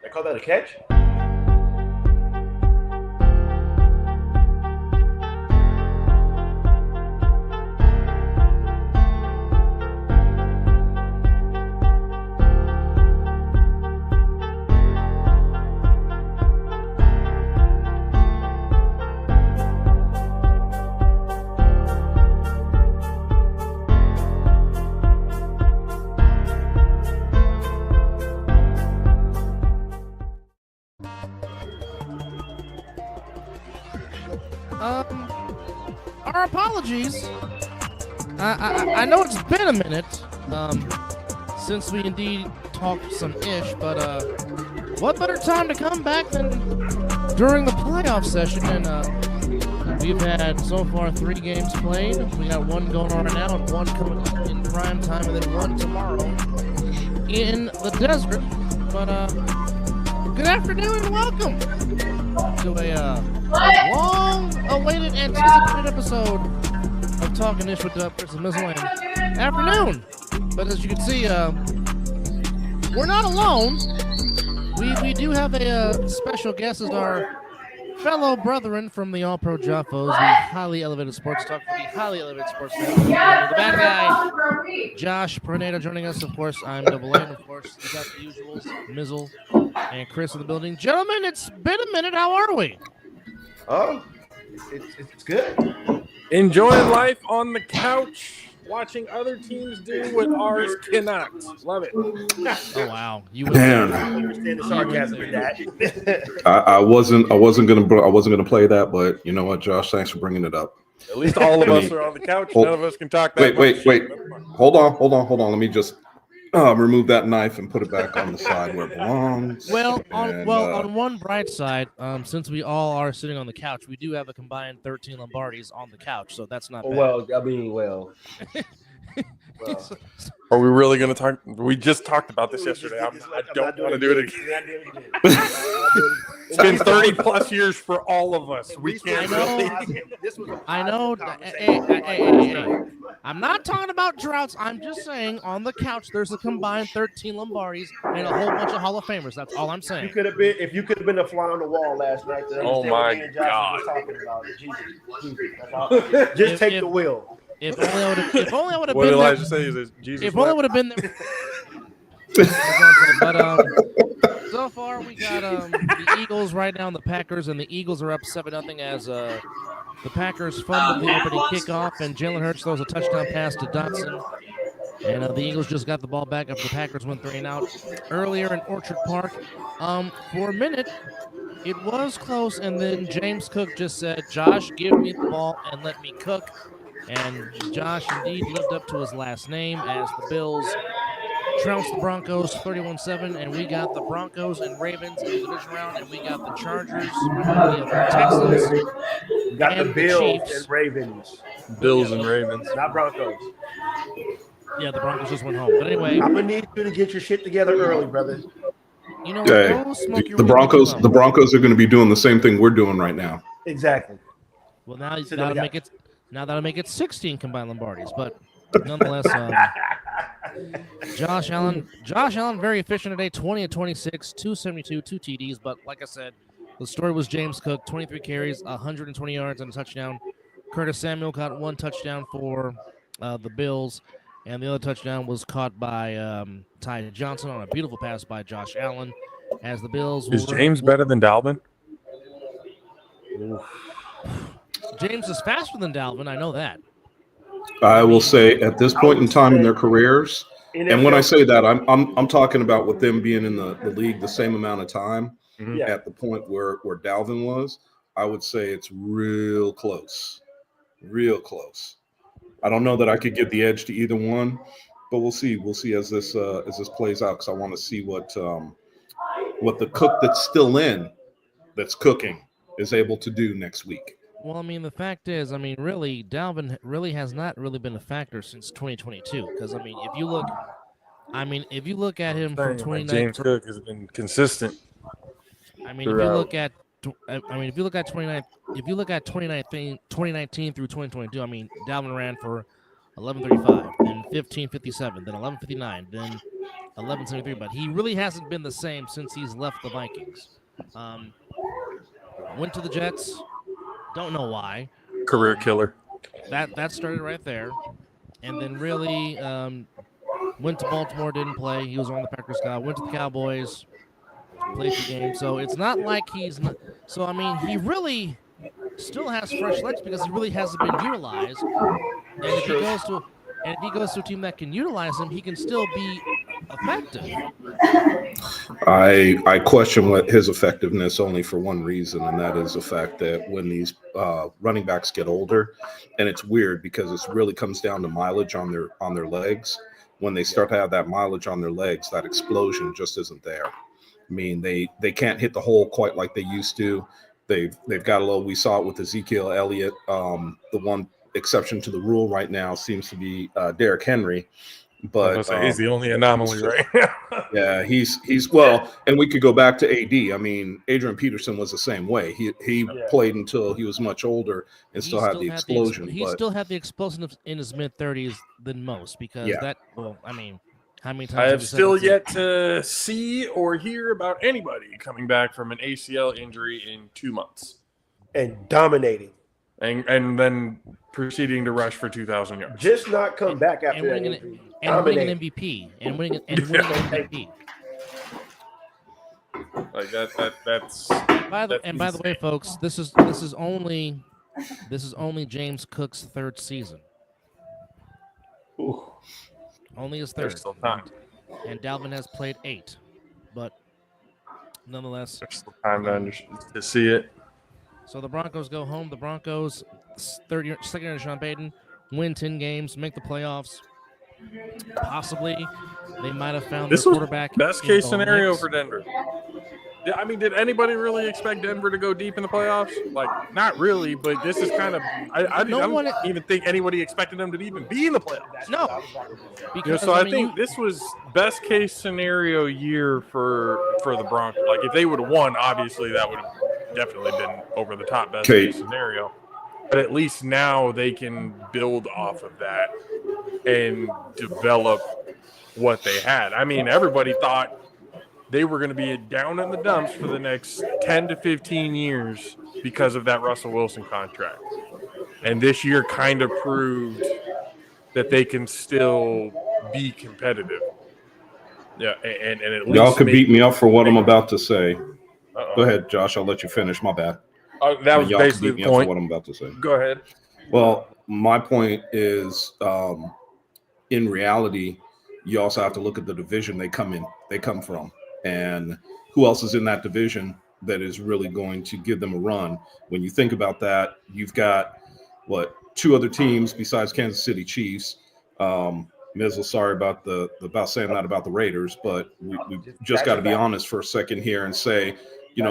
I call that a catch? Our apologies. I know it's been a minute since we indeed talked some ish, but what better time to come back than during the playoff session? And we've had so far 3 games played. We got 1 going on right now, and 1 coming up in prime time, and then 1 tomorrow in the desert. But good afternoon and welcome to a long-awaited, anticipated episode of Talking Ish with Chris and Mizzle. And afternoon. But as you can see, we're not alone. We do have a special guest as our fellow brethren from the All-Pro Jaffos, the highly elevated sports talk for the highly elevated sports fan. The bad guy, Josh Pernado, joining us. Of course, I'm Double A, and of course, we got the usuals, Mizzle and Chris in the building. Gentlemen, it's been a minute. How are we? Oh, it's good. Enjoying life on the couch, watching other teams do what ours cannot. Love it. Oh wow! Damn. I understand the sarcasm in that. I wasn't gonna play that, but you know what, Josh? Thanks for bringing it up. At least all of us are on the couch. None of us can talk that much. Wait. Hold on. Let me just remove that knife and put it back on the side where it belongs. On one bright side, since we all are sitting on the couch, we do have a combined 13 Lombardis on the couch, so that's not bad. Well. Are we really going to talk? We just talked about this yesterday. I don't want to do it again. It's been 30 plus years for all of us. We can't I know. Hey. I'm not talking about droughts. I'm just saying on the couch there's a combined 13 Lombardis and a whole bunch of Hall of Famers. That's all I'm saying. If you could have been a fly on the wall last night. Oh my God! Just take the wheel. If only I would have been there. What Elijah say is Jesus. If only I would have been there. But so far we got the Eagles right now and the Packers, and the Eagles are up 7-0 as the Packers fumbled the opening kickoff, and Jalen Hurts throws a touchdown pass to Dotson. And the Eagles just got the ball back after the Packers went 3-and-out earlier in Orchard Park. For a minute, it was close, and then James Cook just said, "Josh, give me the ball and let me cook." And Josh indeed lived up to his last name as the Bills trounced the Broncos 31-7, and we got the Broncos and Ravens in the division round, and we got the Chargers, the Texans, We got and the Bills Chiefs. and Ravens. Bills and Ravens, not Broncos. Yeah, the Broncos just went home. But anyway, I'm gonna need you to get your shit together early, brother. You know, Okay. The Broncos are going to be doing the same thing we're doing right now. Exactly. Well, now that'll make it 16 combined Lombardis, but nonetheless, Josh Allen very efficient today, 20 of 26, 272, 2 TDs. But like I said, the story was James Cook, 23 carries, 120 yards and a touchdown. Curtis Samuel caught 1 touchdown for the Bills, and the other touchdown was caught by Ty Johnson on a beautiful pass by Josh Allen. As the Bills is James better than Dalvin? James is faster than Dalvin. I know that. I will say at this point in time in their careers, and when I say that, I'm talking about with them being in the league the same amount of time at the point where Dalvin was. I would say it's real close. I don't know that I could give the edge to either one, but we'll see. We'll see as this plays out, because I want to see what the cook that's still in, that's cooking, is able to do next week. Well, I mean, the fact is, really, Dalvin really has not really been a factor since 2022. Because, if you look at him from 2019, James Cook has been consistent. If you look at 2019 through 2022, Dalvin ran for 1135, then 1557, then 1159, then 1173, but he really hasn't been the same since he's left the Vikings. Went to the Jets. Don't know why. Career killer. That started right there. And then really went to Baltimore, didn't play. He was on the Packers squad. Went to the Cowboys, played the game. So it's not like he's not. So, I mean, he really still has fresh legs because he really hasn't been utilized. And if he goes to a team that can utilize him, he can still be effective. I question what his effectiveness only for one reason, and that is the fact that when these running backs get older, and it's weird because it really comes down to mileage on their legs. When they start to have that mileage on their legs, that explosion just isn't there. I mean, they can't hit the hole quite like they used to. They've got a little. We saw it with Ezekiel Elliott. The one exception to the rule right now seems to be Derrick Henry. But he's the only anomaly right now. Yeah, he's well, and we could go back to AD. I mean, Adrian Peterson was the same way. He played until he was much older and still had the explosion. He still had the explosion in his mid-30s than most because that. Well, I mean, how many times I have still yet to see or hear about anybody coming back from an ACL injury in 2 months and dominating, and then proceeding to rush for 2,000 yards. Just not come back after that injury. And winning an MVP. And winning an MVP. Like that's. By the way, folks, this is only James Cook's third season. Ooh. Only his third. There's still time. And Dalvin has played 8, but nonetheless, there's still time to see it. So the Broncos go home. The Broncos, second year to Sean Payton, win 10 games, make the playoffs. Possibly, they might have found their quarterback. Best case scenario for Denver. I mean, did anybody really expect Denver to go deep in the playoffs? Like, not really, but this is kind of. I don't even think anybody expected them to even be in the playoffs. No. Because, I think this was best case scenario year for the Broncos. Like, if they would have won, obviously that would have definitely been over the top best case scenario. But at least now they can build off of that and develop what they had. I mean, everybody thought they were going to be down in the dumps for the next 10 to 15 years because of that Russell Wilson contract. And this year kind of proved that they can still be competitive. Yeah, and at least y'all could beat me up for what I'm about to say. Go ahead, Josh. I'll let you finish. My bad. That was basically the point. What I'm about to say. Go ahead. Well, my point is, in reality, you also have to look at the division they come from, and who else is in that division that is really going to give them a run. When you think about that, you've got 2 other teams besides Kansas City Chiefs. Mizzle, sorry about saying that about the Raiders, but we just got to be honest for a second here and say,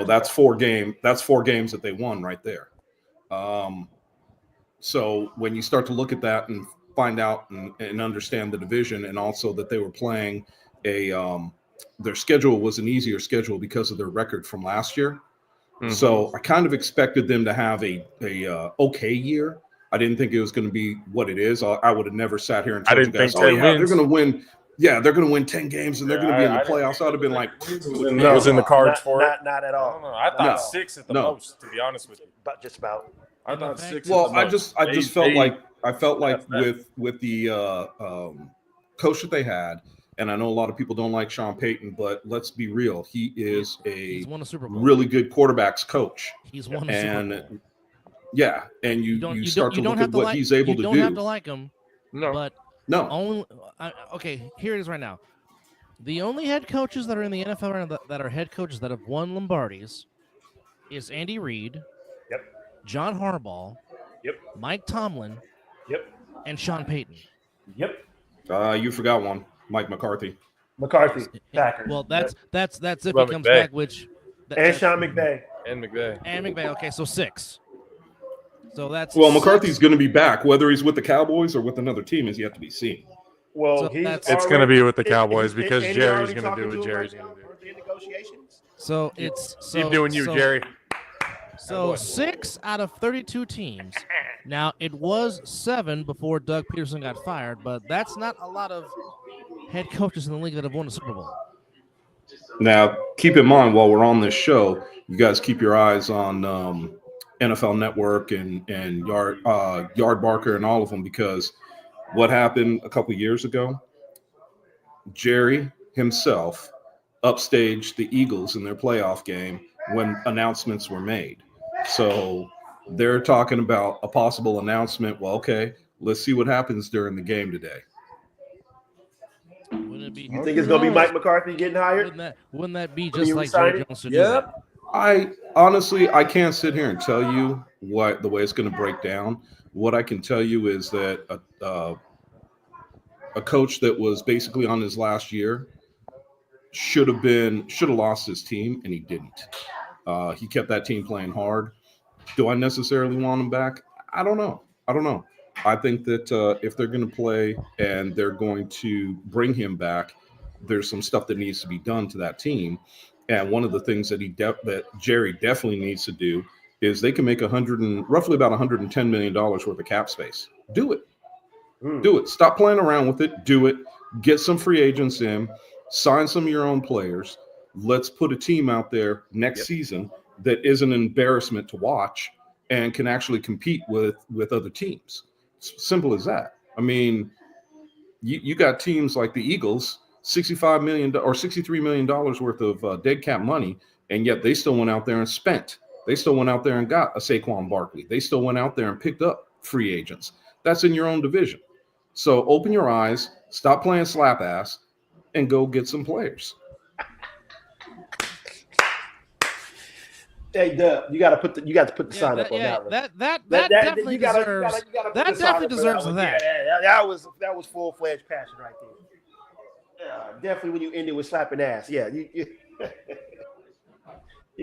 that's 4 games that they won right there. So when you start to look at that and find out and understand the division, and also that they were playing their schedule was an easier schedule because of their record from last year. Mm-hmm. So I kind of expected them to have a okay year. I didn't think it was going to be what it is. I would have never sat here and told you guys, they're going to win. Yeah, they're going to win 10 games and they're going to be in the playoffs. I would have been like, it was in the cards for it. Not at all. I thought 6 at the most, to be honest with you. But just about. I thought 6. Well, I just felt like with the coach that they had, and I know a lot of people don't like Sean Payton, but let's be real, he is he's won a Super Bowl. Really good quarterbacks coach. He's won a Super Bowl. Yeah, and you start to look at what he's able to do. You don't have to like him. No. But okay, here it is right now. The only head coaches that are in the NFL right now that are head coaches that have won Lombardis is Andy Reid, John Harbaugh, Mike Tomlin, and Sean Payton. You forgot one, Mike McCarthy. Packers. Well, that's if he comes back, and Sean McVay. And McVay. Okay, so 6. So that's McCarthy's going to be back. Whether he's with the Cowboys or with another team is yet to be seen. Well, it's going to be with the Cowboys because Jerry's going to do what Jerry's going to do. So keep doing you, Jerry. So 6 out of 32 teams. Now it was 7 before Doug Peterson got fired, but that's not a lot of head coaches in the league that have won a Super Bowl. Now, keep in mind while we're on this show, you guys keep your eyes on NFL Network and Yard Barker and all of them, because what happened a couple years ago, Jerry himself upstaged the Eagles in their playoff game when announcements were made. So they're talking about a possible announcement. Well, okay, let's see what happens during the game today. You think it's going to be Mike McCarthy getting hired? Wouldn't that be just like Jerry Jones to do that? I honestly, I can't sit here and tell you what the way it's going to break down. What I can tell you is that a coach that was basically on his last year should have lost his team, and he didn't. He kept that team playing hard. Do I necessarily want him back? I don't know. I think that if they're going to play and they're going to bring him back, there's some stuff that needs to be done to that team. And one of the things that that Jerry definitely needs to do is they can make roughly about $110 million worth of cap space. Do it. Do it. Stop playing around with it. Do it. Get some free agents in. Sign some of your own players. Let's put a team out there next season that isn't an embarrassment to watch and can actually compete with other teams. It's simple as that. I mean, you got teams like the Eagles, $65 million or $63 million worth of dead cap money, and yet they still went out there and spent. They still went out there and got a Saquon Barkley. They still went out there and picked up free agents. That's in your own division. So open your eyes, stop playing slap ass, and go get some players. Hey, Dub, you got to put the sign up on that one. That definitely deserves. That definitely deserves that. Yeah, that was full-fledged passion right there. Yeah, definitely when you end it with slapping ass. Yeah, you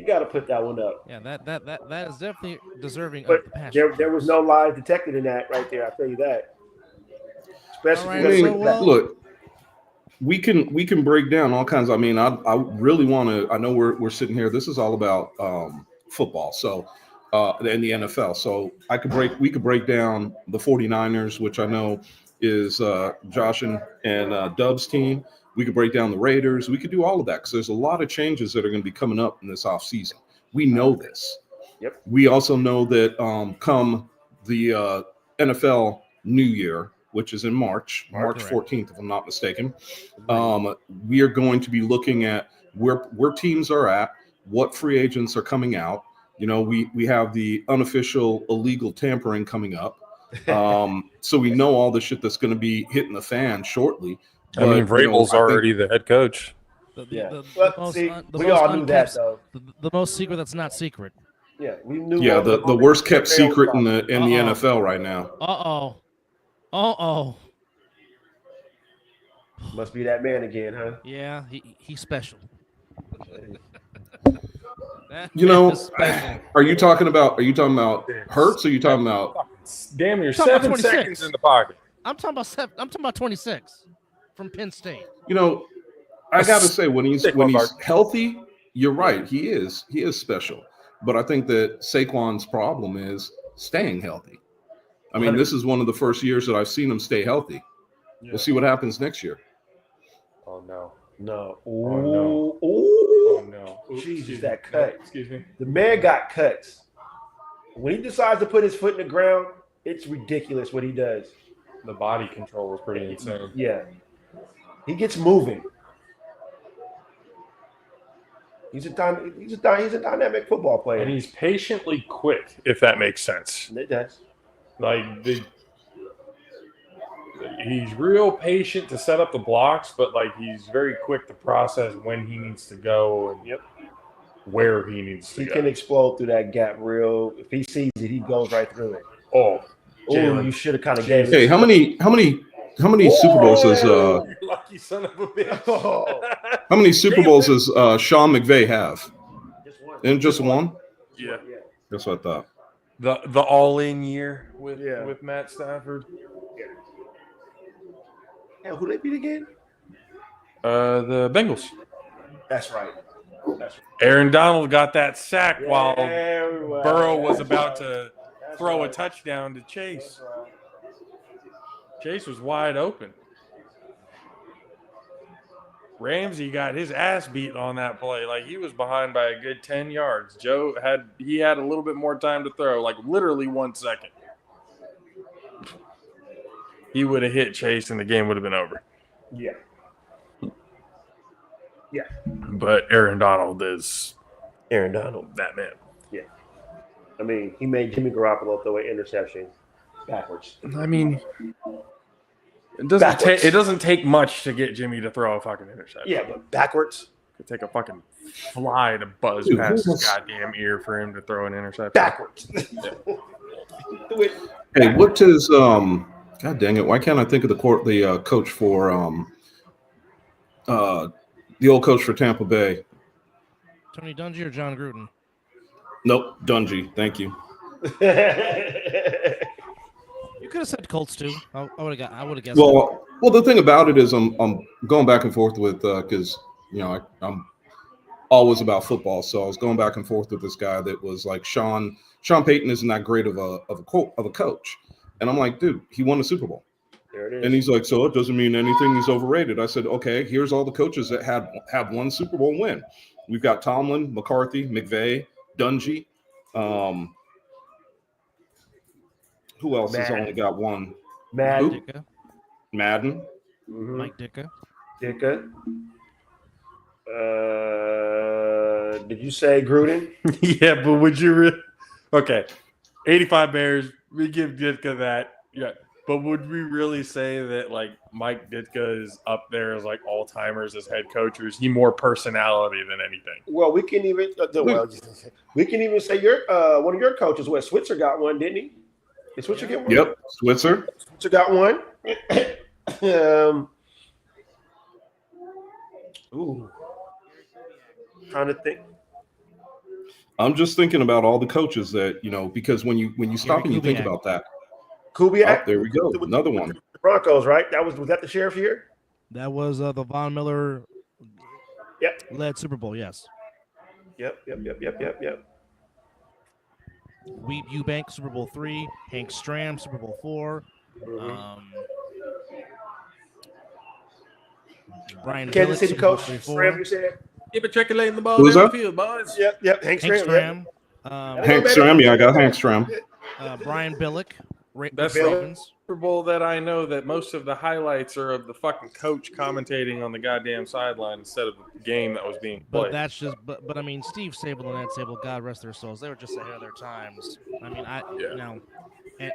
got to put that one up. Yeah, that is definitely deserving of the passion. There was no lies detected in that right there. I'll tell you that. Especially look, we can break down all kinds. I mean, I really want to. I know we're sitting here. This is all about football, so and the NFL. So we could break down the 49ers, which I know is Josh and Dub's team. We could break down the Raiders. We could do all of that because there's a lot of changes that are going to be coming up in this offseason. We know this. Yep. We also know that come the NFL New Year, which is in March 14th, if I'm not mistaken, we are going to be looking at where teams are at, what free agents are coming out. You know, we have the unofficial illegal tampering coming up. So we know all the shit that's going to be hitting the fan shortly. I mean, Vrabel's already the head coach. We all knew that, though. The most secret that's not secret. Yeah, we knew. Yeah, the worst kept secret in the NFL right now. Uh-oh. Must be that man again, huh? Yeah, he's special. You know, are you talking about Hurts, or are you talking about damn near 7 seconds in the pocket? I'm talking about 26 from Penn State. You know, I got to say when he's healthy, you're right. He is special. But I think that Saquon's problem is staying healthy. I mean, this is one of the first years that I've seen him stay healthy. Yeah. We'll see what happens next year. Oh, no. No. Oh, no. Jesus, that cut. Excuse me. The man got cuts. When he decides to put his foot in the ground, it's ridiculous what he does. The body control was pretty insane. Yeah. He gets moving. He's a dynamic football player. And he's patiently quick, if that makes sense. It does. He's real patient to set up the blocks, but he's very quick to process when he needs to go and where he needs to go. He can explode through that gap real. If he sees it, he goes right through it. Oh, you should have kind of gave it. Hey, how many Super Bowls is lucky son of a bitch? How many Super Bowls does Sean McVay have? Just one? Yeah. That's what I thought. The all-in year with Matt Stafford. Yeah, who they beat again? The Bengals. That's right. Aaron Donald got that sack while Burrow was about to throw a touchdown to Chase. Chase was wide open. Ramsey got his ass beat on that play. Like, he was behind by a good 10 yards. Joe had a little bit more time to throw, like literally 1 second. He would have hit Chase and the game would have been over. Yeah. Yeah. But Aaron Donald is that man. Yeah. I mean, he made Jimmy Garoppolo throw an interception backwards. I mean, it doesn't take much to get Jimmy to throw a fucking interception. Yeah, but backwards. It could take a fucking fly to buzz past his goddamn ear for him to throw an interception. Backwards. Hey, what is God dang it! Why can't I think of the coach for the old coach for Tampa Bay? Tony Dungy or John Gruden? Nope, Dungy. Thank you. You could have said Colts too. I would have guessed. Well, the thing about it is I'm going back and forth with because I'm always about football, so I was going back and forth with this guy that was like Sean Payton isn't that great of a coach, and I'm like, dude, he won a Super Bowl. There it is. And he's like, so it doesn't mean anything. He's overrated. I said, okay, here's all the coaches that have one Super Bowl win. We've got Tomlin, McCarthy, McVay, Dungy. Who else has only got one? Madden. Madden. Mm-hmm. Mike Ditka. Did you say Gruden? Yeah, but would you okay. 85 Bears, we give Ditka that. Yeah. But would we really say that like Mike Ditka is up there as like all timers as head coach, or is he more personality than anything? Well, we can even say one of your coaches. Well, Switzer got one, didn't he? Did Switzer get one? Yep, Switzer got one. Trying to think. I'm just thinking about all the coaches that because when you stop and you think about that. Kubiak. Oh, there we go. Another one. The Broncos, right? Was that the sheriff year? That was the Von Miller led Super Bowl, yes. Yep. Weeb Eubank, Super Bowl 3. Hank Stram, Super Bowl 4. Brian Kansas City coach, Stram, you said? Keep it trickling the ball Who's down the that? field, boys. Yep. Hank Stram. Hank Stram, yeah, I got Hank Stram. Brian Billick, That's Ravens. the Super Bowl that I know that most of the highlights are of the fucking coach commentating on the goddamn sideline instead of the game that was being played. But that's just, but I mean, Steve Sable and Ed Sable, God rest their souls, they were just ahead of their times. I mean,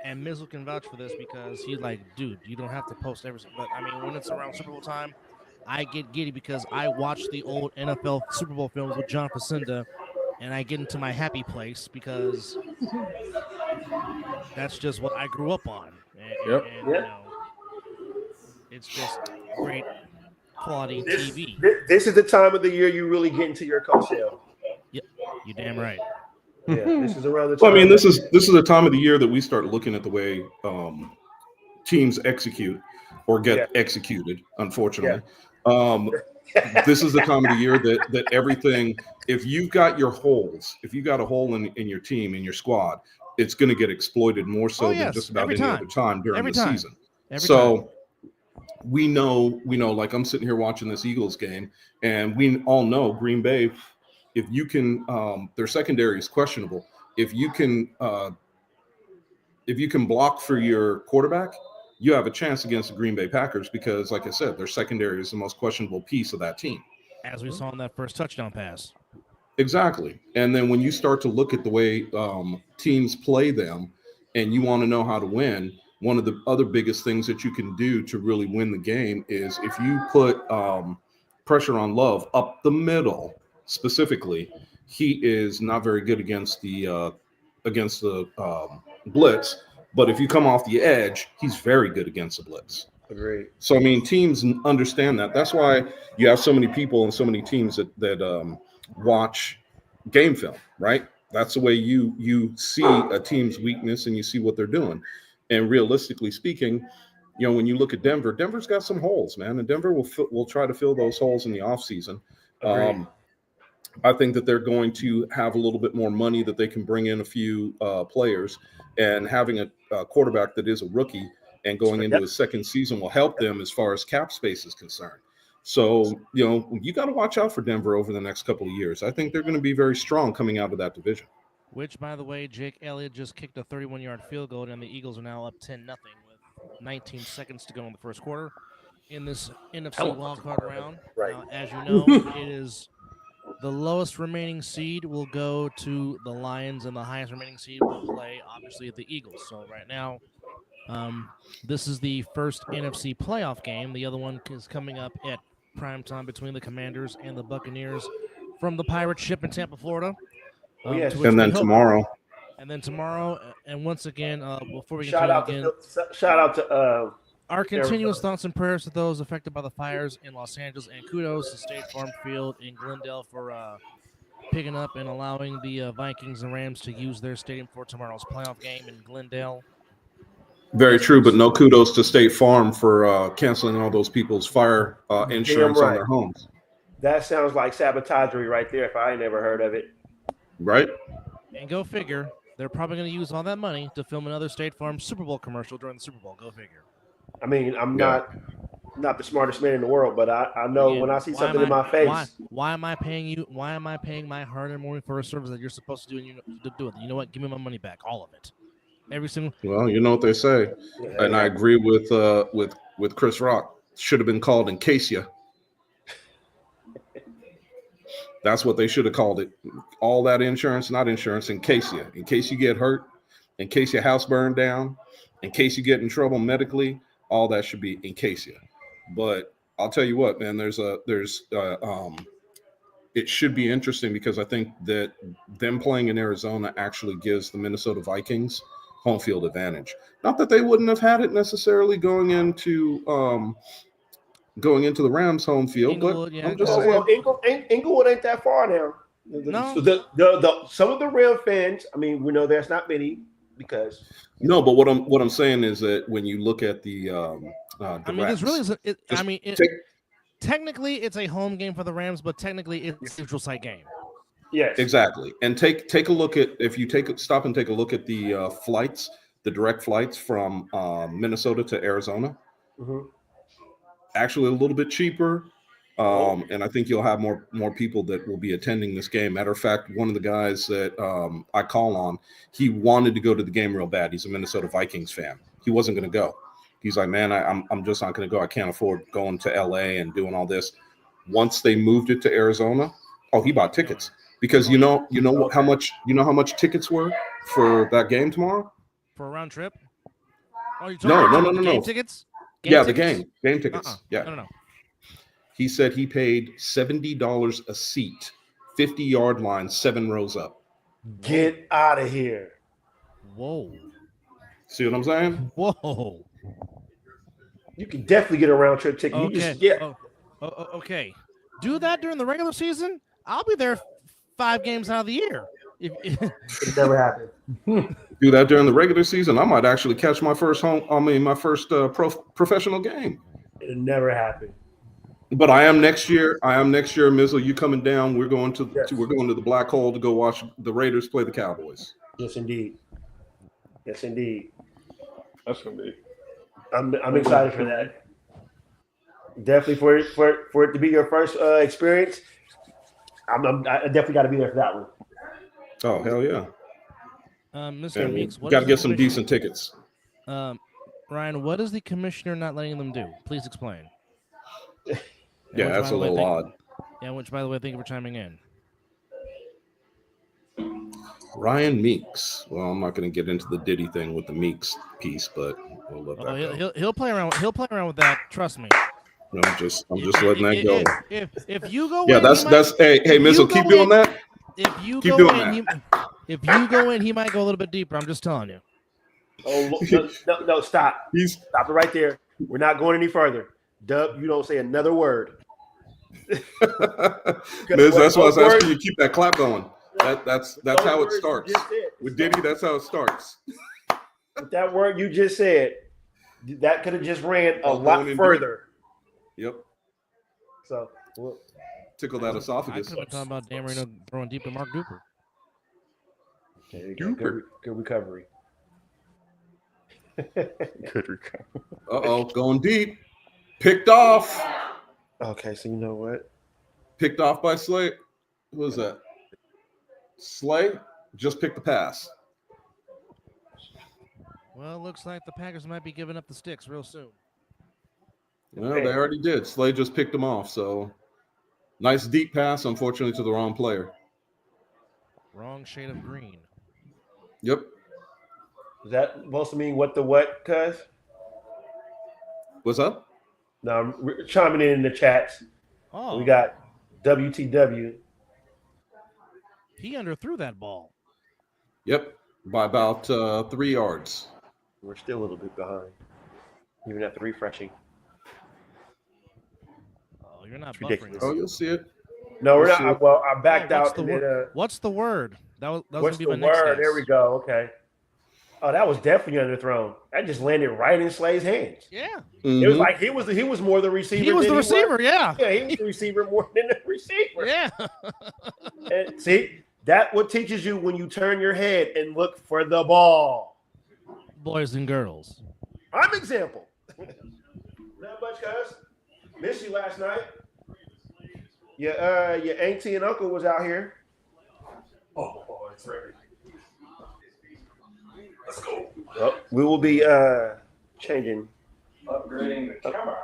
and Mizzle can vouch for this because he's like, dude, you don't have to post everything. But I mean, when it's around Super Bowl time, I get giddy because I watch the old NFL Super Bowl films with John Facenda, and I get into my happy place because that's just what I grew up on. And it's just great quality TV. This is the time of the year you really get into your coach show. Yep, you damn right. Yeah, this is around the time. Well, I mean, this is the time of the year that we start looking at the way teams execute or get executed. Unfortunately, this is the time of the year that everything. If you've got your holes, if you got a hole in your team, in your squad, it's going to get exploited more so than just about any other time during the season. We know, like I'm sitting here watching this Eagles game, and we all know Green Bay, if you can, their secondary is questionable. If you can block for your quarterback, you have a chance against the Green Bay Packers because, like I said, their secondary is the most questionable piece of that team. As we saw in that first touchdown pass. Exactly. And then when you start to look at the way teams play them and you want to know how to win, one of the other biggest things that you can do to really win the game is if you put pressure on Love up the middle, specifically, he is not very good against the blitz. But if you come off the edge, he's very good against the blitz. Agreed. So, I mean, teams understand that. That's why you have so many people and so many teams that watch game film, right? That's the way you see a team's weakness and you see what they're doing. And realistically speaking, when you look at Denver, Denver's got some holes, man. And Denver will try to fill those holes in the offseason. I think that they're going to have a little bit more money that they can bring in a few players. And having a quarterback that is a rookie and going into his second season will help them as far as cap space is concerned. So, you got to watch out for Denver over the next couple of years. I think they're going to be very strong coming out of that division. Which, by the way, Jake Elliott just kicked a 31-yard field goal, and the Eagles are now up 10-0 with 19 seconds to go in the first quarter in this NFC wildcard round. Right. Now, as you know, it is the lowest remaining seed will go to the Lions, and the highest remaining seed will play, obviously, the Eagles. So right now, this is the first NFC playoff game. The other one is coming up at prime time between the Commanders and the Buccaneers from the pirate ship in Tampa, Florida. Yes. And then tomorrow. And then tomorrow, and once again, before we shout out to our continuous thoughts and prayers to those affected by the fires in Los Angeles, and kudos to State Farm Field in Glendale for picking up and allowing the Vikings and Rams to use their stadium for tomorrow's playoff game in Glendale. Very true, but no kudos to State Farm for canceling all those people's fire insurance on their homes. That sounds like sabotagery right there if I ain't never heard of it. Right? And go figure, they're probably going to use all that money to film another State Farm Super Bowl commercial during the Super Bowl. Go figure. I mean, I'm not the smartest man in the world, but I know when I see something in my face. Why am I paying you? Why am I paying my hard-earned money for a service that you're supposed to do and you do it? You know what? Give me my money back, all of it, every single. Well, you know what they say, and I agree with Chris Rock. Should have been called in case you. That's what they should have called it. All that insurance, not insurance, in case you get hurt, in case your house burned down, in case you get in trouble medically, all that should be in case you. But I'll tell you what, man, it should be interesting because I think that them playing in Arizona actually gives the Minnesota Vikings home field advantage. Not that they wouldn't have had it necessarily going into the Rams home field, Inglewood, but I'm just saying. Inglewood ain't that far now. No. Some of the Ram fans, I mean, we know there's not many because no, but what I'm saying is that when you look at the this really is. Technically, it's a home game for the Rams, but technically, it's a neutral site game. Yes, exactly. And take a look at stop and take a look at the flights, the direct flights from Minnesota to Arizona. Mm-hmm. Actually, a little bit cheaper, and I think you'll have more people that will be attending this game. Matter of fact, one of the guys that I call on, he wanted to go to the game real bad. He's a Minnesota Vikings fan. He wasn't going to go. He's like, man, I'm just not going to go. I can't afford going to LA and doing all this. Once they moved it to Arizona, he bought tickets because you know how much tickets were for that game tomorrow for a round trip. No. Tickets. The game tickets. Yeah. No. He said he paid $70 a seat, 50-yard line, 7 rows up. Get out of here! Whoa! See what I'm saying? Whoa! You can definitely get a round trip ticket. Okay. Okay. Do that during the regular season. I'll be there 5 games out of the year. It never happened. Do that during the regular season. I might actually catch my first professional game. It never happened. But I am next year. Mizzle, you coming down? We're going to the black hole to go watch the Raiders play the Cowboys. Yes, indeed. That's gonna be. I'm excited for that. Definitely for it to be your first experience. I definitely got to be there for that one. Oh, hell yeah. Mr. Meeks, got to get some decent tickets. Ryan, what is the commissioner not letting them do? Please explain. Yeah, that's a little odd. Yeah, which, by the way, thank you for chiming in. Ryan Meeks. Well, I'm not going to get into the Diddy thing with the Meeks piece, but we'll let that go. He'll play around. He'll play around with that. Trust me. No, I'm just letting that go. If you go, yeah, that's hey Mizzle, keep doing that. If you go in, he might go a little bit deeper. I'm just telling you. Oh no! Stop! Stop it right there. We're not going any further. Dub, you don't say another word. Miz, that's why I was asking you to keep that clap going. That's how it starts. With Diddy, that's how it starts. With that word you just said, that could have just ran a lot further. Yep. So tickle that esophagus. I could have talking about Dan Marino throwing deep to Mark Duper. Okay, good recovery. Good recovery. Going deep. Picked off. Okay, so you know what? Picked off by Slay. Who was that? Slay just picked the pass. Well, it looks like the Packers might be giving up the sticks real soon. Well, they already did. Slay just picked them off. So nice deep pass, unfortunately, to the wrong player. Wrong shade of green. Yep. Is that supposed to mean what the what, cuz? What's up? Now I'm chiming in the chats. Oh, We got WTW. He underthrew that ball. Yep. By about 3 yards. We're still a little bit behind, even after refreshing. Oh, you're not It's buffering. ridiculous. Oh, you'll see it. No, we're You'll not. see it. Well, I backed what's out. The And word? What's the word? That was what's gonna be the my next word? guess. There we go. Okay. Oh, that was definitely underthrown. That just landed right in Slay's hands. Yeah. It was like he was more the receiver. He was the receiver. Yeah. Yeah, he was the receiver more than the receiver. Yeah. And see, that what teaches you when you turn your head and look for the ball. Boys and girls. I'm example. Not much, cuz. Missed you last night. Your auntie and uncle was out here. Oh, it's ready. Let's go. Well, we will be changing. Upgrading the camera.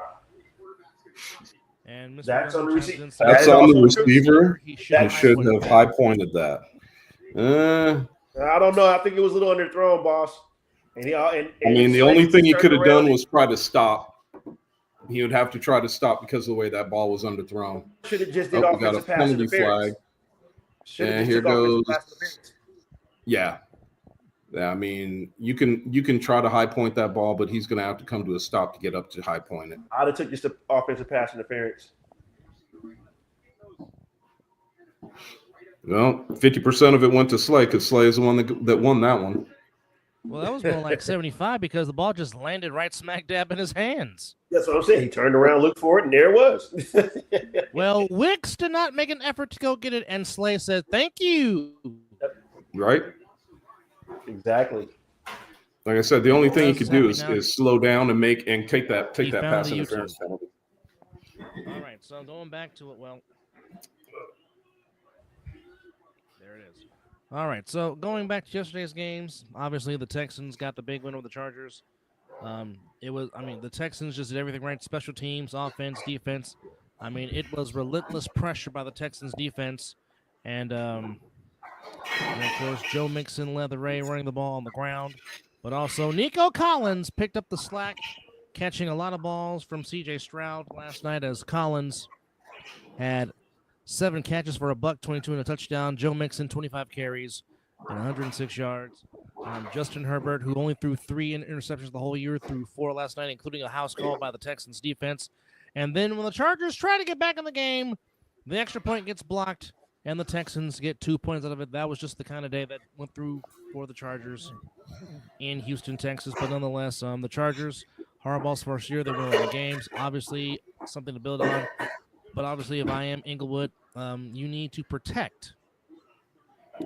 And Mr. That's on the receiver. Johnson That That's is on the also true. receiver. He He should should have high pointed that. I don't know. I think it was a little underthrown, boss. And the only thing he could have done was try to stop. He would have to try to stop because of the way that ball was underthrown. should have just did Oh, we got a offensive pass penalty interference. flag. And Just here took offensive goes. pass interference. Yeah. I mean, you can try to high point that ball, but he's going to have to come to a stop to get up to high point it. I'd have took just the offensive pass interference. Well, 50% of it went to Slay because Slay is the one that won that one. Well, that was more like 75 because the ball just landed right smack dab in his hands. That's what I'm saying. He turned around, looked for it, and there it was. Well, Wicks did not make an effort to go get it, and Slay said, "Thank you." Right? Exactly. Like I said, the only thing you That's could do happening now. is slow down and take that He found pass the interference YouTube. penalty. All right, so going back to it, well, there it is. All right, so going back to yesterday's games, obviously the Texans got the big win over the Chargers. The Texans just did everything right: special teams, offense, defense. I mean, it was relentless pressure by the Texans defense, and of course Joe Mixon led the way running the ball on the ground, but also Nico Collins picked up the slack, catching a lot of balls from C.J. Stroud last night as Collins had 7 catches for $122 and a touchdown. Joe Mixon, 25 carries and 106 yards. Justin Herbert, who only threw 3 interceptions the whole year, threw 4 last night, including a house call by the Texans defense. And then when the Chargers try to get back in the game, the extra point gets blocked, and the Texans get 2 points out of it. That was just the kind of day that went through for the Chargers in Houston, Texas. But nonetheless, the Chargers, Harbaugh's first year, they win 11 games. Obviously, something to build on. But obviously, if I am Inglewood, you need to protect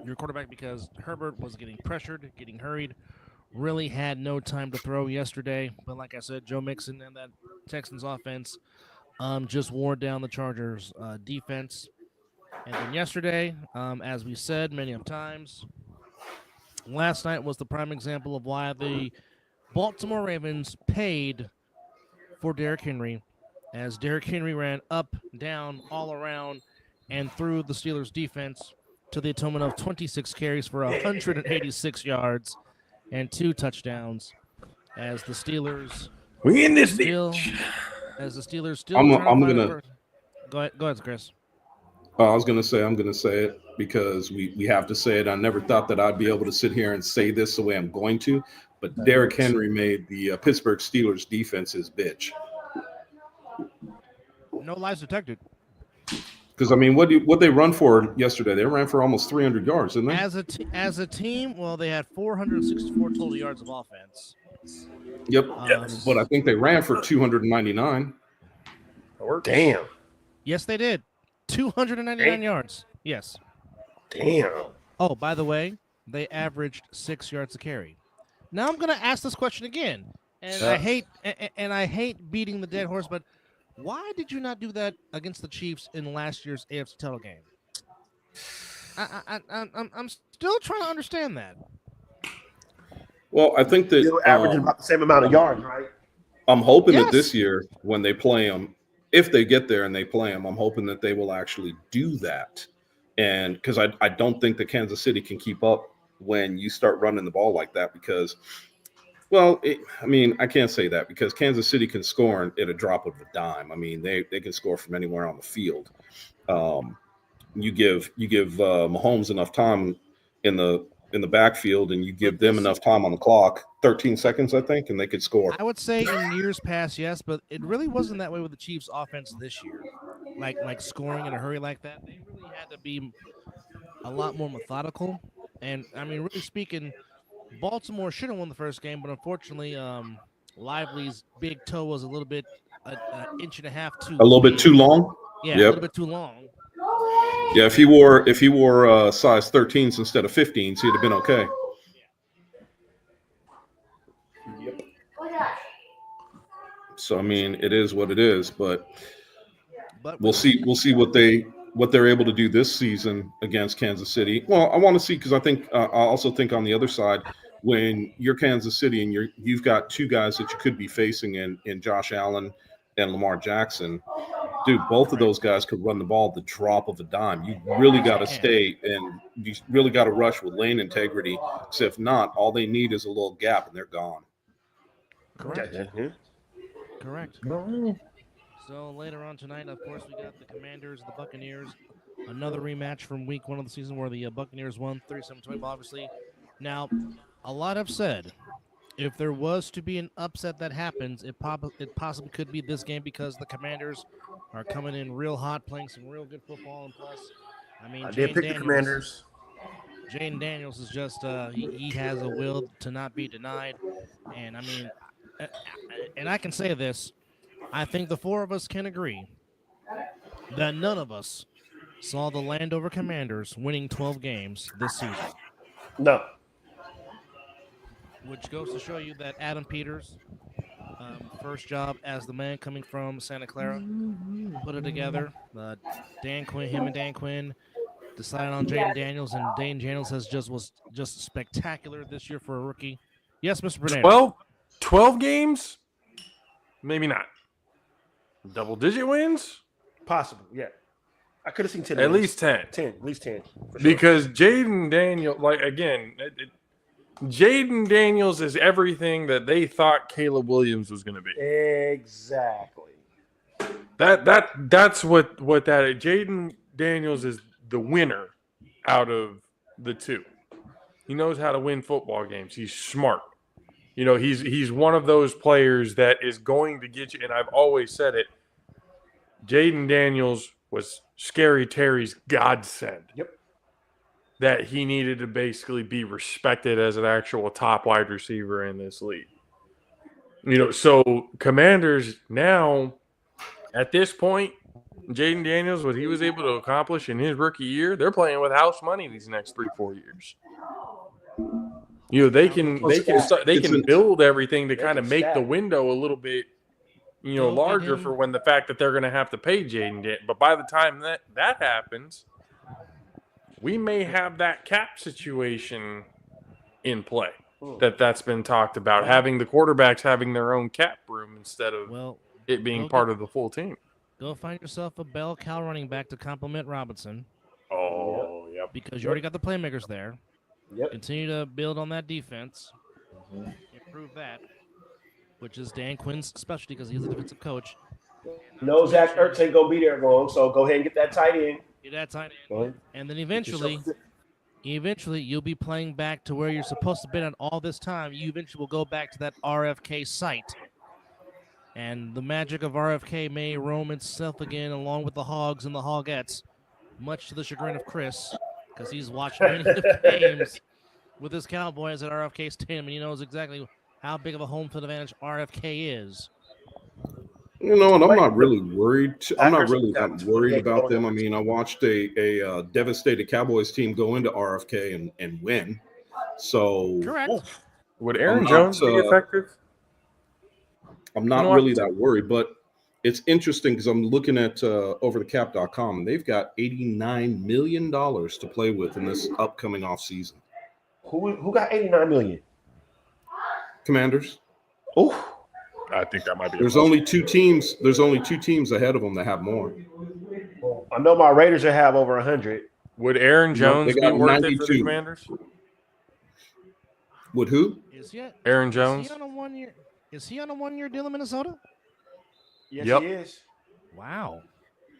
your quarterback because Herbert was getting pressured, getting hurried, really had no time to throw yesterday. But like I said, Joe Mixon and that Texans offense just wore down the Chargers defense. And then yesterday, as we said many of times, last night was the prime example of why the Baltimore Ravens paid for Derrick Henry, as Derrick Henry ran up, down, all around, and through the Steelers' defense to the atonement of 26 carries for 186 yards and 2 touchdowns. As the Steelers We in this still, bitch. as the Steelers still. I'm trying to find gonna- a first- Go ahead, Chris. I was going to say, I'm going to say it because we have to say it. I never thought that I'd be able to sit here and say this the way I'm going to, but Derrick Henry made the Pittsburgh Steelers defense his bitch. No lies detected. Because, I mean, what they run for yesterday? They ran for almost 300 yards, didn't they? As a team, well, they had 464 total yards of offense. Yep. But I think they ran for 299. Damn. Yes, they did. 299 yards. Yes. Damn. Oh, by the way, they averaged 6 yards a carry. Now I'm going to ask this question again, and I hate beating the dead horse, but Why did you not do that against the Chiefs in last year's AFC title game? I'm still trying to understand that. Well, I think that Still averaging about the same amount of yards, right? I'm hoping that Yes. this year, when they play them, if they get there and they play them, I'm hoping that they will actually do that. And because I don't think that Kansas City can keep up when you start running the ball like that because, well, I can't say that because Kansas City can score at a drop of a dime. I mean, they can score from anywhere on the field. You give Mahomes enough time in the backfield, and you give them enough time on the clock, 13 seconds, I think, and they could score. I would say in years past, yes, but it really wasn't that way with the Chiefs' offense this year. Like scoring in a hurry like that, they really had to be a lot more methodical. And I mean, really speaking, Baltimore should have won the first game, but unfortunately, Lively's big toe was a little bit an inch and a half too. A little bit too long. Yeah, a little bit too long. Yeah, if he wore size 13s instead of 15s, he'd have been okay. Yep. So I mean, it is what it is, but we'll see what they're able to do this season against Kansas City. Well, I want to see because I also think on the other side, when you're Kansas City and you've got two guys that you could be facing in Josh Allen and Lamar Jackson. Dude, both of those guys could run the ball at the drop of a dime. You really got to stay and you really got to rush with lane integrity. Because if not, all they need is a little gap and they're gone. Correct. Mm-hmm. Correct. So later on tonight, of course, we got the Commanders, the Buccaneers. Another rematch from week 1 of the season where the Buccaneers won 37-12, obviously. Now, a lot have said if there was to be an upset that happens, it possibly could be this game because the Commanders are coming in real hot, playing some real good football. And plus, I mean, I did pick the Commanders. Jaden Daniels is just he has a will to not be denied. And, I mean, and I can say this. I think the four of us can agree that none of us saw the Landover Commanders winning 12 games this season. No. Which goes to show you that Adam Peters, first job as the man coming from Santa Clara, put it together. Dan Quinn decided on Jaden Daniels, and Jaden Daniels was just spectacular this year for a rookie. Yes, Mr. Bernard. 12 games? Maybe not. Double-digit wins? Possible, yeah. I could have seen 10. At least 10. 10, at least 10. For sure. Because Jaden Daniels, Jaden Daniels is everything that they thought Caleb Williams was going to be. Exactly. That's what that is. Jaden Daniels is the winner out of the two. He knows how to win football games. He's smart. You know, he's one of those players that is going to get you, and I've always said it, Jaden Daniels was Scary Terry's godsend. Yep. That he needed to basically be respected as an actual top wide receiver in this league. You know, so Commanders now, at this point, Jaden Daniels, what he was able to accomplish in his rookie year, they're playing with house money these next 3-4 years. You know, they can build everything to kind of make the window a little bit, you know, larger for when the fact that they're going to have to pay Jaden Daniels. But by the time that happens, we may have that cap situation in play that's been talked about, having the quarterbacks having their own cap room instead of it being part of the full team. Go find yourself a bell cow running back to complement Robinson. Oh, yeah. Because you already got the playmakers there. Yep. Continue to build on that defense. Improve that, which is Dan Quinn's specialty because he's a defensive coach. No, Zach Ertz ain't going to be there long, so go ahead and get that tight end. Get that tight end. And then eventually you'll be playing back to where you're supposed to be at all this time. You eventually will go back to that RFK site. And the magic of RFK may roam itself again along with the Hogs and the Hogettes, much to the chagrin of Chris, because he's watched many of the games with his Cowboys at RFK Stadium, and he knows exactly how big of a home field advantage RFK is. You know, and I'm not really worried. I'm not really that worried about them. I mean, I watched a devastated Cowboys team go into RFK and win. So, correct. Would Aaron Jones be effective? I'm not really that worried, but it's interesting because I'm looking at overthecap.com, and they've got $89 million to play with in this upcoming offseason. Who got 89 million? Commanders. Oh, I think that might be. There's only two teams. There's only two teams ahead of them that have more. I know my Raiders will have over 100. Would Aaron Jones be worth 92. it for the Commanders? Would who? Aaron Jones. Is he on a 1 year? Is he on a 1 year deal in Minnesota? Yes, Yep. he is. Wow,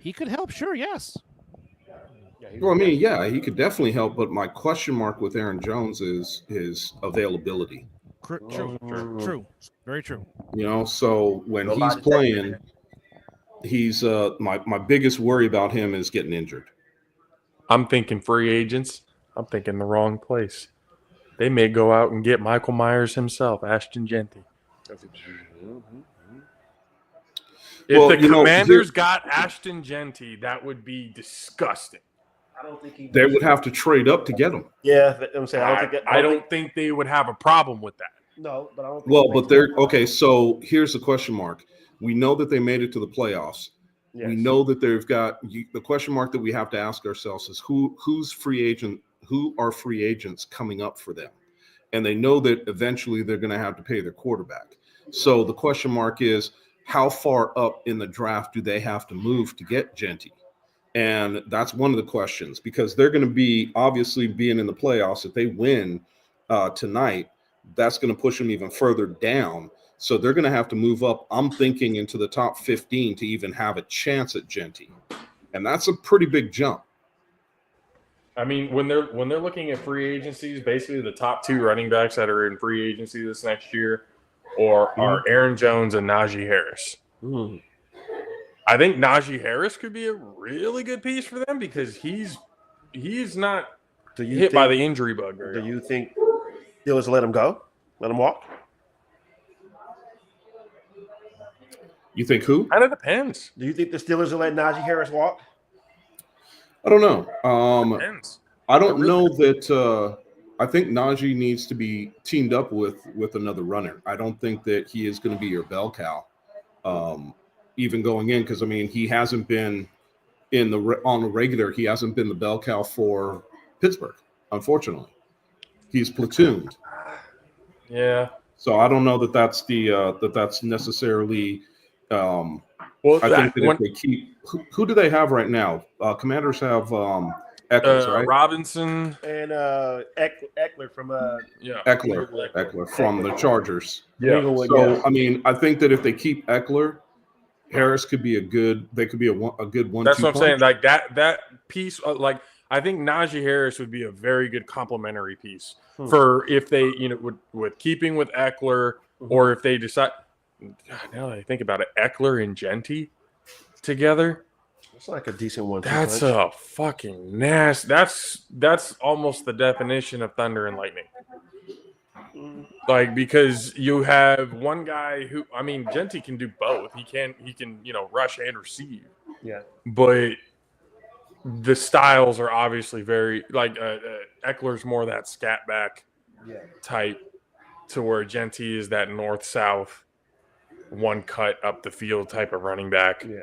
he could help. Sure, yes. Well, I mean, yeah, he could definitely help, but my question mark with Aaron Jones is his availability. True. Very true. You know, so when he's playing, he's my biggest worry about him is getting injured. I'm thinking free agents. I'm thinking the wrong place. They may go out and get Michael Myers himself, Ashton Genty. If the Commanders got Ashton Genty, that would be disgusting. I don't think they would have to trade up to get him. Yeah, I'm saying I don't think they would have a problem with that. No, but I don't think well, but they're okay. So here's the question mark. We know that they made it to the playoffs. Yes. We know that they've got the question mark that we have to ask ourselves is who's free agent, who are free agents coming up for them? And they know that eventually they're going to have to pay their quarterback. So the question mark is how far up in the draft do they have to move to get Genty? And that's one of the questions because they're going to be obviously being in the playoffs. If they win tonight, that's going to push them even further down. So they're going to have to move up, I'm thinking, into the top 15 to even have a chance at Genty. And that's a pretty big jump. I mean, when they're looking at free agencies, basically the top two running backs that are in free agency this next year are Aaron Jones and Najee Harris. Mm. I think Najee Harris could be a really good piece for them because he's not hit by the injury bug. Do you think Steelers let him go? Let him walk? You think who? Kind of depends. Do you think the Steelers will let Najee Harris walk? I don't know. Depends. I don't know that I think Najee needs to be teamed up with another runner. I don't think that he is going to be your bell cow, even going in, because I mean he hasn't been on the regular. He hasn't been the bell cow for Pittsburgh, unfortunately. He's platooned. Yeah. So I don't know that that's necessarily. I think that if they keep who do they have right now? Commanders have Eckler, right? Robinson and Eckler from Eckler from the Chargers. Yeah. So I mean, I think that if they keep Eckler, Harris could be a good one. That's what I'm saying. Like that piece, like I think Najee Harris would be a very good complementary piece for if they, with keeping with Eckler, or if they decide. Now that I think about it, Eckler and Genty together. It's like a decent one. That's a fucking nasty. That's almost the definition of thunder and lightning. Like, because you have one guy who, I mean, Genty can do both. He can rush and receive. Yeah. But the styles are obviously very like Eckler's more that scat back type, to where Genty is that north south, one cut up the field type of running back. Yeah.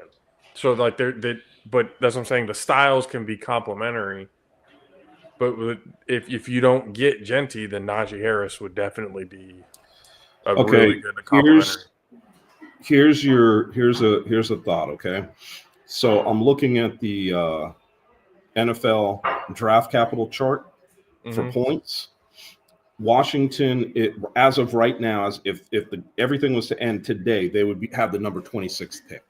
So like but that's what I'm saying. The styles can be complementary, but if you don't get Genty, then Najee Harris would definitely be a really good complementary. Here's a thought. Okay, so I'm looking at the NFL draft capital chart for points. Washington, as of right now, if everything was to end today, they would have the number 26th pick.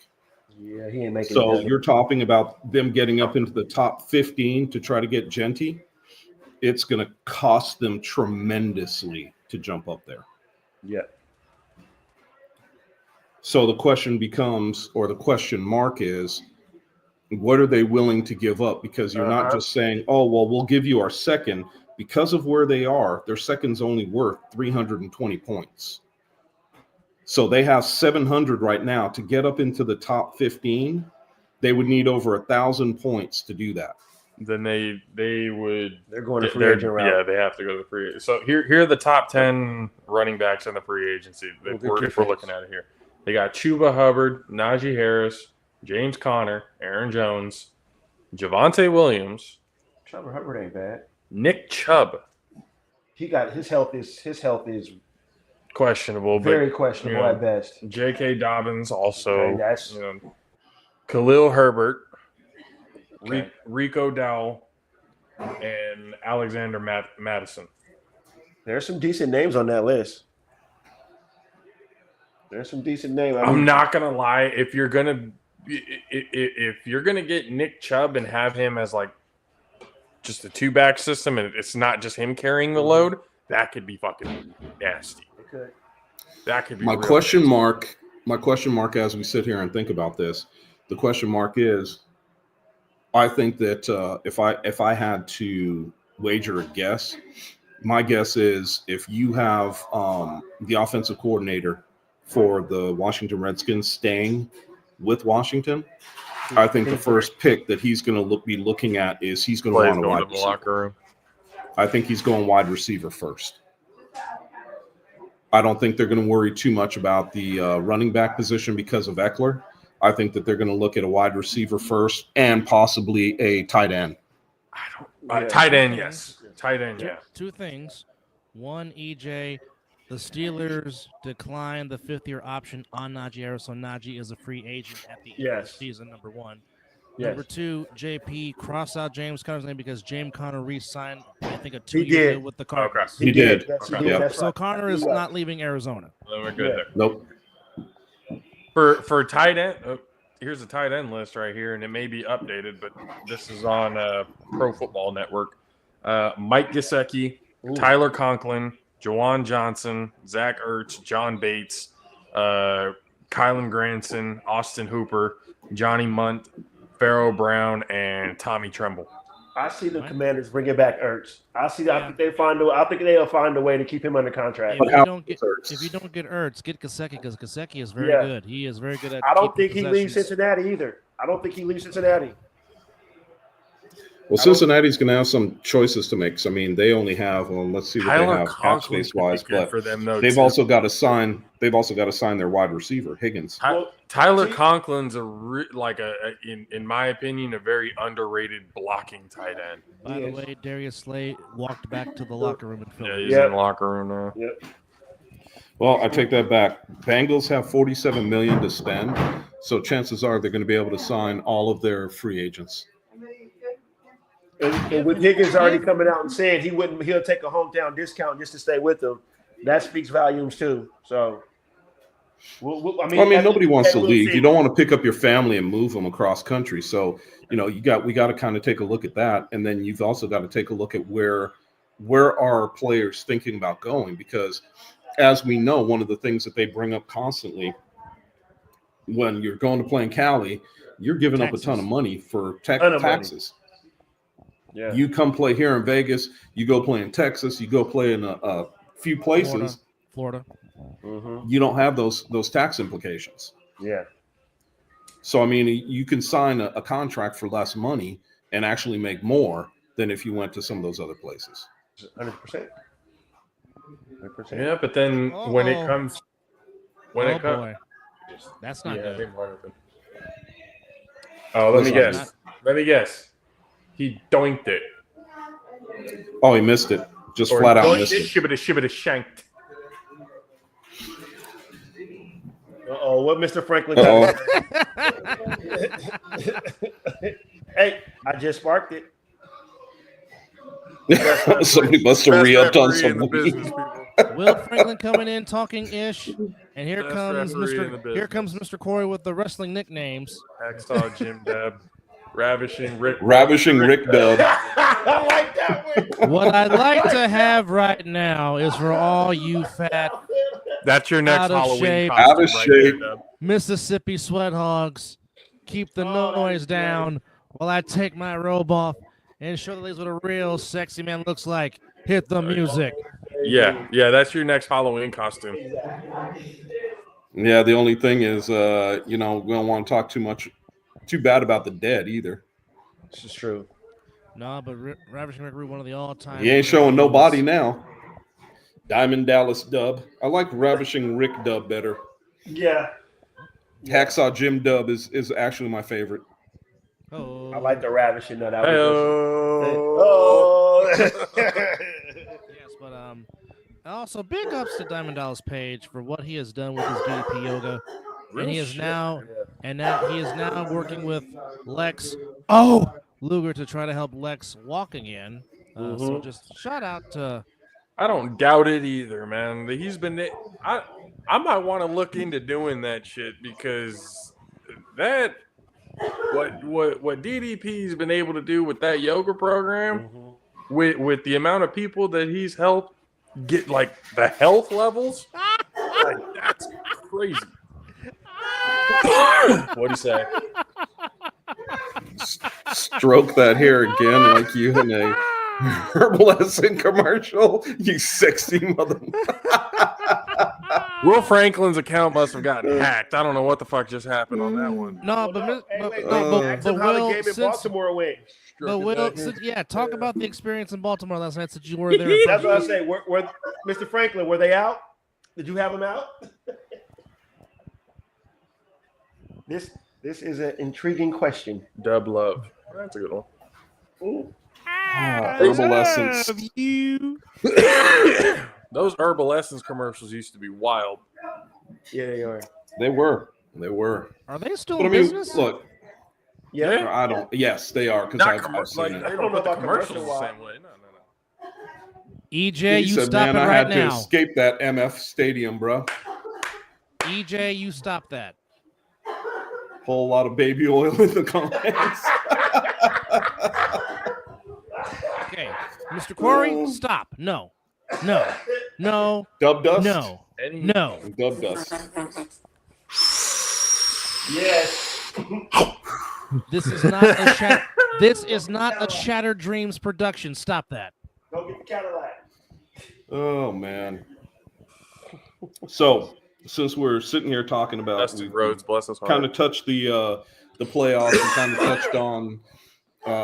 Yeah, he ain't making. So you're talking about them getting up into the top 15 to try to get Genty. It's going to cost them tremendously to jump up there. Yeah. So the question becomes, or the question mark is, what are they willing to give up? Because you're not just saying, oh, well, we'll give you our second. Because of where they are, their second's only worth 320 points. So they have 700 right now. To get up into the top 15, they would need over 1,000 points to do that. Then they would. They're going to free agent route. Yeah, they have to go to the free agent. So here are the top 10 running backs in the free agency if we're looking at it here. They got Chuba Hubbard, Najee Harris, James Conner, Aaron Jones, Javonte Williams. Chuba Hubbard ain't bad. Nick Chubb. He got his health is Questionable, very but questionable at best. J.K. Dobbins also. Okay, that's Khalil Herbert, okay. Rico Dowell, and Alexander Madison. There's some decent names on that list. There's some decent names. I'm not gonna lie. If you're gonna get Nick Chubb and have him as like just a 2-back system, and it's not just him carrying the load, that could be fucking nasty. Okay. That could be my question mark. My question mark as we sit here and think about this, the question mark is, I think that if I had to wager a guess, my guess is if you have the offensive coordinator for the Washington Redskins staying with Washington, I think the first pick that he's going to be looking at is he's going to want a wide receiver. I think he's going wide receiver first. I don't think they're going to worry too much about the running back position because of Eckler. I think that they're going to look at a wide receiver first and possibly a tight end. Tight end, yes. Tight end, yeah. Two things. One, EJ, the Steelers declined the 5th-year option on Najee Harris, so Najee is a free agent at the end of the season, number one. Yes. Number two, JP, cross out James Conner's name because James Conner re-signed, I think, a 2-year deal with the Cardinals. Okay. He did. So Conner is not leaving Arizona. Then we're good there. Nope. For tight end, here's a tight end list right here, and it may be updated, but this is on Pro Football Network. Mike Gesicki, Tyler Conklin, Jawan Johnson, Zach Ertz, John Bates, Kylan Granson, Austin Hooper, Johnny Munt, Pharaoh Brown, and Tommy Tremble. I see the Commanders bringing back Ertz. I think they'll find a way to keep him under contract. If you don't get Ertz, get Gesicki because Gesicki is very good. He is very good at. I don't think he leaves Cincinnati either. I don't think he leaves Cincinnati. Well, Cincinnati's going to have some choices to make. So, I mean, they only have let's see what they have cap space wise, but for them, they've also got to sign. They've also got to sign their wide receiver Higgins. Tyler Conklin's in my opinion, a very underrated blocking tight end. By the way, Darius Slay walked back to the locker room and filmed. Yeah, he's in the locker room now. Yep. Well, I take that back. Bengals have $47 million to spend, so chances are they're going to be able to sign all of their free agents. And with Higgins already coming out and saying he'll take a hometown discount just to stay with them, that speaks volumes too. So, I mean, nobody wants to leave. You don't want to pick up your family and move them across country. So, we got to kind of take a look at that, and then you've also got to take a look at where are players thinking about going, because as we know, one of the things that they bring up constantly when you're going to play in Cali, you're giving up a ton of money for taxes. Yeah. You come play here in Vegas, you go play in Texas, you go play in a few places. Florida. Mm-hmm. You don't have those tax implications. Yeah. So, I mean, you can sign a contract for less money and actually make more than if you went to some of those other places. 100%. Yeah, but then when it comes, boy. That's not good. Let me guess. He doinked it. Oh, he missed it. Just flat out missed it. Shibbity shanked. Uh-oh, what Mr. Franklin got? Hey, I just sparked it. Somebody must have re-upped on some Will Franklin coming in talking ish, and here comes Mr. Corey with the wrestling nicknames. Hacksaw Jim Deb, Ravishing Rick Dub. I like that one. What I'd like to have right now is for all you fat, that's your next out of Halloween shape, out of shape Mississippi sweat hogs, keep the noise down while I take my robe off and show the ladies what a real sexy man looks like. Hit the music. Yeah, that's your next Halloween costume. Yeah, the only thing is, we don't want to talk too bad about the dead either. This is true. No, but Ravishing Rick Rude, one of the all-time. He ain't showing no body now. Diamond Dallas Dub. I like Ravishing Rick Dub better. Yeah. Hacksaw Jim Dub is actually my favorite. Oh, I like the ravishing that I Oh. yes, but also big ups to Diamond Dallas Page for what he has done with his DDP yoga, and he is now working with Lex Luger to try to help Lex walk again. So just shout out to. I don't doubt it either, man. He's been. I might want to look into doing that shit because that what DDP's been able to do with that yoga program, with the amount of people that he's helped get like the health levels, like that's crazy. What'd he say? Stroke that hair again like you in a Herbalism commercial, you sexy mother. Will Franklin's account must have gotten hacked. I don't know what the fuck just happened on that one. No, ask him how the game in Baltimore went. But Will, talk about the experience in Baltimore last night since you were there. That's what I say. Were Mr. Franklin, were they out? Did you have them out? This is an intriguing question. Dub love. That's a good one. Ooh. Herbal Essence. Those Herbal Essence commercials used to be wild. Yeah, they are. They were. Are they still But in I mean, business? look. Yeah. I don't. Yes, they are because I've seen it. They don't put the commercials the same way. No. EJ, He you said, stop man, it I right had now. to escape that MF stadium, bro. EJ, you stop that. Whole lot of baby oil in the comments. Okay, Mr. Quarry, stop. No. Dub dust. No. Dub dust. Yes. This is not a This is not a Shattered Dreams production. Stop that. Go get the Cadillac. Oh man. So since we're sitting here talking about Dustin Rhodes, bless us. Kind of touched the playoffs and kind of touched on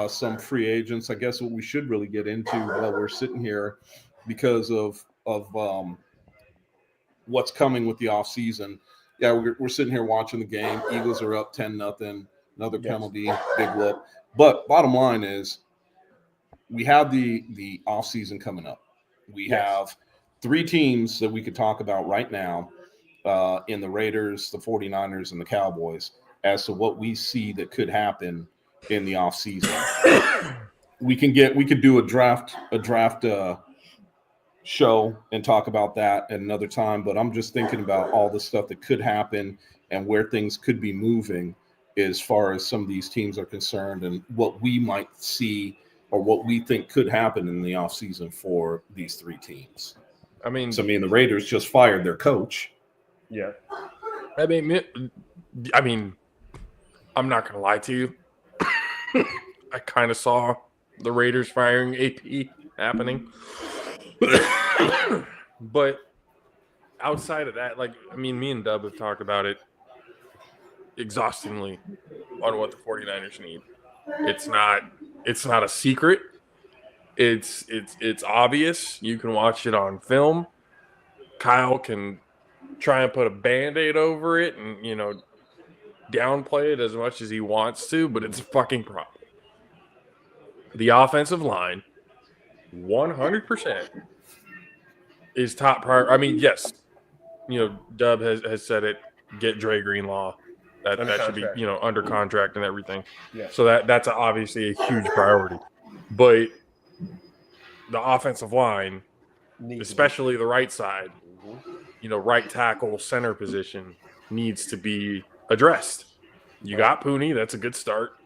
some free agents. I guess what we should really get into while we're sitting here, because of what's coming with the offseason. Yeah, we're sitting here watching the game. Eagles are up 10-0. Another penalty, big whoop. But bottom line is, we have the offseason coming up. We have 3 teams that we could talk about right now in the Raiders, the 49ers, and the Cowboys as to what we see that could happen in the offseason. We could do a draft show and talk about that at another time, but I'm just thinking about all the stuff that could happen and where things could be moving as far as some of these teams are concerned and what we might see or what we think could happen in the offseason for these 3 teams. I mean, the Raiders just fired their coach. Yeah. I mean, I'm not going to lie to you. I kind of saw the Raiders firing AP happening. But outside of that, me and Dub have talked about it exhaustingly on what the 49ers need. It's not a secret. It's obvious. You can watch it on film. Kyle can try and put a Band-Aid over it and, downplay it as much as he wants to, but it's a fucking problem. The offensive line, 100%, is top priority. I mean, yes, Dub has said it. Get Dre Greenlaw. That should be, under contract and everything. Yeah. So that's obviously a huge priority. But the offensive line, especially the right side, right tackle, center position, needs to be addressed. You got Pooney. That's a good start.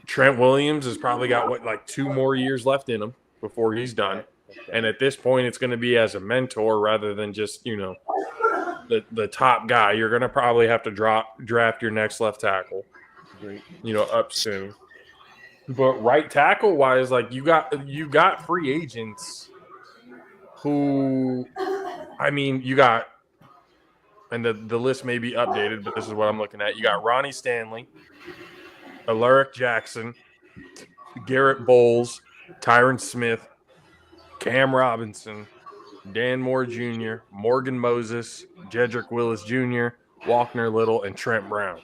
Trent Williams has probably got 2 more years left in him before he's done. And at this point, it's going to be as a mentor rather than just, the top guy. You're going to probably have to draft your next left tackle, up soon. But right tackle wise, you got free agents who, you got, and the list may be updated, but this is what I'm looking at. You got Ronnie Stanley, Alaric Jackson, Garrett Bowles, Tyron Smith, Cam Robinson, Dan Moore Jr., Morgan Moses, Jedrick Willis Jr., Walkner Little, and Trent Brown.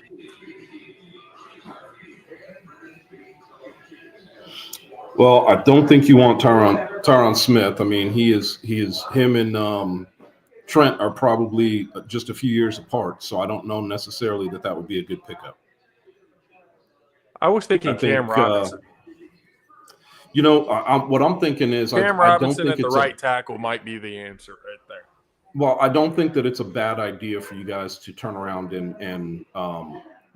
Well, I don't think you want Tyron Smith. I mean, him and Trent are probably just a few years apart, so I don't know necessarily that would be a good pickup. I was thinking Cam Robinson. What I'm thinking is Cam I Robinson don't think at the right tackle might be the answer right there. Well, I don't think that it's a bad idea for you guys to turn around and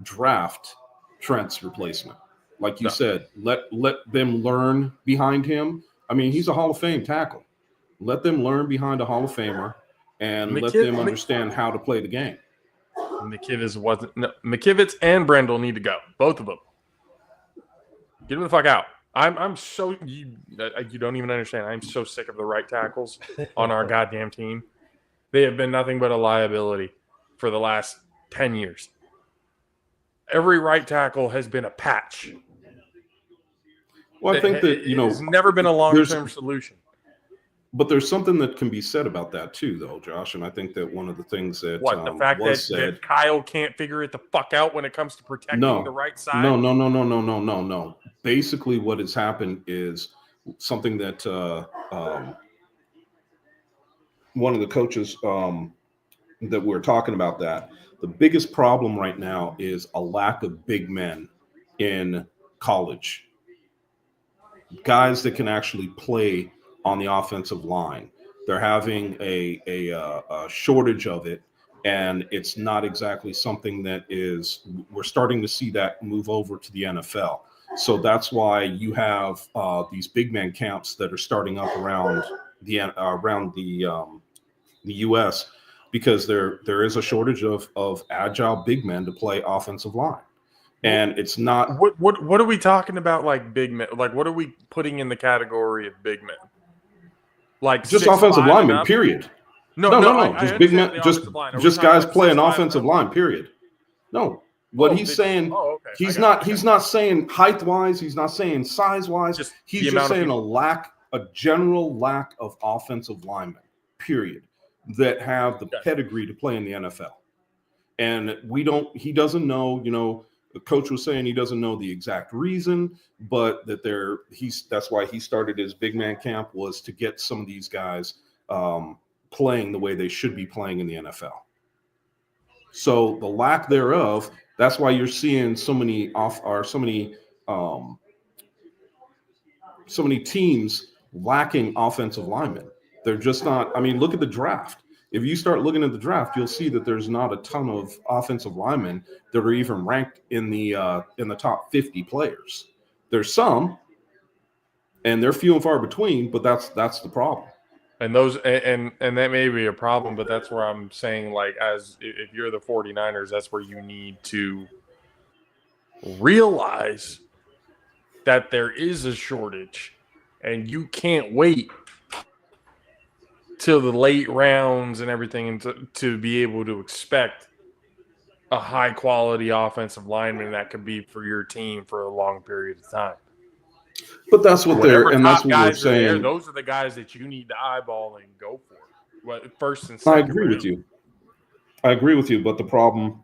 draft Trent's replacement. Like you said, let them learn behind him. I mean, he's a Hall of Fame tackle. Let them learn behind a Hall of Famer and let them understand how to play the game. McKivitz and Brendel need to go. Both of them. Get them the fuck out. I'm so you don't even understand. I'm so sick of the right tackles on our goddamn team. They have been nothing but a liability for the last 10 years. Every right tackle has been a patch. Well, I think that it's never been a long-term solution. But there's something that can be said about that too, though, Josh. And I think that one of the things that the fact that Kyle can't figure it the fuck out when it comes to protecting the right side. No. Basically, what has happened is something that one of the coaches that we're talking about, that the biggest problem right now is a lack of big men in college. Guys that can actually play on the offensive line. They're having a shortage of it, and it's not exactly something that we're starting to see that move over to the NFL. So that's why you have these big man camps that are starting up around the U.S. because there is a shortage of agile big men to play offensive line. And it's not what are we talking about, like big men? Like, what are we putting in the category of big men? Like just offensive linemen, period. No. Just big men, just guys playing offensive line, period. No. What he's saying, he's not saying height wise, he's not saying size wise, he's just saying a general lack of offensive linemen, period, that have the pedigree to play in the NFL. And he doesn't know, the coach was saying he doesn't know the exact reason, but that that's why he started his big man camp, was to get some of these guys playing the way they should be playing in the NFL. So the lack thereof, that's why you're seeing so many teams lacking offensive linemen. They're just not. I mean, look at the draft. If you start looking at the draft, you'll see that there's not a ton of offensive linemen that are even ranked in the top 50 players. There's some, and they're few and far between, but that's the problem. And those and that may be a problem, but that's where I'm saying, like, as if you're the 49ers, that's where you need to realize that there is a shortage, and you can't wait till the late rounds and everything, and to be able to expect a high quality offensive lineman that could be for your team for a long period of time. But that's what that's what we're saying. Those are the guys that you need to eyeball and go for. First and second. I agree with you. But the problem,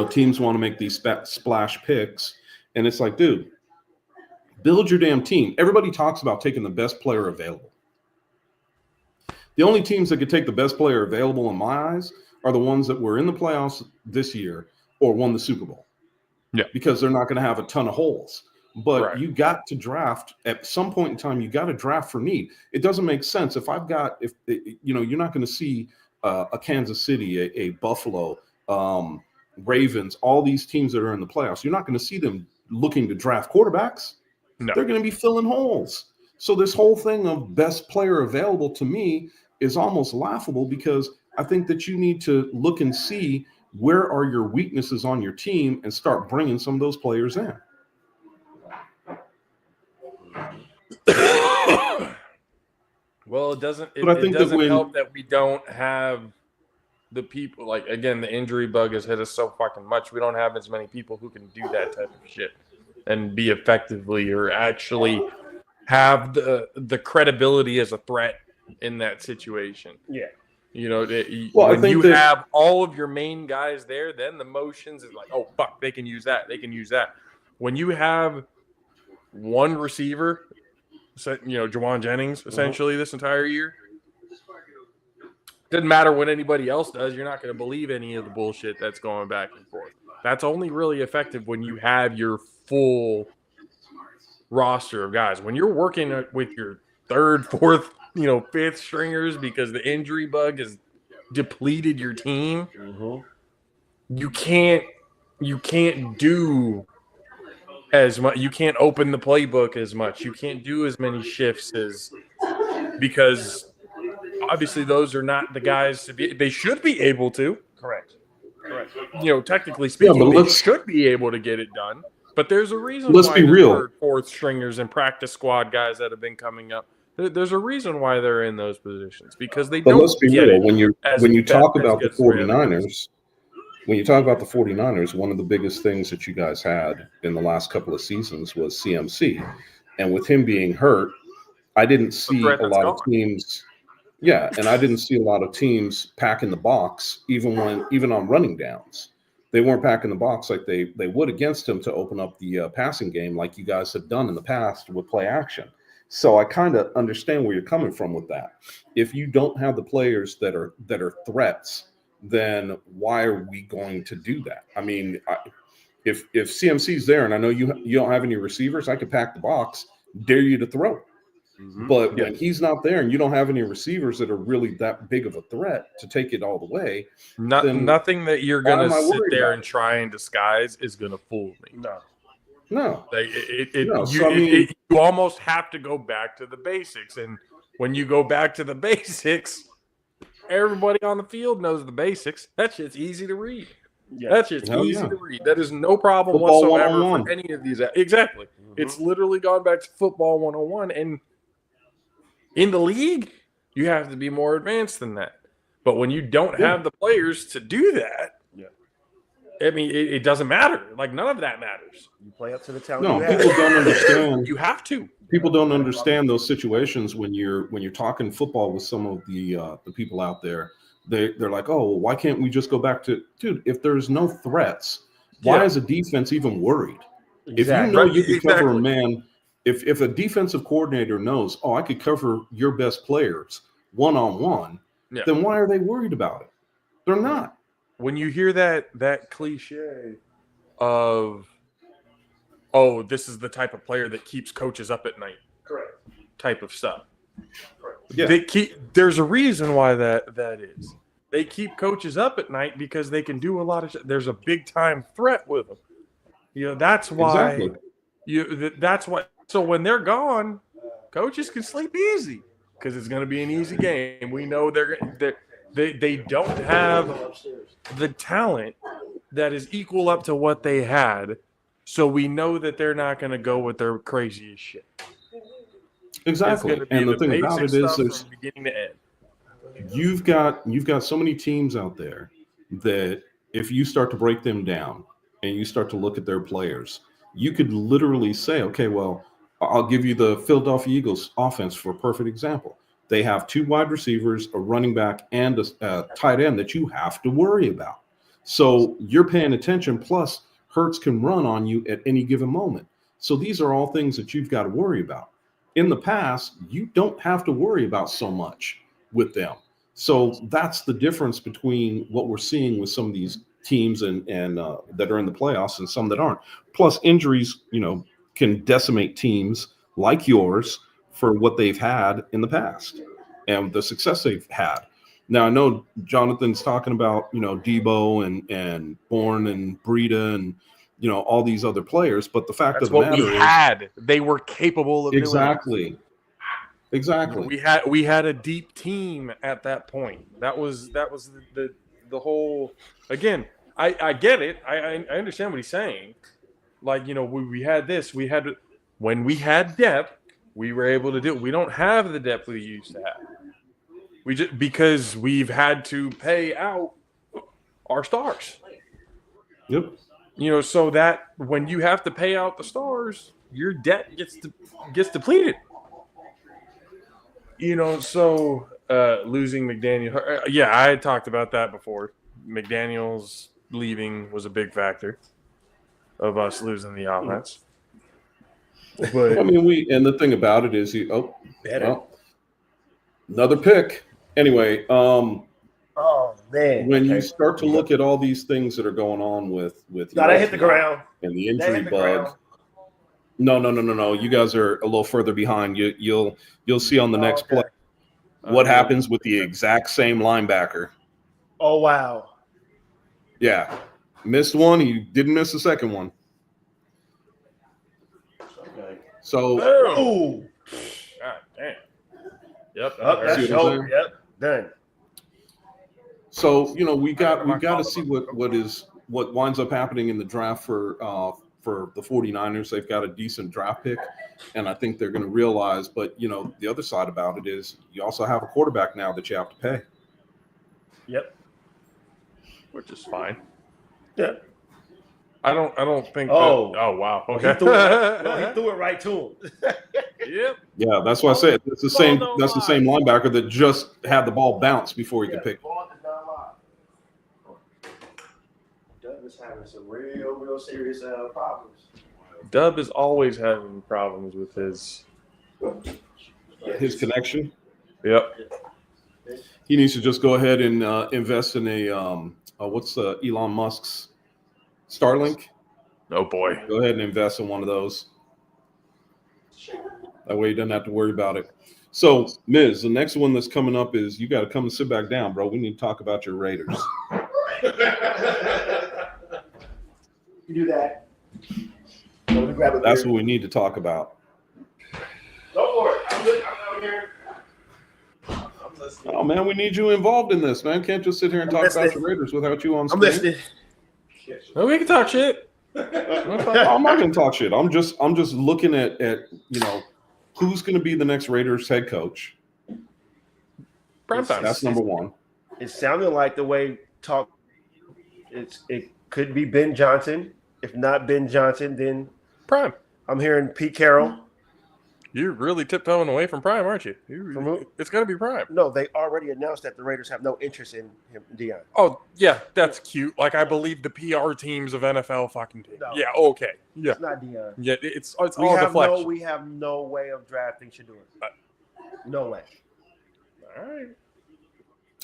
teams want to make these splash picks, and it's like, dude, build your damn team. Everybody talks about taking the best player available. The only teams that could take the best player available in my eyes are the ones that were in the playoffs this year or won the Super Bowl. Yeah. Because they're not going to have a ton of holes. But you got to draft at some point in time. You got to draft for need. It doesn't make sense if you're not going to see a Kansas City, a Buffalo, Ravens, all these teams that are in the playoffs. You're not going to see them looking to draft quarterbacks. No. They're going to be filling holes. So this whole thing of best player available to me is almost laughable, because I think that you need to look and see where are your weaknesses on your team and start bringing some of those players in. Well, it doesn't help that we don't have the people. Like, again, the injury bug has hit us so fucking much. We don't have as many people who can do that type of shit and be effectively, or actually have the credibility as a threat in that situation. Yeah. You know, Well, when you have all of your main guys there, then the motions is like, oh, fuck, they can use that. They can use that. When you have one receiver, Jawan Jennings, essentially this entire year, doesn't matter what anybody else does. You're not going to believe any of the bullshit that's going back and forth. That's only really effective when you have your full roster of guys. When you're working with your third, fourth, fifth stringers because the injury bug has depleted your team, you can't do as much. You can't open the playbook as much. You can't do as many shifts because obviously those are not the guys they should be able to. Correct. Technically speaking, they should be able to get it done. But there's a reason why be real. Third, fourth stringers and practice squad guys that have been coming up. There's a reason why they're in those positions because they don't. Let's be get real. It when you talk about the 49ers, one of the biggest things that you guys had in the last couple of seasons was CMC, and with him being hurt, I didn't see a lot of teams. Yeah, and I didn't see a lot of teams packing the box even on running downs. They weren't packing the box like they would against him to open up the passing game like you guys have done in the past with play action. So I kind of understand where you're coming from with that. If you don't have the players that are threats, then why are we going to do that? I mean, if CMC's there and I know you don't have any receivers, I could pack the box, dare you to throw. But when he's not there and you don't have any receivers that are really that big of a threat to take it all the way, nothing that you're going to sit there and try and disguise is going to fool me. No. You almost have to go back to the basics. And when you go back to the basics, everybody on the field knows the basics. That shit's easy to read. Yeah. That shit's easy to read. That is no problem football whatsoever 101. for any of these. Exactly. It's literally gone back to football 101. And in the league, you have to be more advanced than that. But when you don't have the players to do that, I mean, it doesn't matter. Like, none of that matters. You play up to the talent. No, people don't understand. You have to. People don't understand those situations when you're talking football with some of the people out there. They're like, oh, well, why can't we just go back to dude? If there's no threats, why is a defense even worried? Exactly. If you know you can cover a man, if a defensive coordinator knows, oh, I could cover your best players one-on-one, then why are they worried about it? They're not. When you hear that cliche of, oh, this is the type of player that keeps coaches up at night, correct, type of stuff. Yeah. There's a reason why that is. They keep coaches up at night because they can do a lot of shit. There's a big time threat with them. That's why. That's why. So when they're gone, coaches can sleep easy because it's going to be an easy game. We know they don't have the talent that is equal up to what they had, so we know that they're not going to go with their craziest shit. Exactly, and the thing about it is, from beginning to end. You've got so many teams out there that if you start to break them down and you start to look at their players, you could literally say, okay, well, I'll give you the Philadelphia Eagles offense for a perfect example. They have 2 wide receivers, a running back, and a tight end that you have to worry about. So you're paying attention, plus Hurts can run on you at any given moment. So these are all things that you've got to worry about. In the past, you don't have to worry about so much with them. So that's the difference between what we're seeing with some of these teams and that are in the playoffs and some that aren't. Plus injuries, can decimate teams like yours for what they've had in the past and the success they've had. Now, I know Jonathan's talking about, Debo and Bourne and Breida and, all these other players, but the fact of the matter is they were capable of doing it. Exactly. We had a deep team at that point. That was the whole. Again, I get it. I understand what he's saying. Like, we had this. When we had depth, we were able to do it. We don't have the depth we used to have. Because we've had to pay out our stars. Yep. So that when you have to pay out the stars, your debt gets depleted. So losing McDaniel. Yeah, I had talked about that before. McDaniel's leaving was a big factor of us losing the offense. But I mean, and the thing about it is, another pick. Anyway, man. When you start to look at all these things that are going on with they hit the ground and the injury bug. No. You guys are a little further behind. You'll see on the next play what happens with the exact same linebacker. Oh wow. Yeah. Missed one, he didn't miss the second one. So God damn. Yep. That's over. Yep. Done. So, we got to see what winds up happening in the draft for the 49ers. They've got a decent draft pick, and I think they're going to realize, but the other side about it is you also have a quarterback now that you have to pay. Yep. Which is fine. Yeah. I don't think oh wow. Okay. He threw it right to him. Yep. Yeah, that's why I said it's the same. That's the same linebacker that just had the ball bounce before he could pick. Dub is having some real serious problems. Dub is always having problems with his connection. Yep. He needs to just go ahead and invest in a what's Elon Musk's Starlink? Oh boy. Go ahead and invest in one of those. That way you don't have to worry about it. So, Miz, the next one that's coming up is you got to come and sit back down, bro. We need to talk about your Raiders. You do that. That's what we need to talk about. Go for it. I'm out here. I'm listening. Oh, man, we need you involved in this, man. Can't just sit here and talk about your Raiders without you on screen. I'm listening. No, we can talk shit. I'm not going to talk shit. I'm just looking at who's going to be the next Raiders head coach. That's number one. It sounded like the way talk. It could be Ben Johnson. If not Ben Johnson, then Prime. I'm hearing Pete Carroll. You're really tiptoeing away from Prime, aren't you? It's going to be Prime. No, they already announced that the Raiders have no interest in him, Deion. Oh, yeah, that's cute. Like, I believe the PR teams of NFL fucking teams. No. Yeah, okay. Yeah. It's not Deion. Yeah, it's all deflection. We have no way of drafting Shador. No way. All right.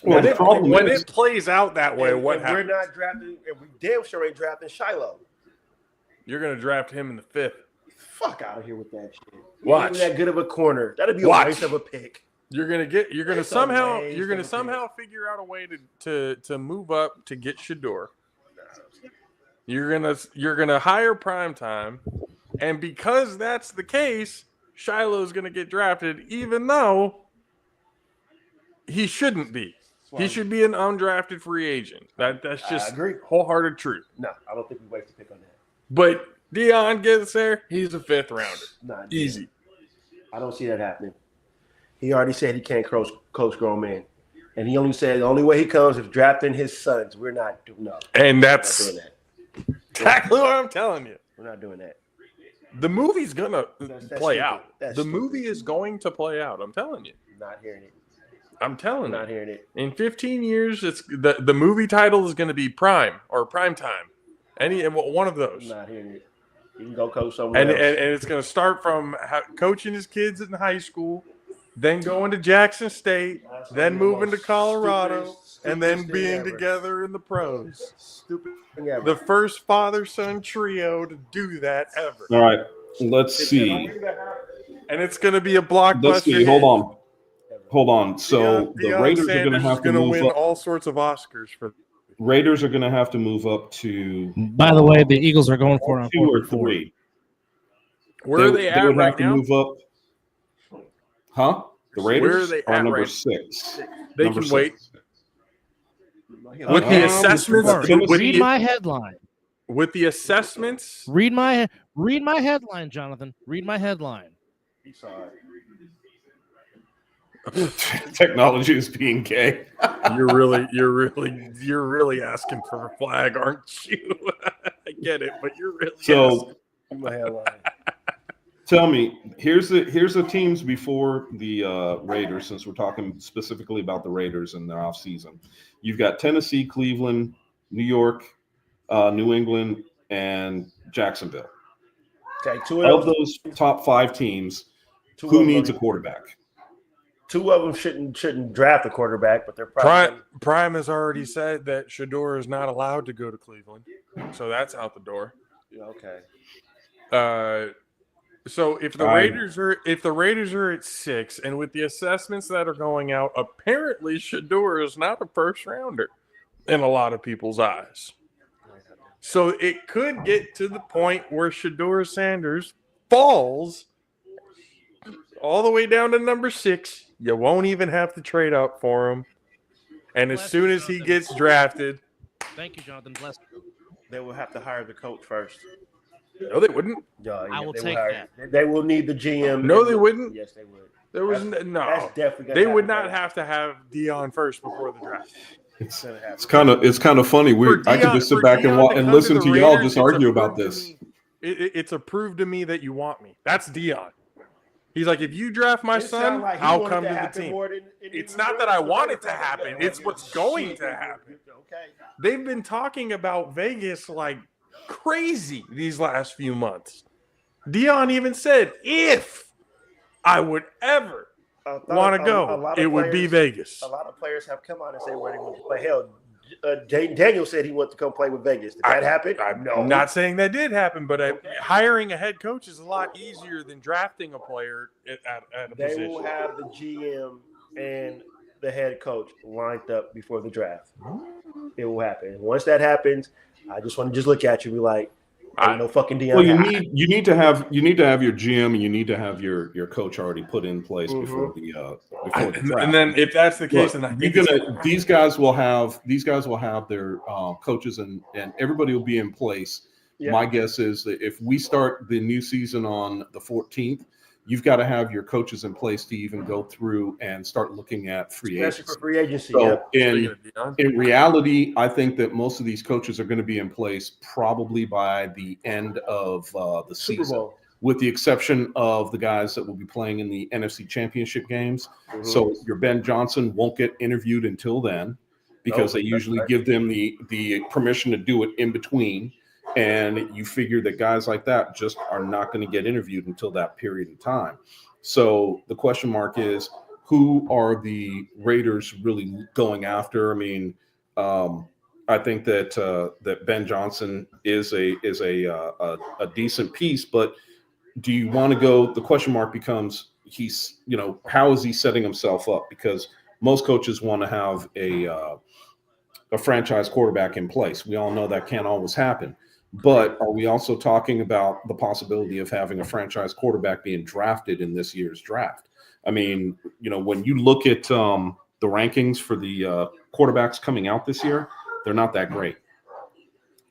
Well, when it plays out that way, what happens? We're not drafting, and we damn sure ain't drafting Shiloh. You're going to draft him in the 5th. Fuck out of here with that shit. Watch. That good of a corner. That'd be a waste of a pick. You're gonna somehow figure out a way to move up to get Shador. You're gonna hire Primetime, and because that's the case, Shiloh's gonna get drafted, even though he shouldn't be. He should be an undrafted free agent. That's just wholehearted truth. No, I don't think we waste a pick on that. But Deion gets there, he's a 5th rounder. Easy. I don't see that happening. He already said he can't coach grown men. And he only said the only way he comes is drafting his sons. We're not doing that. And that's doing that. Exactly what I'm telling you. We're not doing that. The movie's going to play out. The movie is going to play out. I'm telling you. Not hearing it. I'm telling you. Not hearing it. In 15 years, it's the movie title is going to be Prime or Prime Time. One of those. Not hearing it. You can go coach somewhere else. And it's going to start from coaching his kids in high school, then going to Jackson State, then moving to Colorado, and then being together in the pros. Stupid thing ever. The first father-son trio to do that ever. All right, let's see. And it's going to be a blockbuster. Let's see. Hold on. So the Raiders are going to have to win move up. all sorts of Oscars for. Raiders are going to have to move up to. By the way, the Eagles are going for 2 or 3. Where are they at would right have to now? move up. Huh? The Raiders Where are they at number right 6. They Number can 6. wait. With the assessments, read my headline. With the assessments, Read my headline, Jonathan. Read my headline. Sorry. Technology is being gay. you're really asking for a flag, aren't you? I get it, but you're really So My headline. Tell me, here's the teams before the Raiders, since we're talking specifically about the Raiders and their offseason. You've got Tennessee, Cleveland, New York, New England, and Jacksonville. Okay, of those top 5 teams, who needs a quarterback? 2 of them shouldn't draft a quarterback, but they're probably Prime has already said that Shador is not allowed to go to Cleveland, so that's out the door. Okay. So if the Raiders are at 6, and with the assessments that are going out, apparently Shador is not a first rounder in a lot of people's eyes. So it could get to the point where Shador Sanders falls all the way down to number 6. You won't even have to trade up for him. And as soon as he gets drafted, thank you, Jonathan. Bless you. They will have to hire the coach first. No, they wouldn't. Yeah, I will take that. They will need the GM. No, they wouldn't. Yes, they would. There was That's definitely They would not have to have Dion first before the draft. It's kind of funny. I could just sit back and listen to y'all just argue about this. It's a prove to me that you want me. That's Dion. He's like, if you draft my son, I'll come to the team. It's not that I want it to happen. It's what's going to happen. Okay. They've been talking about Vegas like crazy these last few months. Dion even said, if I would ever want to go, it would be Vegas. A lot of players have come out and say where they want to play. Hell, Daniel said he wanted to come play with Vegas. Did that happen? I'm not saying that did happen, but hiring a head coach is a lot easier than drafting a player at a position. They will have the GM and the head coach lined up before the draft. It will happen. Once that happens, I just want to look at you and be like, ain't no fucking Dion. Well, you need to have your GM and you need to have your coach already put in place before the draft. And then if that's the case, these guys will have their coaches and everybody will be in place. Yeah. My guess is that if we start the new season on the 14th, you've got to have your coaches in place to even go through and start looking at free agency. Especially for free agency. So in reality, I think that most of these coaches are going to be in place probably by the end of the season, with the exception of the guys that will be playing in the NFC Championship games. Mm-hmm. So your Ben Johnson won't get interviewed until then, because they usually give them the permission to do it in between. And you figure that guys like that just are not going to get interviewed until that period of time. So the question mark is, who are the Raiders really going after? I mean, I think that Ben Johnson is a decent piece, but do you want to go? The question mark becomes, how is he setting himself up? Because most coaches want to have a franchise quarterback in place. We all know that can't always happen. But are we also talking about the possibility of having a franchise quarterback being drafted in this year's draft? I mean, when you look at the rankings for the quarterbacks coming out this year, they're not that great.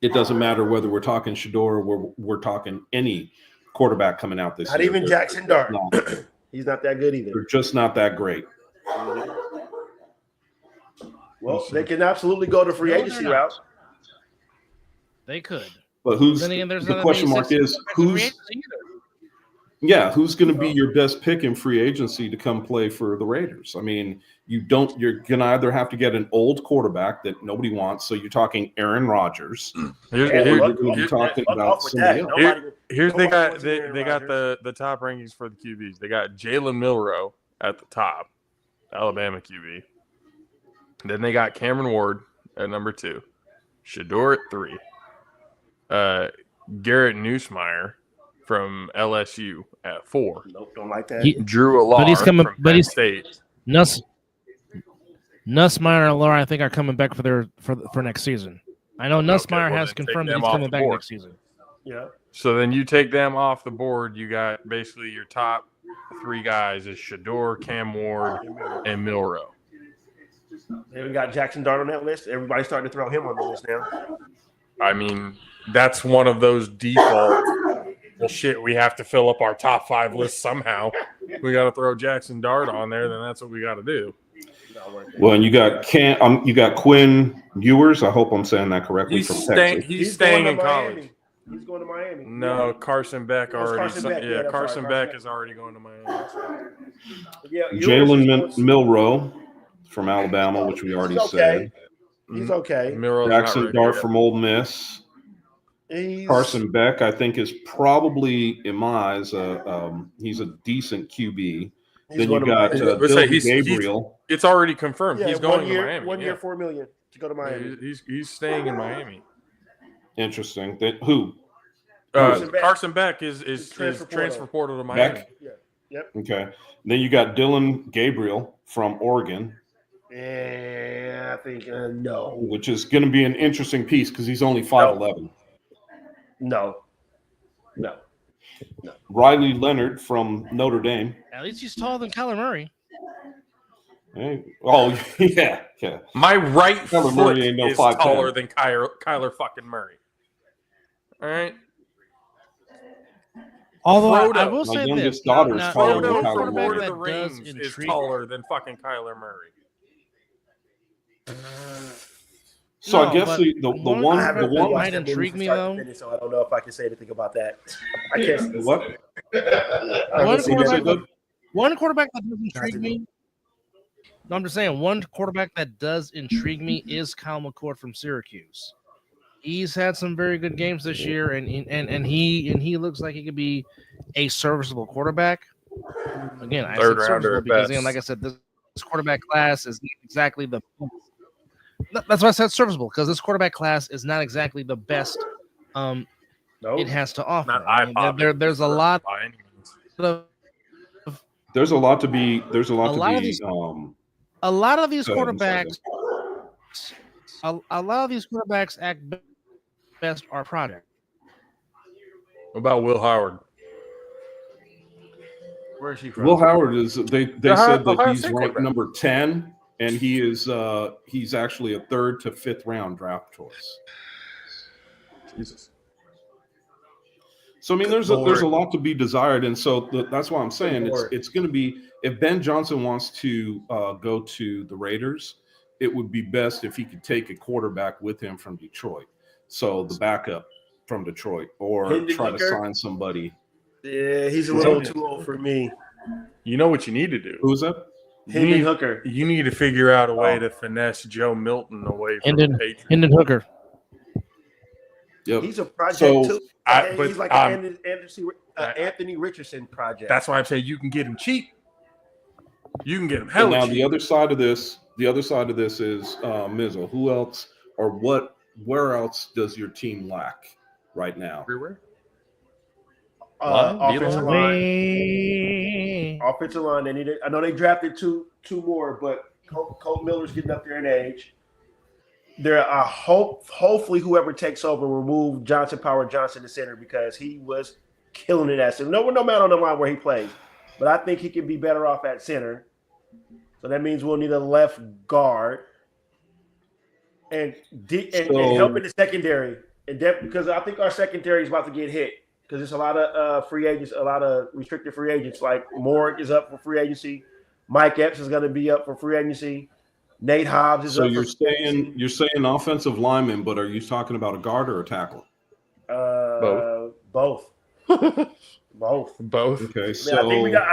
It doesn't matter whether we're talking Shador or we're talking any quarterback coming out this year. Not even Jackson Dart. He's not that good either. They're just not that great. Well, they can absolutely go the free agency route. They could. But the question mark is who's going to be your best pick in free agency to come play for the Raiders? I mean, you're going to either have to get an old quarterback that nobody wants. So you're talking Aaron Rodgers. You're talking about somebody else. They got the top rankings for the QBs. They got Jalen Milroe at the top, Alabama QB. Then they got Cameron Ward at number 2, Shador at 3. Garrett Nussmeier from LSU at 4. Nope, don't like that. Drew Allard from Penn State. Nussmeier and Allard, I think, are coming back for next season. I know Nussmeier has confirmed that he's coming back next season. Yeah. So then you take them off the board. You got basically your top 3 guys is Shador, Cam Ward, and Milroe. They haven't got Jackson Dart on that list. Everybody's starting to throw him on the list now. I mean, that's one of those default. Well, shit, we have to fill up our top 5 list somehow. We got to throw Jackson Dart on there. Then that's what we got to do. Well, and you got Quinn Ewers. I hope I'm saying that correctly. He's staying in college. He's going to Miami. No, Carson Beck already. Carson Beck. Yeah, Carson Beck Beck is already going to Miami. Yeah, Jalen Milroe from Alabama, which we already said. He's okay. Jackson Dart from Ole Miss. Carson Beck, I think, is probably, in my eyes, he's a decent QB. Then you got Dylan Gabriel. It's already confirmed. Yeah, he's going to Miami. 1 year, $4 million to go to Miami. He's staying in Miami. Interesting. Who? Carson Beck is transfer portal to Miami. Beck? Yeah. Yep. Okay. Then you got Dylan Gabriel from Oregon. Yeah, I think no. Which is going to be an interesting piece because he's only 5'11". No. Riley Leonard from Notre Dame. At least he's taller than Kyler Murray. Hey. Oh, yeah. My right foot Murray ain't no is 5'10". taller than Kyler fucking Murray. All right. Although I will say youngest this, daughter is taller than Frodo Kyler from Lord Murray. of the Rings is taller than fucking Kyler Murray. So I guess the one might intrigue me though. So I don't know if I can say anything about that. I can't. What? One quarterback that does intrigue me. No, I'm just saying one quarterback that does intrigue me is Kyle McCord from Syracuse. He's had some very good games this year, and he looks like he could be a serviceable quarterback. Again, I said serviceable because, again, like I said, this quarterback class is not exactly the. That's why I said serviceable, because this quarterback class is not exactly the best it has to offer. There's a lot of. There's a lot to be. A lot of these quarterbacks. A lot of these quarterbacks act best are project. What about Will Howard? Where is he from? Will Howard is. They said that he's ranked number 10, and he's actually a 3rd to 5th round draft choice. Jesus. So I mean, there's a lot to be desired, and so that's why I'm saying it's going to be, if Ben Johnson wants to go to the Raiders, it would be best if he could take a quarterback with him from Detroit. So the backup from Detroit, or try to sign somebody. Yeah, he's a little too old for me. You know what you need to do? Who's that? Hendon Hooker. You need to figure out a way to finesse Joe Milton away from the Patriots. Hendon Hooker. Yep. He's a project too. He's like an Anthony Richardson project. That's why I'm saying you can get him cheap. You can get him hella cheap. Now the other side of this is Mizzle. Who else or where else does your team lack right now? Everywhere. Offensive line. Offensive line. They needed. I know they drafted two more, but Colt Miller's getting up there in age. There are hopefully whoever takes over will move Power Johnson to center, because he was killing it at center. No matter on the line where he plays, but I think he can be better off at center. So that means we'll need a left guard and help in the secondary, and because I think our secondary is about to get hit, because there's a lot of free agents, a lot of restricted free agents. Like Morg is up for free agency, Mike Epps is going to be up for free agency. Nate Hobbs is up. So you're saying offensive lineman, but are you talking about a guard or a tackle? Both. Both. Okay, so I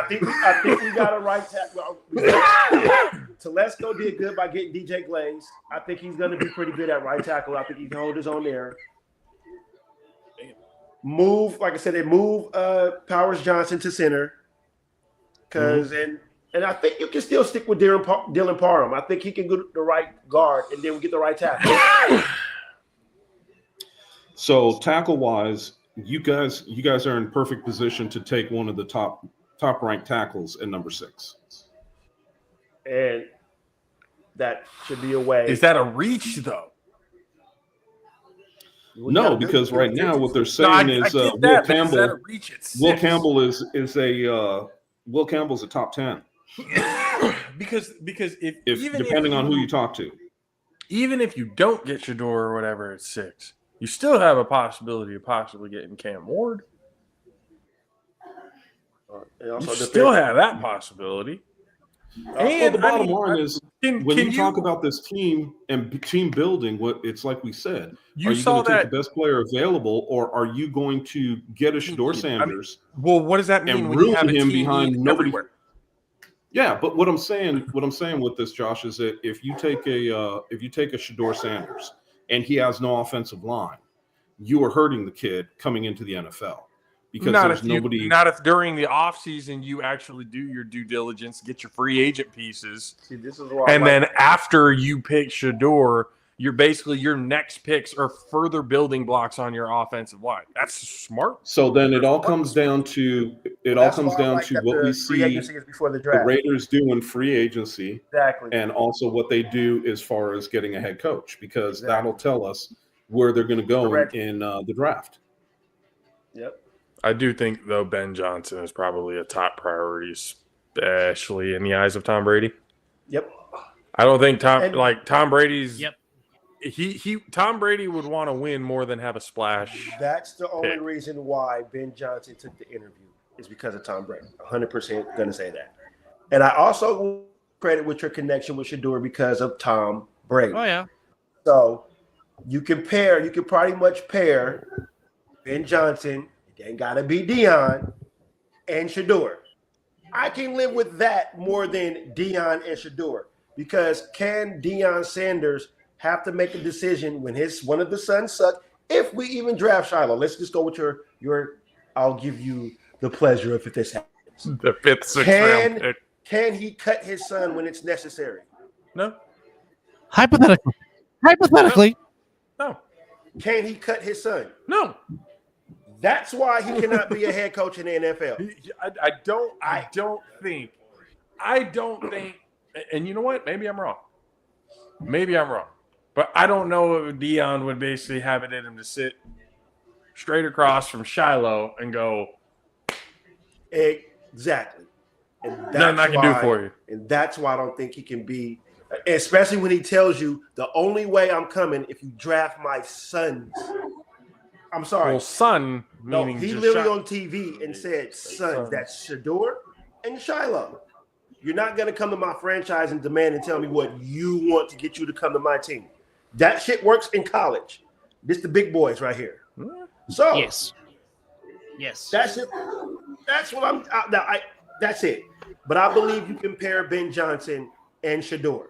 think we got a right tackle. Telesco did good by getting DJ Glaze. I think he's going to be pretty good at right tackle. I think he can hold his own there. Move, like I said, they move Powers Johnson to center, because and I think you can still stick with Dylan Parham. I think he can get the right guard, and then we get the right tackle. So tackle-wise, you guys are in perfect position to take one of the top ranked tackles at number 6. And that should be a way. Is that a reach, though? No, because right now what they're saying is Will Campbell's a top 10. because if depending on who you talk to, even if you don't get Shador or whatever at 6, you still have a possibility of possibly getting Cam Ward. You still have that possibility. The bottom line is when you talk about this team and team building, what it's like we said, are you going to take the best player available, or are you going to get a Shedeur Sanders? Well, what does that mean and when you have a him team behind nobody? everywhere? Yeah, but what I'm saying with this, Josh, is that if you take a Shedeur Sanders and he has no offensive line, you are hurting the kid coming into the NFL. Because not if during the offseason you actually do your due diligence, get your free agent pieces. See, this is why then after you pick Shedeur, your next picks are further building blocks on your offensive line. That's smart. So then it all comes down to what we see before the draft. The Raiders do in free agency, exactly, and also what they do as far as getting a head coach, because that'll tell us where they're going to go in the draft. Yep. I do think, though, Ben Johnson is probably a top priority, especially in the eyes of Tom Brady. Yep. I don't think Tom Brady's. Yep. Tom Brady would want to win more than have a splash. That's the only reason why Ben Johnson took the interview, is because of Tom Brady. 100% going to say that. And I also credit with your connection with Shedeur because of Tom Brady. Oh yeah. So you can pretty much pair Ben Johnson. It ain't got to be Deion and Shedeur. I can live with that more than Deion and Shedeur, because can Deion Sanders have to make a decision when one of the sons suck? If we even draft Shiloh, let's just go with your. I'll give you the pleasure if this happens. The 5th, 6th round pick. Can he cut his son when it's necessary? No. Hypothetically. No. Can he cut his son? No. That's why he cannot be a head coach in the NFL. I don't think. And you know what? Maybe I'm wrong. But I don't know if Deion would basically have it in him to sit straight across from Shiloh and go, exactly. And that's nothing I can do for you. And that's why I don't think he can be, especially when he tells you the only way I'm coming if you draft my sons. I'm sorry. Well, son, meaning he literally on TV and said sons. That's Shedeur and Shiloh. You're not going to come to my franchise and demand and tell me what you want to get you to come to my team. That shit works in college. This the big boys right here. So yes, that's it. That's what I'm. That's it. But I believe you can pair Ben Johnson and Shedeur.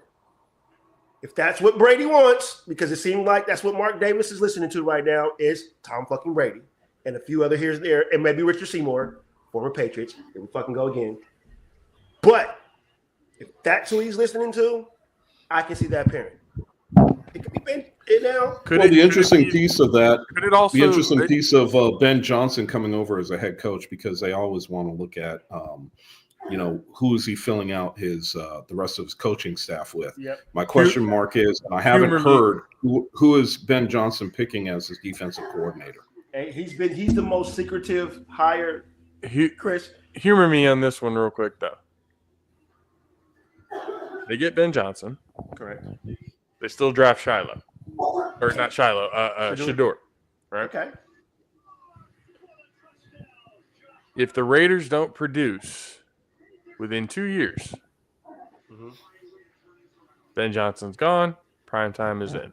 If that's what Brady wants, because it seemed like that's what Mark Davis is listening to right now, is Tom fucking Brady and a few other here and there, and maybe Richard Seymour, former Patriots. Here we fucking go again. But if that's who he's listening to, I can see that pairing. It could be Ben now. The interesting piece of Ben Johnson coming over as a head coach, because they always want to look at who is he filling out his the rest of his coaching staff with. Yep. My question mark is, and I haven't heard who is Ben Johnson picking as his defensive coordinator. And he's the most secretive hire. Chris, humor me on this one real quick though. They get Ben Johnson. Correct. They still draft Shiloh. Or not Shiloh, Shedeur. Right? Okay. If the Raiders don't produce within 2 years, Ben Johnson's gone. Prime time is in.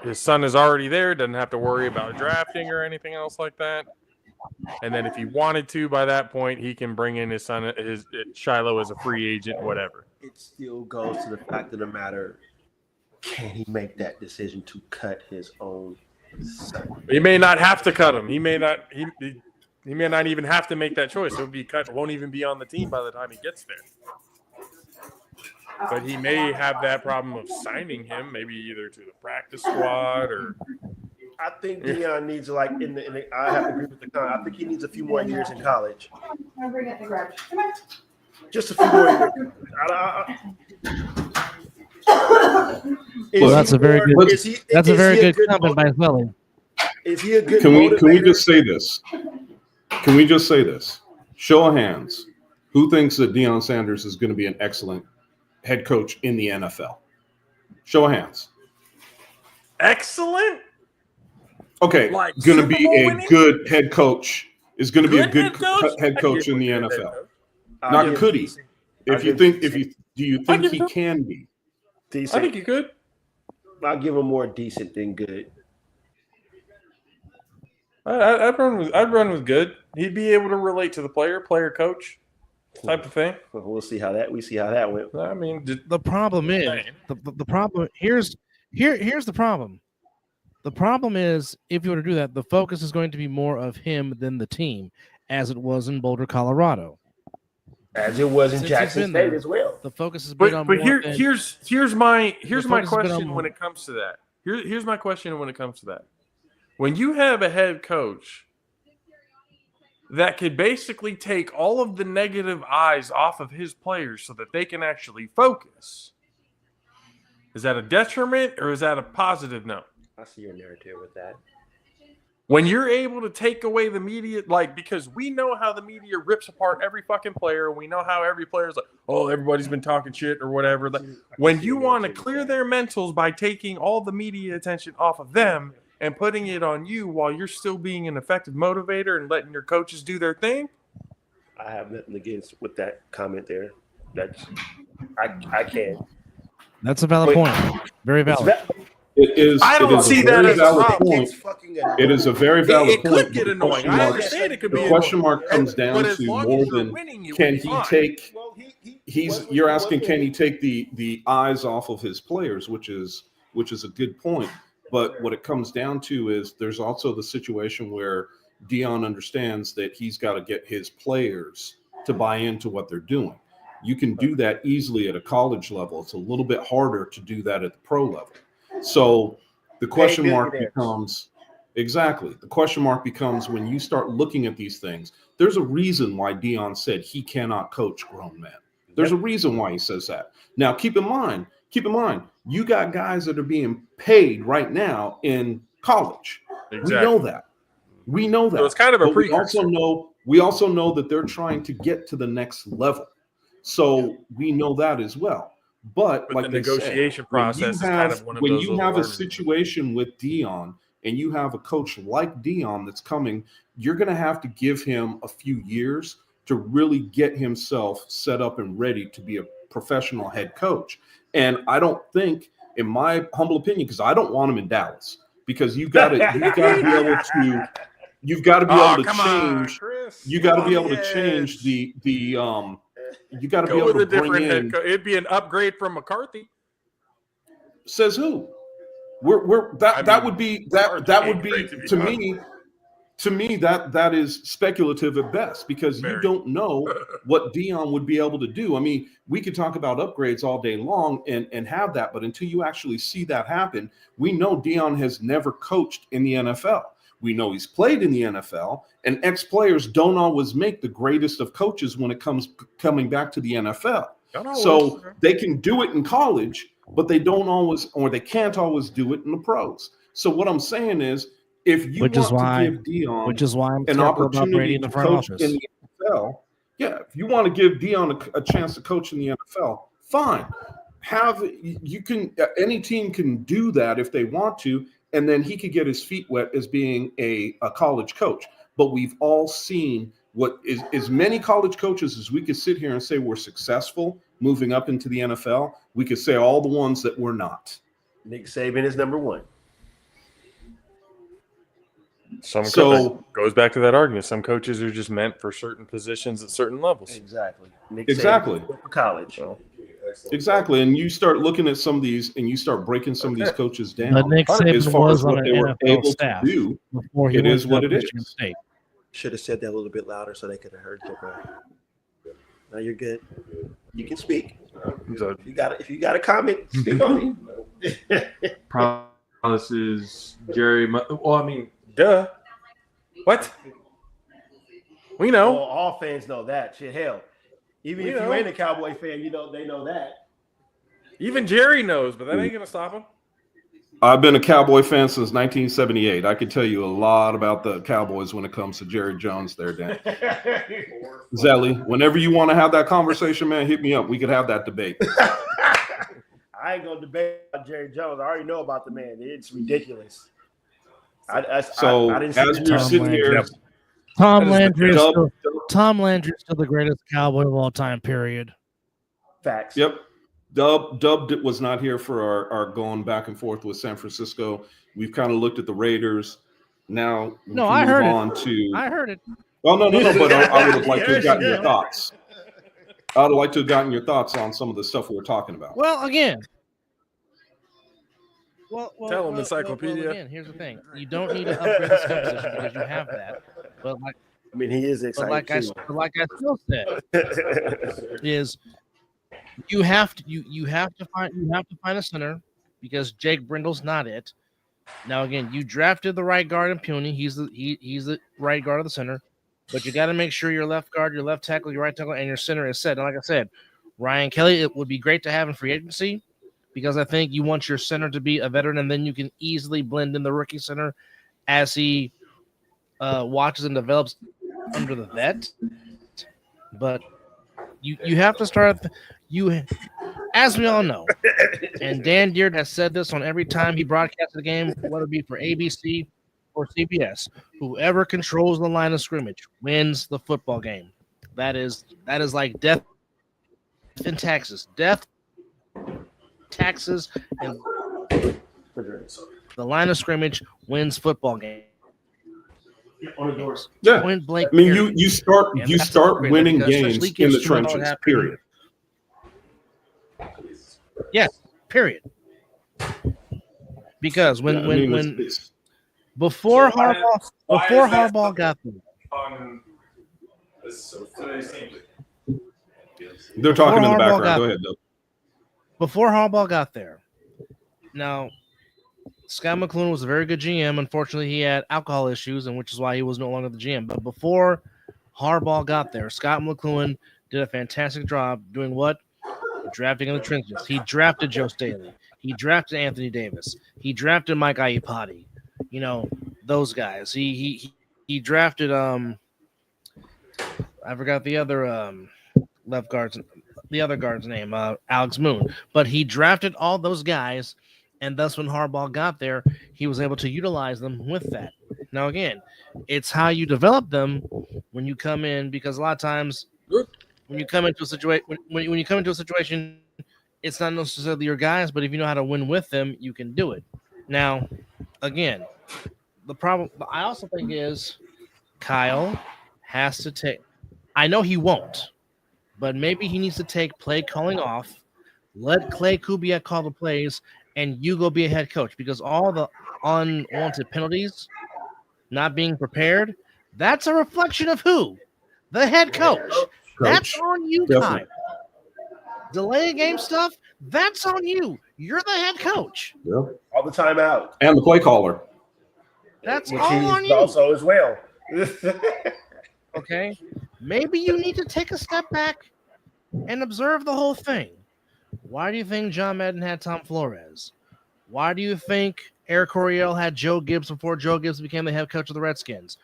His son is already there. Doesn't have to worry about drafting or anything else like that. And then if he wanted to, by that point, he can bring in his son, Shiloh, as a free agent, whatever. It still goes to the fact of the matter: can he make that decision to cut his own son? He may not have to cut him. He may not. He may not even have to make that choice. He'll be cut. Won't even be on the team by the time he gets there. But he may have that problem of signing him, maybe either to the practice squad or. I think Deion needs I have to agree with the comment. I think he needs a few more years in college. I'll bring it in the garage. Come on. Just a few more years. That's a very good comment by Philly. Is he a good Can we motivator? just say this? Can we just say this? Show of hands. Who thinks that Deion Sanders is going to be an excellent head coach in the NFL? Show of hands. Excellent? Okay, going to be a good head coach. Is going to be a good head coach in the NFL. Not could he? If you Do you think he can be? Decent. I think he could. I'll give him more decent than good. I'd run with good. He'd be able to relate to the player coach type of thing. Well, we'll see how that went. I mean, The problem is the problem here's the problem. The problem is if you were to do that, the focus is going to be more of him than the team, as it was in Boulder, Colorado. As it was in Jackson State as well. The focus has been on but more here's my question when it comes to that. Here's my question when it comes to that. When you have a head coach that could basically take all of the negative eyes off of his players so that they can actually focus, is that a detriment or is that a positive note? I see your narrative with that. When you're able to take away the media, because we know how the media rips apart every fucking player. We know how every player's like, oh, everybody's been talking shit or whatever. When you want to clear their mentals by taking all the media attention off of them and putting it on you while you're still being an effective motivator and letting your coaches do their thing. I have nothing against with that comment there. I can. That's a valid point. Very valid. It is. I don't see that as a problem. It is a very valid point. It could get annoying. I understand it could be. The question mark comes down to more than can he take. You're asking can he take the eyes off of his players, which is a good point. But what it comes down to is there's also the situation where Deion understands that he's got to get his players to buy into what they're doing. You can do that easily at a college level. It's a little bit harder to do that at the pro level. So the question mark becomes when you start looking at these things, there's a reason why Deion said he cannot coach grown men. There's a reason why he says that. Now, keep in mind, you got guys that are being paid right now in college. Exactly. We know that. So it's kind of a precursor. We also know that they're trying to get to the next level. So we know that as well. But like the negotiation process is kind of one of those. When you have a situation with Deion and you have a coach like Deion that's coming, you're going to have to give him a few years to really get himself set up and ready to be a professional head coach. And I don't think, in my humble opinion, because I don't want him in Dallas, because you've got to be able to change. You got to be able to change the. You got to be able to bring in. It'd be an upgrade from McCarthy. Says who? That would be to me that is speculative at best, because you don't know what Deion would be able to do. I mean, we could talk about upgrades all day long and have that, but until you actually see that happen, we know Deion has never coached in the NFL. We know he's played in the NFL, and ex-players don't always make the greatest of coaches when it coming back to the NFL. So they can do it in college, but they don't always, or they can't always do it in the pros. So what I'm saying is, if you want to give Deion an opportunity to coach in the NFL, if you want to give Deion a chance to coach in the NFL, fine. Any team can do that if they want to. And then he could get his feet wet as being a college coach. But we've all seen what is as many college coaches as we could sit here and say we're successful moving up into the NFL. We could say all the ones that we're not. Nick Saban is number one. Goes back to that argument. Some coaches are just meant for certain positions at certain levels. Exactly. For college. Exactly, and you start looking at some of these, and you start breaking some of these coaches down. But Nick Saban as far as was what on they were an able NFL staff to do, before he it is what it is. State. Should have said that a little bit louder so they could have heard you, bro. No, you're good. You can speak. If you got a comment, speak on it. Promises Jerry. Well, I mean, duh. What? We know. Well, all fans know that. Shit, hell. Even if you ain't a Cowboy fan, they know that. Even Jerry knows, but that ain't gonna stop him. I've been a Cowboy fan since 1978. I can tell you a lot about the Cowboys when it comes to Jerry Jones there, Dan. Zelly, whenever you want to have that conversation, man, hit me up. We could have that debate. I ain't gonna debate about Jerry Jones. I already know about the man. It's ridiculous. I didn't see as we're sitting here, Tom Landry is still the greatest Cowboy of all time, period. Facts. Yep. Dub was not here for our going back and forth with San Francisco. We've kind of looked at the Raiders. Now we can I move heard on it. to. I heard it. Well, no. But I would have liked to have gotten your thoughts. I would like to have gotten your thoughts on some of the stuff we were talking about. Well, again. Tell them encyclopedia. Again, here's the thing: you don't need to upgrade the skill position because you have that. But like, I mean, he is excited. But like I still said, is you have to find a center because Jake Brindle's not it. Now again, you drafted the right guard in Puny. He's the right guard of the center, but you got to make sure your left guard, your left tackle, your right tackle, and your center is set. And like I said, Ryan Kelly, it would be great to have in free agency. Because I think you want your center to be a veteran, and then you can easily blend in the rookie center as he watches and develops under the vet. But you have to start as we all know, and Dan Deard has said this on every time he broadcasted the game, whether it be for ABC or CBS. Whoever controls the line of scrimmage wins the football game. That is like death in Texas. Death. Taxes and the line of scrimmage wins football game. Yeah, point blank. I mean, you start winning games in the trenches. Period. Yes, period. Because before Harbaugh got there, they're talking in the background. Go ahead, Doug. Before Harbaugh got there, now Scott McCloughan was a very good GM. Unfortunately, he had alcohol issues, and which is why he was no longer the GM. But before Harbaugh got there, Scott McCloughan did a fantastic job doing what? Drafting in the trenches. He drafted Joe Staley. He drafted Anthony Davis. He drafted Mike Iupati. You know, those guys. He drafted I forgot the other left guards. The other guard's name, Alex Moon. But he drafted all those guys, and thus when Harbaugh got there, he was able to utilize them with that. Now, again, it's how you develop them when you come in, because a lot of times when you come into a situation, when you come into a situation, it's not necessarily your guys, but if you know how to win with them, you can do it. Now, again, the problem I also think is Kyle has to take. I know he won't. But maybe he needs to take play calling off, let Clay Kubiak call the plays, and you go be a head coach. Because all the unwanted penalties, not being prepared, that's a reflection of who? The head coach. That's on you, Kyle. Delay game stuff, that's on you. You're the head coach. Yep. All the time out. And the play caller. That's all on you. Also as well. Okay? Maybe you need to take a step back and observe the whole thing. Why do you think John Madden had Tom Flores? Why do you think Eric Coryell had Joe Gibbs before Joe Gibbs became the head coach of the Redskins?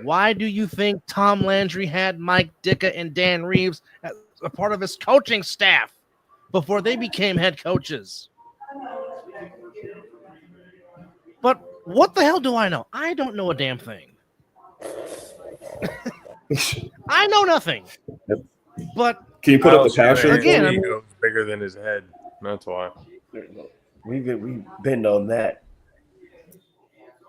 Why do you think Tom Landry had Mike Ditka and Dan Reeves as a part of his coaching staff before they became head coaches? But what the hell do I know? I don't know a damn thing. I know nothing. Yep. But can you put up the passion? Again, ego's bigger than his head. That's why. We've been on that.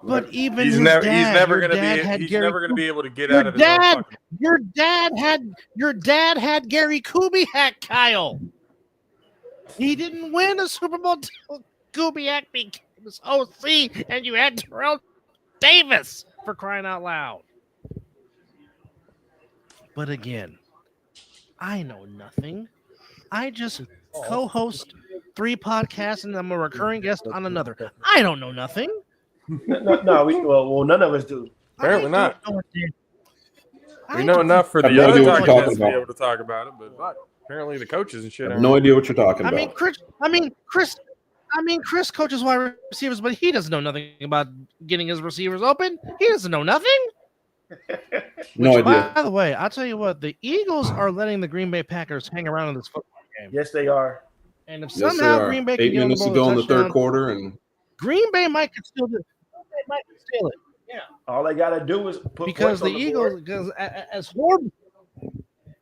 But even he's never going to be able to get out of his own fucking. Your dad had Gary Kubiak, Kyle. He didn't win a Super Bowl until Kubiak became his OC, and you had Terrell Davis, for crying out loud. But again, I know nothing. I just co-host 3 podcasts, and I'm a recurring guest on another. I don't know nothing. Well, none of us do. Apparently not. We know enough for the other podcasts to be able to talk about it, but apparently the coaches and shit. I have no idea what you're talking about. Chris coaches wide receivers, but he doesn't know nothing about getting his receivers open. He doesn't know nothing. No idea. By the way, I'll tell you what, the Eagles are letting the Green Bay Packers hang around in this football game. Yes, they are. And if somehow Green Bay can 8 minutes to go in the third quarter, and Green Bay might steal it. Yeah. All they gotta do is put because the Eagles, because as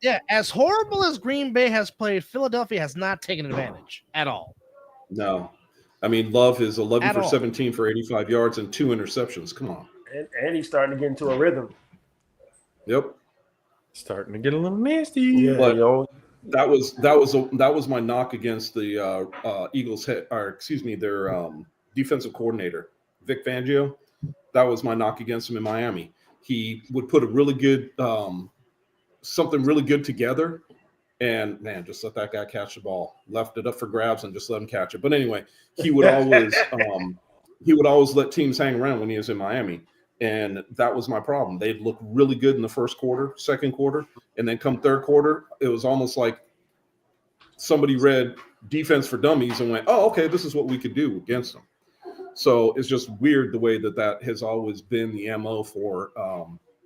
Yeah, as horrible as Green Bay has played, Philadelphia has not taken advantage at all. No. I mean, Love is 11 At for all. 17 for 85 yards and 2 interceptions. Come on. And he's starting to get into a rhythm. Yep. Starting to get a little nasty. Yeah, But you know. that was my knock against the Eagles their defensive coordinator, Vic Fangio. That was my knock against him in Miami. He would put a really good something really good together, and man, just let that guy catch the ball. Left it up for grabs and just let him catch it. But anyway, he would always let teams hang around when he was in Miami. And that was my problem. They'd look really good in the first quarter, second quarter, and then come third quarter, it was almost like somebody read Defense for Dummies and went, oh, okay, this is what we could do against them. So it's just weird the way that has always been the MO for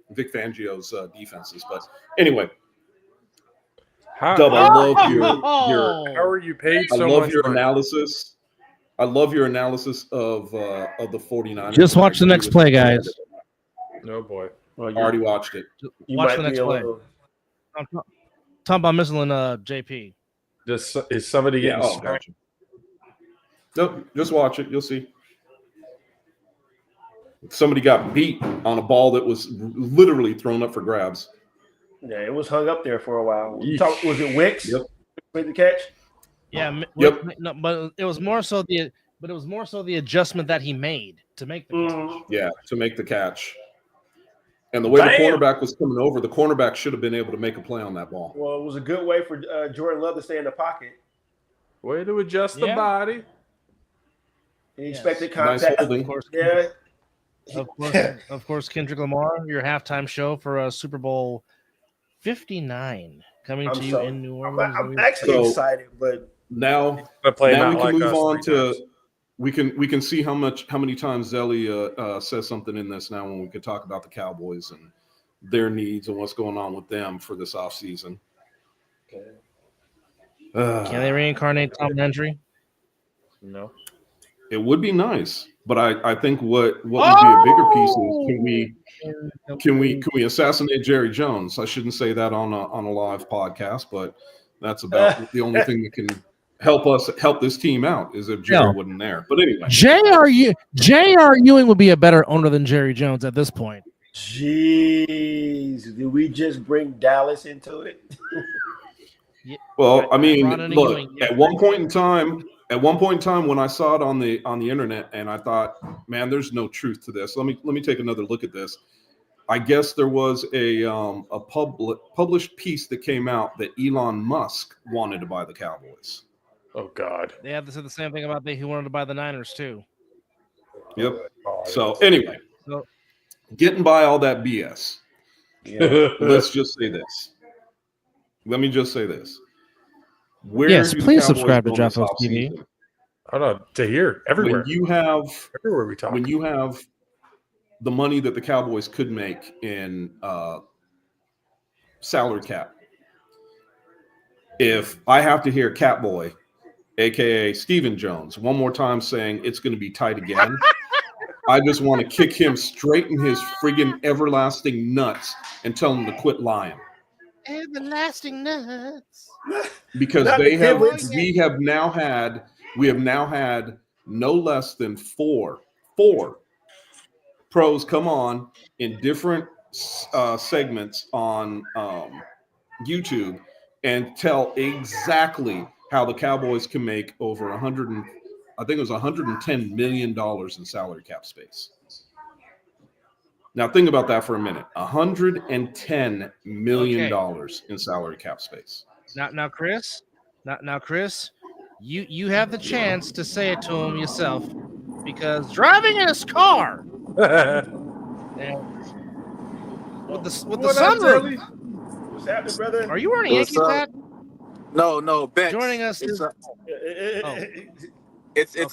Vic Fangio's defenses. But anyway, Dub, I love your how are you paid so much? I love your analysis. I love your analysis of the 49ers. Just watch the next play, guys. No boy. Well, I already watched it. Watch the next play. I'm talking about Mizzle and JP. Is somebody getting smacked? No, just watch it. You'll see. Somebody got beat on a ball that was literally thrown up for grabs. Yeah, it was hung up there for a while. Was it Wicks? Yep. Made the catch? Yeah. Yep. No, but it was more so the adjustment that he made to make the catch. Yeah, to make the catch. And the way the cornerback was coming over, the cornerback should have been able to make a play on that ball. Well, it was a good way for Jordan Love to stay in the pocket. Way to adjust the body. He expected contact. Nice holding. Yeah. Of course, Kendrick Lamar, your halftime show for Super Bowl 59 coming to you in New Orleans. I'm actually excited, but now we can move on to we can see how many times Zelly says something in this now when we could talk about the Cowboys and their needs and what's going on with them for this offseason. Okay. Can they reincarnate Tom Landry? No. It would be nice, but I think what would be a bigger piece is can we assassinate Jerry Jones? I shouldn't say that on a live podcast, but that's about the only thing that can help this team out is if Jerry wasn't there. But anyway, J.R. Ewing would be a better owner than Jerry Jones at this point. Jeez, did we just bring Dallas into it? Well, I mean, look, at one point in time when I saw it on the internet and I thought, man, there's no truth to this. Let me take another look at this. I guess there was a published piece that came out that Elon Musk wanted to buy the Cowboys. Oh God. They have to say the same thing about who wanted to buy the Niners too. Yep. So anyway, getting by all that BS. Let's just say this. Let me just say this. Yes, please subscribe to Jeff TV. Hold on, to hear everywhere. Everywhere we talk. When you have the money that the Cowboys could make in salary cap, if I have to hear Catboy, aka Stephen Jones, one more time saying it's going to be tight again, I just want to kick him straight in his friggin' everlasting nuts and tell him to quit lying. Everlasting nuts. Because we have now had no less than four pros come on in different segments on YouTube and tell exactly how the Cowboys can make over $110 million in salary cap space. Now think about that for a minute. $110 million in salary cap space. Now, Chris, you have the chance to say it to him yourself, because driving in his car with the sunroof. What's happening, brother? Are you wearing a Yankees hat? No, Ben. Joining us. It's a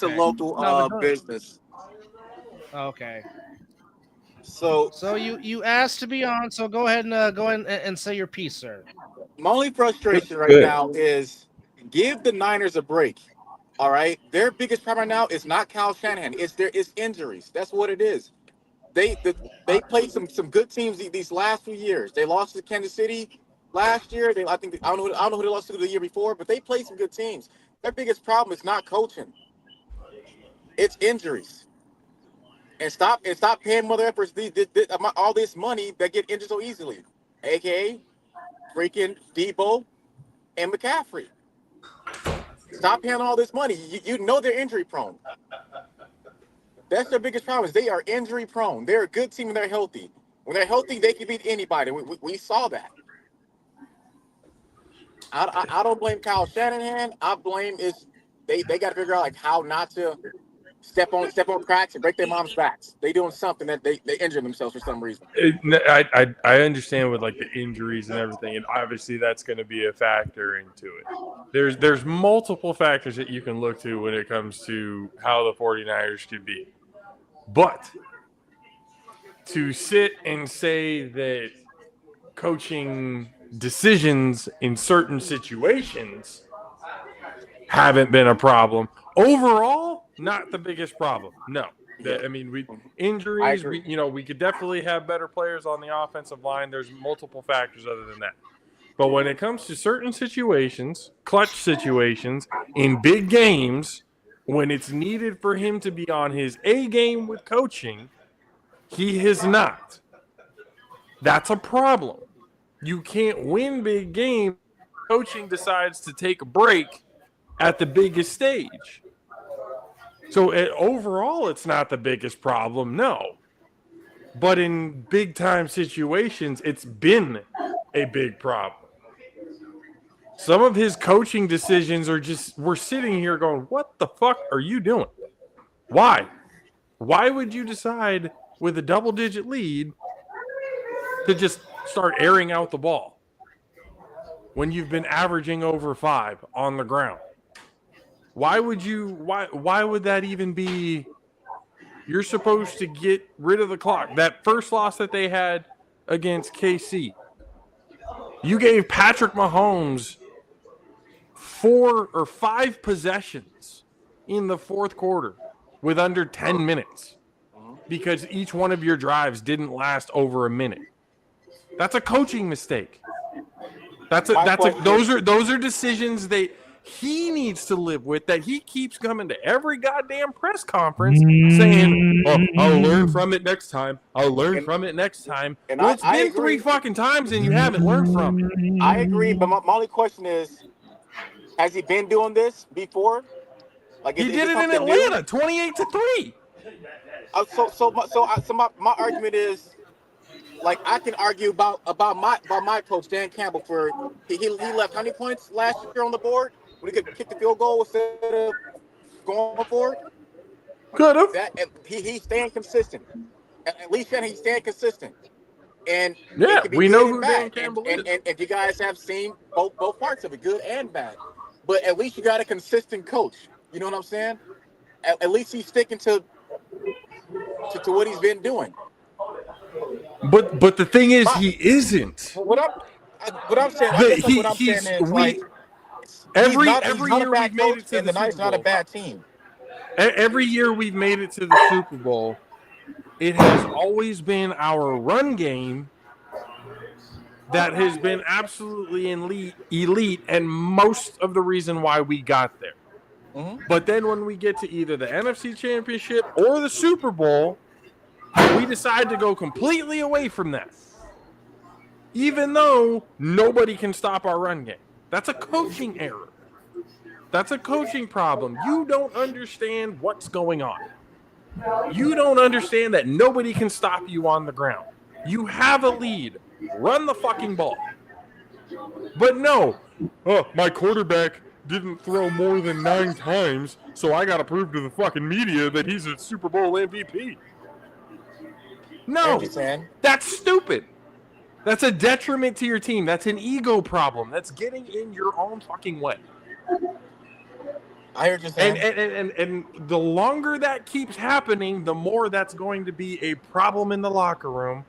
local business. Okay. So you asked to be on, so go ahead and say your piece, sir. My only frustration right now is give the Niners a break. All right, their biggest problem right now is not Kyle Shanahan. It's injuries. That's what it is. They played some good teams these last few years. They lost to Kansas City. last year. I don't know who they lost to the year before, but they played some good teams. Their biggest problem is not coaching; it's injuries. And stop paying mother efforts all this money that get injured so easily, aka freaking Debo and McCaffrey. Stop paying all this money. You know they're injury prone. That's their biggest problem. Is they are injury prone. They're a good team when they're healthy. When they're healthy, they can beat anybody. We saw that. I don't blame Kyle Shanahan. I blame they got to figure out like how not to step on cracks and break their mom's backs. They doing something that they injure themselves for some reason. I understand with like the injuries and everything, and obviously that's going to be a factor into it. There's multiple factors that you can look to when it comes to how the 49ers could be. But to sit and say that coaching decisions in certain situations haven't been a problem overall, not the biggest problem. No, injuries. We could definitely have better players on the offensive line. There's multiple factors other than that. But when it comes to certain situations, clutch situations in big games, when it's needed for him to be on his A game with coaching, he has not. That's a problem. You can't win big games. Coaching decides to take a break at the biggest stage. So overall, it's not the biggest problem, no. But in big-time situations, it's been a big problem. Some of his coaching decisions are just, we're sitting here going, what the fuck are you doing? Why? Why would you decide with a double-digit lead to just start airing out the ball when you've been averaging over 5 on the ground? Why would that even be? You're supposed to get rid of the clock. That first loss that they had against KC, you gave Patrick Mahomes 4 or 5 possessions in the fourth quarter with under 10 minutes because each one of your drives didn't last over a minute. That's a coaching mistake. Those are decisions he needs to live with, that he keeps coming to every goddamn press conference saying, "Oh, I'll learn from it next time. I'll learn from it next time." And well, it's been 3 fucking times and you haven't learned from it. I agree, but my only question is, has he been doing this before? Like he did it in Atlanta, 28-3. So my argument is, like, I can argue about my coach Dan Campbell for he left how many points last year on the board when he could kick the field goal instead of going for it. Could have. He's staying consistent. At least he's staying consistent. And yeah, we know who Dan Campbell is. And you guys have seen both parts of it, good and bad. But at least you got a consistent coach. You know what I'm saying? At least he's sticking to what he's been doing. But the thing is, he isn't. What I'm saying is every year we've made it to the Super Bowl. Not a bad team. Every year we've made it to the Super Bowl, it has always been our run game that has been absolutely elite, and most of the reason why we got there. Mm-hmm. But then when we get to either the NFC Championship or the Super Bowl, we decide to go completely away from that, even though nobody can stop our run game. That's a coaching error. That's a coaching problem. You don't understand what's going on. You don't understand that nobody can stop you on the ground. You have a lead. Run the fucking ball. But no, my quarterback didn't throw more than 9 times, so I got to prove to the fucking media that he's a Super Bowl MVP. No, that's stupid. That's a detriment to your team. That's an ego problem. That's getting in your own fucking way. I heard you saying. And the longer that keeps happening, the more that's going to be a problem in the locker room,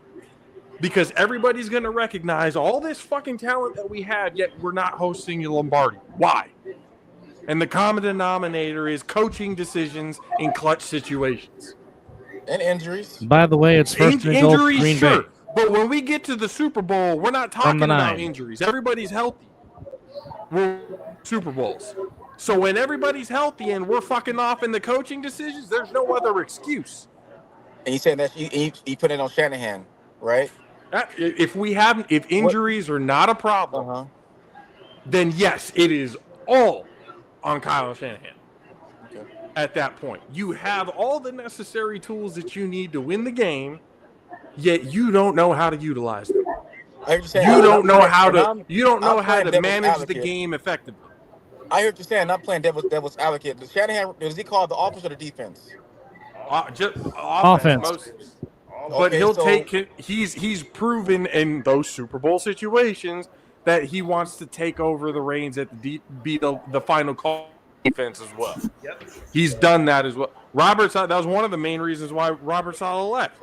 because everybody's going to recognize all this fucking talent that we have, yet we're not hosting Lombardi. Why? And the common denominator is coaching decisions in clutch situations. And injuries. By the way, it's first and goal Green Bay. But when we get to the Super Bowl, we're not talking about injuries. Everybody's healthy. We're Super Bowls. So when everybody's healthy and we're fucking off in the coaching decisions, there's no other excuse. And you saying that you put it on Shanahan, right? If injuries are not a problem, then yes, it is all on Kyle Shanahan. Okay. At that point, you have all the necessary tools that you need to win the game, yet you don't know how to utilize them. You don't know how to manage the game effectively. I heard you saying not playing devil's advocate. Does Shanahan, does he call the offense or the defense? Just offense. But he's proven in those Super Bowl situations that he wants to take over the reins at be the final call defense as well. Yep. He's done that as well. That was one of the main reasons why Robert Saleh left.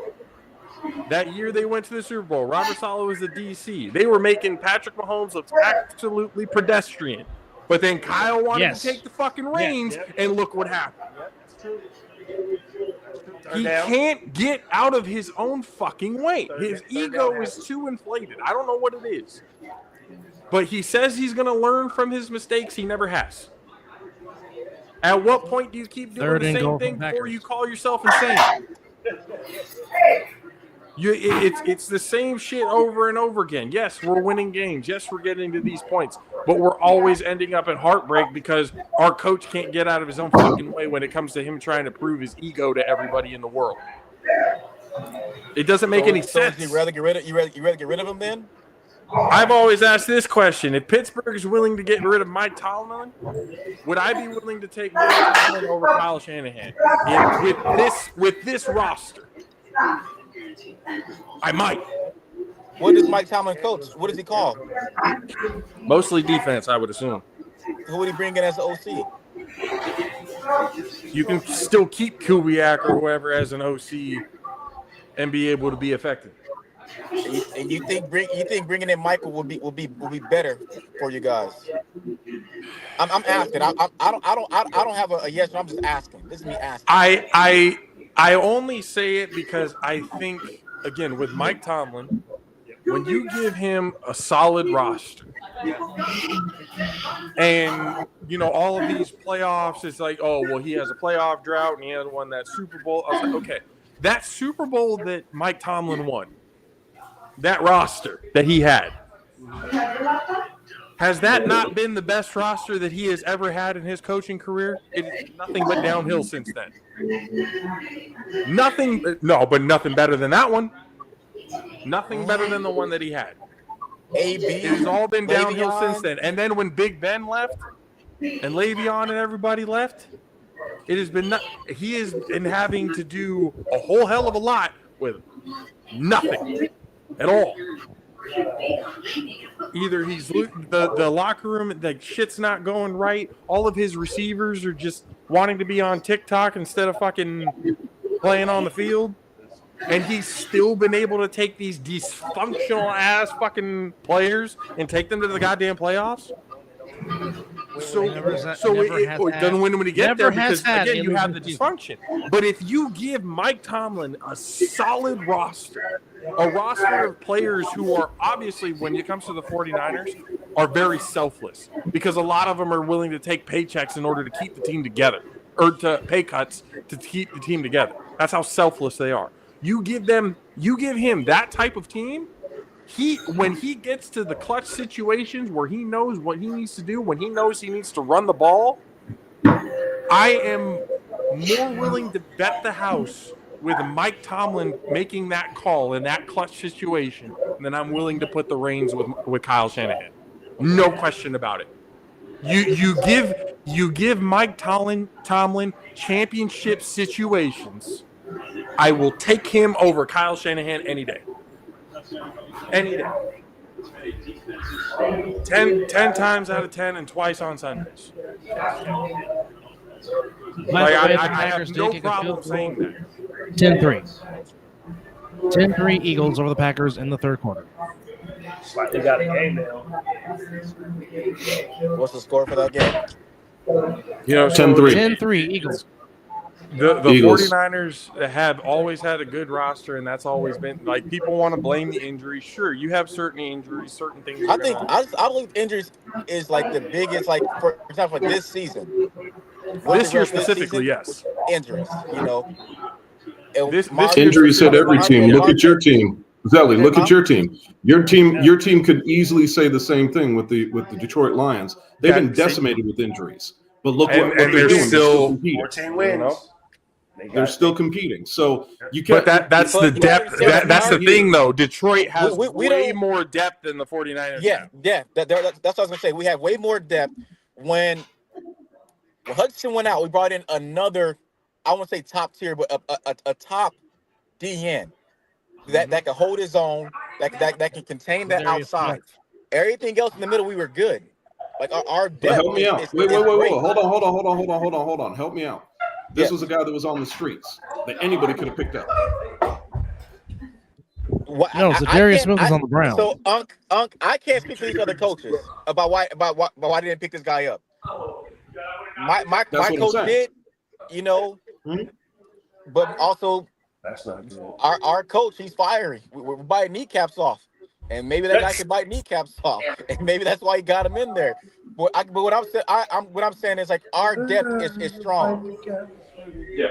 That year they went to the Super Bowl. Robert Saleh was the DC. They were making Patrick Mahomes look absolutely pedestrian. But then Kyle wanted to take the fucking reins, and look what happened. Yep, that's true. He can't get out of his own fucking way. His ego is too inflated. I don't know what it is. But he says he's going to learn from his mistakes. He never has. At what point do you keep doing the same thing before you call yourself insane? It's the same shit over and over again. Yes, we're winning games. Yes, we're getting to these points. But we're always ending up at heartbreak because our coach can't get out of his own fucking way when it comes to him trying to prove his ego to everybody in the world. It doesn't make any sense. You rather get rid of him then? I've always asked this question. If Pittsburgh is willing to get rid of Mike Tomlin, would I be willing to take Mike Tomlin over Kyle Shanahan? With this roster, I might. What does Mike Tomlin coach? What does he call? Mostly defense, I would assume. Who would he bring in as the OC? You can still keep Kubiak or whoever as an OC and be able to be effective. And you think bringing in Michael will be better for you guys? I'm asking. I don't have a yes. I'm just asking. This is me asking. I only say it because I think, again, with Mike Tomlin, when you give him a solid roster and, all of these playoffs, it's like, oh, well, he has a playoff drought and he hasn't won that Super Bowl. I was like, okay, that Super Bowl that Mike Tomlin won, that roster that he had, has that not been the best roster that he has ever had in his coaching career? It is nothing but downhill since then. Nothing better than that one. Nothing better than the one that he had. It has all been downhill since then. And then when Big Ben left and Le'Veon and everybody left, it has been he has been having to do a whole hell of a lot with nothing at all. Either he's the locker room, the shit's not going right. All of his receivers are just wanting to be on TikTok instead of fucking playing on the field. And he's still been able to take these dysfunctional ass fucking players and take them to the goddamn playoffs. So it doesn't win when you get there because, again, you have the dysfunction. But if you give Mike Tomlin a solid roster, a roster of players who are obviously, when it comes to the 49ers, are very selfless because a lot of them are willing to take paychecks in order to keep the team together or to pay cuts to keep the team together. That's how selfless they are. You give him that type of team. When he gets to the clutch situations where he knows what he needs to do, when he knows he needs to run the ball, I am more willing to bet the house with Mike Tomlin making that call in that clutch situation than I'm willing to put the reins with Kyle Shanahan. No question about it. You give Mike Tomlin championship situations. I will take him over Kyle Shanahan any day. Any day. 10 times out of 10 and twice on Sundays. I have no problem saying that. 10-3. 10-3 Eagles over the Packers in the third quarter. They got a game now. What's the score for that game? 10-3. 10-3 Eagles. The Eagles. 49ers have always had a good roster, and that's always been like people want to blame the injuries. Sure, you have certain injuries, certain things. I believe injuries is like the biggest, like for example, this season. This year specifically, yes. Injuries, This Injuries hit every team. Look at your team. Zelly, look at your team. Your team could easily say the same thing with the Detroit Lions. They've been decimated with injuries. But look what they're doing. They're still competing. 14 wins. They're still coming. So you can't. But that's the depth. That's the thing, though. Detroit has way more depth than the 49ers. Yeah. That's what I was gonna say. We have way more depth. When Hudson went out, we brought in another. I won't say top tier, but a top DN that can hold his own. That can contain that outside. Everything else in the middle, we were good. Like our depth. Help me out. Wait. Great. Hold on. Help me out. This was a guy that was on the streets that anybody could have picked up. No, Zadarius Smith was on the Browns. So Unc, I can't speak for these other coaches about why they didn't pick this guy up. My coach did, but also that's not good. Our coach, he's fiery. We're biting kneecaps off, and maybe that guy can bite kneecaps off, and maybe that's why he got him in there. But what I'm saying is like our depth is strong. Yeah,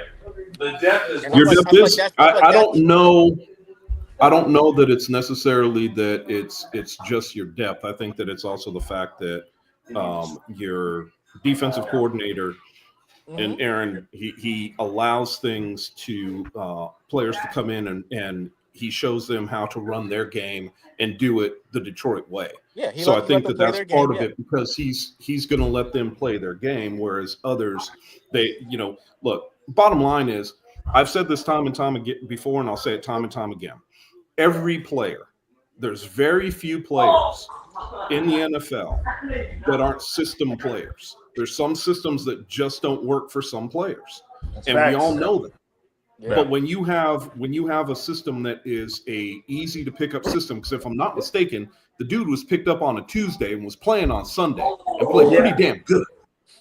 the depth is. Your depth is. I don't know. I don't know that it's necessarily that it's just your depth. I think that it's also the fact that your defensive coordinator and Aaron he allows things to players to come in and he shows them how to run their game and do it the Detroit way. Yeah, so I think that's part of it because he's going to let them play their game, whereas others look. Bottom line is, I've said this time and time again before, and I'll say it time and time again. Every player, there's very few players in the NFL that aren't system players. There's some systems that just don't work for some players, and we all know that. Yeah. But when you have a system that is a easy to pick up system, because if I'm not mistaken, the dude was picked up on a Tuesday and was playing on Sunday and played pretty damn good.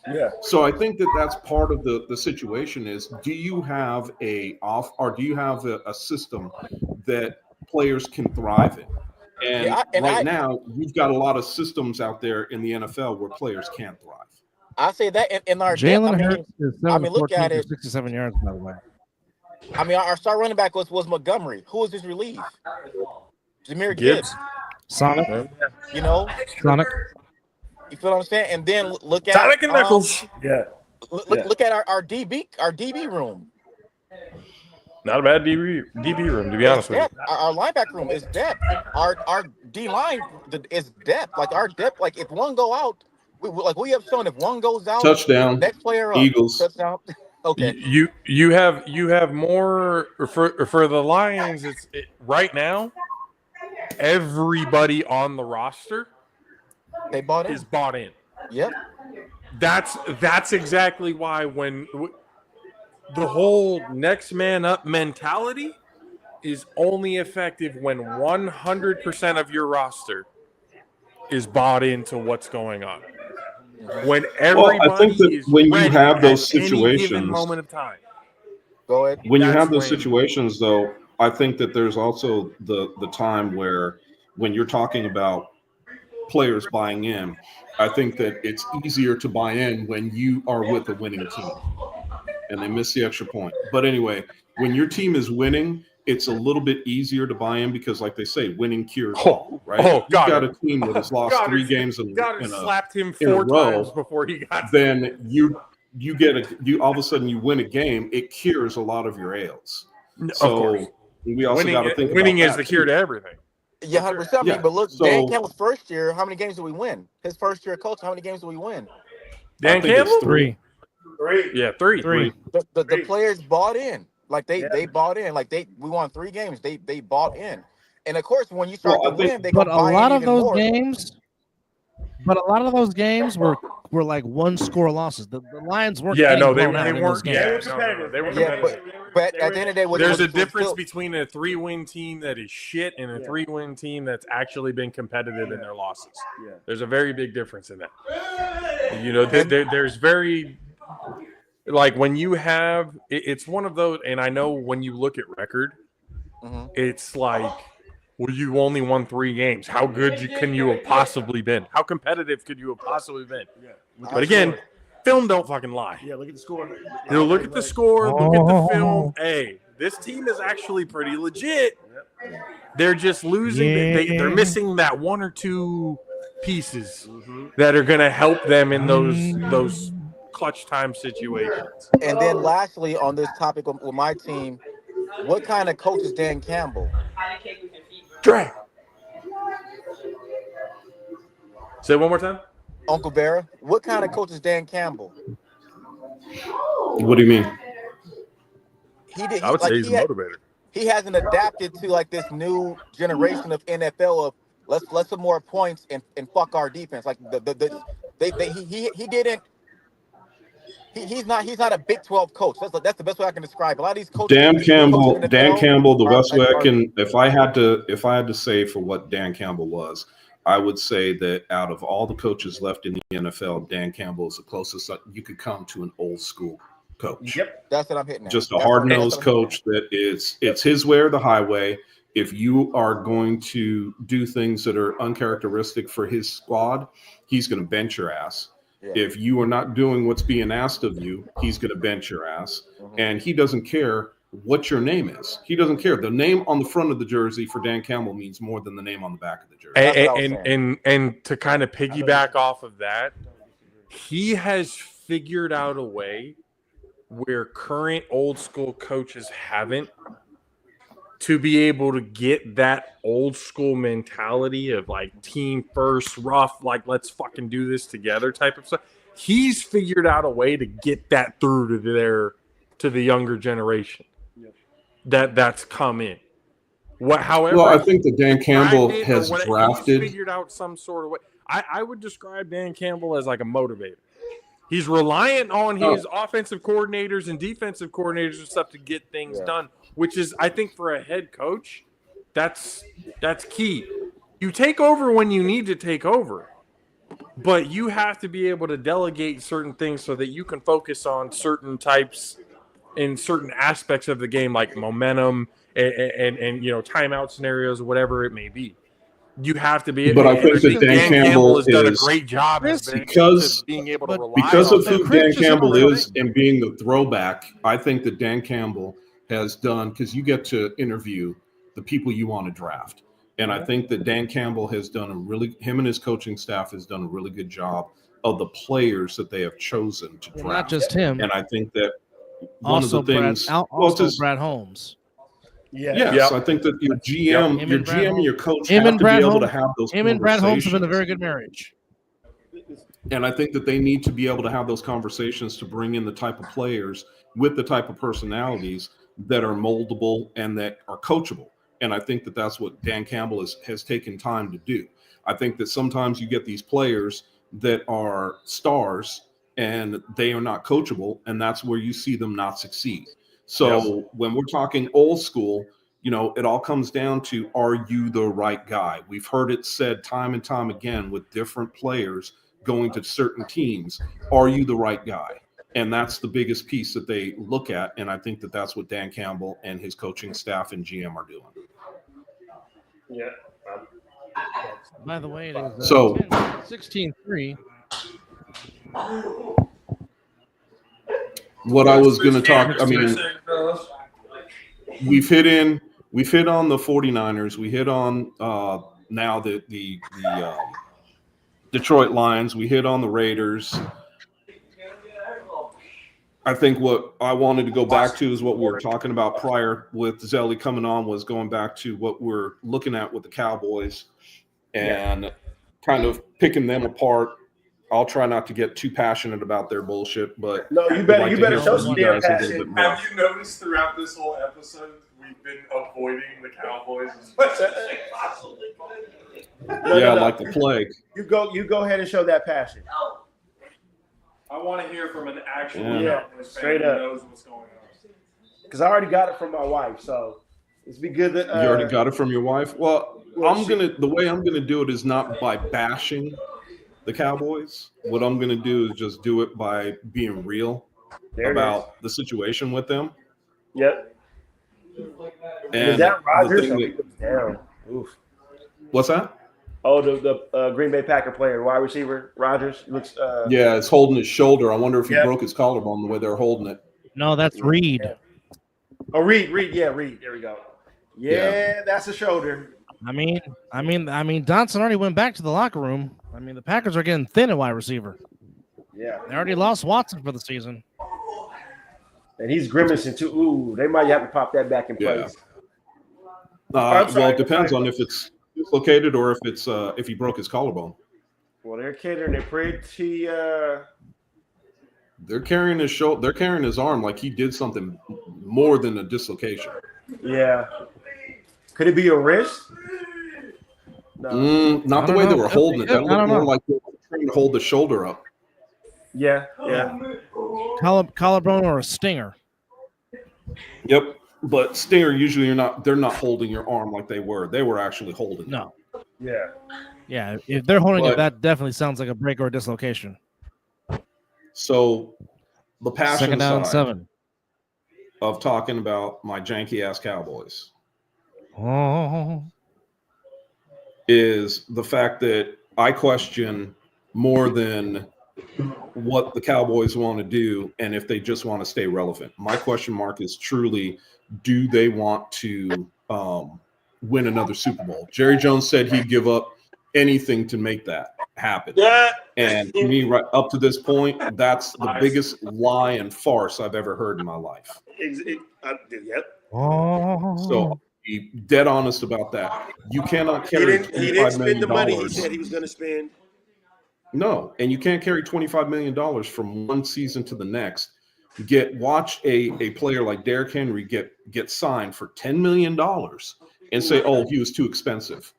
Yeah. So I think that's part of the situation is, do you have a system that players can thrive in? And right now, we've got a lot of systems out there in the NFL where players can't thrive. I say that in our Jalen Hurts is 7 look at it. 67 yards, by the way. I mean, our star running back was Montgomery. Who was his relief? Jahmyr Gibbs. Sonic. Sonic. You feel what I'm saying? And then look at Sonic and Knuckles. Look at our DB room. Not a bad DB room, to be honest with you. Our linebacker room is depth. Our D line is depth. Like our depth. Like if one go out, we have shown if one goes out, touchdown. Next player up. Eagles. Touchdown. Okay. You have more for the Lions. Right now. Everybody on the roster is bought in. Yep. That's exactly why when the whole next man up mentality is only effective when 100% of your roster is bought into what's going on. When everybody I think that is when you ready have those at any situations, given moment of time. Go ahead. When you have those situations, though, I think that there's also the time where when you're talking about players buying in, I think that it's easier to buy in when you are with a winning team and they miss the extra point. But anyway, when your team is winning, it's a little bit easier to buy in because, like they say, winning cures all, right? You've got a team that has lost 3 games in slapped him in a 4 row, times before he got. Then you all of a sudden you win a game. It cures a lot of your ails. So we also got to think winning about is the cure to everything. Yeah, 100%. But look, Dan Campbell's first year, how many games did we win? His first year coach, how many games did we win? Dan Campbell? 3. Yeah, 3. The players bought in. Like they bought in. Like we won 3 games. They bought in. And of course, when you start to win, they go buy in. But a lot of those games were like 1-score losses. The Lions weren't. Yeah, no, they weren't. They were competitive. But at the end of the day, there's a difference between a 3-win team that is shit and a 3-win team that's actually been competitive in their losses. Yeah. There's a very big difference in that. There's very. like when you have, it's one of those, and I know when you look at record, it's like, well, you only won 3 games. How good can you have possibly been? How competitive could you have possibly been? Yeah. But again, film don't fucking lie. Yeah, look at the score. Look at the score. Look at the film. Hey, this team is actually pretty legit. They're just losing. They're missing that 1 or 2 pieces that are going to help them in those clutch time situations. And then lastly, on this topic with my team, what kind of coach is Dan Campbell? Dre. Say it one more time. Uncle Vera, what kind of coach is Dan Campbell? What do you mean? I would say he's a motivator. He hasn't adapted to like this new generation of NFL of let's put more points and fuck our defense. Like he didn't. He's not a Big 12 coach. That's the best way I can describe it. A lot of these coaches. Dan Campbell. The best way I can, if I had to say for what Dan Campbell was, I would say that out of all the coaches left in the NFL, Dan Campbell is the closest you could come to an old school coach. Yep, that's what I'm hitting at. Just a hard-nosed coach that it's his way or the highway. If you are going to do things that are uncharacteristic for his squad, he's going to bench your ass. Yeah. If you are not doing what's being asked of you, he's going to bench your ass. And he doesn't care what your name is. He doesn't care. The name on the front of the jersey for Dan Campbell means more than the name on the back of the jersey. And to kind of piggyback off of that, he has figured out a way where current old school coaches haven't, to be able to get that old school mentality of like team first, rough, like let's fucking do this together type of stuff. He's figured out a way to get that through to the younger generation that's come in. However, I think that Dan Campbell has drafted. He's figured out some sort of way. I would describe Dan Campbell as like a motivator. He's reliant on his offensive coordinators and defensive coordinators and stuff to get things done, which is, I think, for a head coach, that's key. You take over when you need to take over, but you have to be able to delegate certain things so that you can focus on certain types in certain aspects of the game, like momentum and timeout scenarios, whatever it may be. You have to be able. But I think that Dan Campbell has done a great job because being able to rely because on of who Dan Campbell is and being the throwback. I think that Dan Campbell has done, because you get to interview the people you want to draft, and I think that Dan Campbell has done him and his coaching staff has done a really good job of the players that they have chosen to draft. Not just him, and I think that one of the things Brad Holmes. Yes, I think that your GM, and your coach have to be able to have those. Him and Brad Holmes have been a very good marriage. And I think that they need to be able to have those conversations to bring in the type of players with the type of personalities that are moldable and that are coachable. And I think that that's what Dan Campbell has taken time to do. I think that sometimes you get these players that are stars and they are not coachable, and that's where you see them not succeed. So when we're talking old school, it all comes down to, are you the right guy? We've heard it said time and time again with different players going to certain teams. Are you the right guy? And that's the biggest piece that they look at. And I think that that's what Dan Campbell and his coaching staff and GM are doing. Yeah. By the way, it is 16-3. What I was going to talk, we've hit on the 49ers. We hit on now the Detroit Lions. We hit on the Raiders. I think what I wanted to go back to is what we were talking about prior with Zelly coming on, was going back to what we're looking at with the Cowboys and kind of picking them apart. I'll try not to get too passionate about their bullshit, but no, you better show some damn passion. Have you noticed throughout this whole episode we've been avoiding the Cowboys as much as we possibly could? No. Like the plague. You go ahead and show that passion. I want to hear from an actual straight fan up who knows what's going on. Because I already got it from my wife, so it's be good that you already got it from your wife. Well, the way I'm gonna do it is not by bashing the Cowboys. What I'm going to do is just do it by being real about the situation with them. Yep. And is that Rodgers? Down. Oof. What's that? Oh, the Green Bay Packer player, wide receiver, Rodgers looks. Yeah, it's holding his shoulder. I wonder if he broke his collarbone the way they're holding it. No, that's Reed. Yeah. Oh, Reed. Yeah, Reed. There we go. Yeah, that's a shoulder. I mean, Johnson already went back to the locker room. I mean, the Packers are getting thin at wide receiver. Yeah, they already lost Watson for the season, and he's grimacing too. Ooh, they might have to pop that back in place. Well, it depends on if it's dislocated or if it's if he broke his collarbone. Well, they're carrying it pretty. They're carrying his shoulder. They're carrying his arm like he did something more than a dislocation. Yeah. Could it be a wrist? No. Not the way they were holding it. That looked more like they were trying to hold the shoulder up. Yeah. Collarbone or a stinger. Yep. But stinger, usually they're not holding your arm like they were. They were actually holding it. Yeah. Yeah. If they're holding it, that definitely sounds like a break or a dislocation. So the passion second down side 7 of talking about my janky ass Cowboys is the fact that I question more than what the Cowboys want to do and if they just want to stay relevant. My question mark is truly, do they want to win another Super Bowl? Jerry Jones said he'd give up anything to make that happen. Yeah. And to me, right up to this point, that's the biggest lie and farce I've ever heard in my life. Yep. So be dead honest about that. You cannot carry he didn't spend the money he said he was going to spend. No, and you can't carry $25 million from one season to the next. Watch a player like Derrick Henry get signed for $10 million and say, oh, he was too expensive.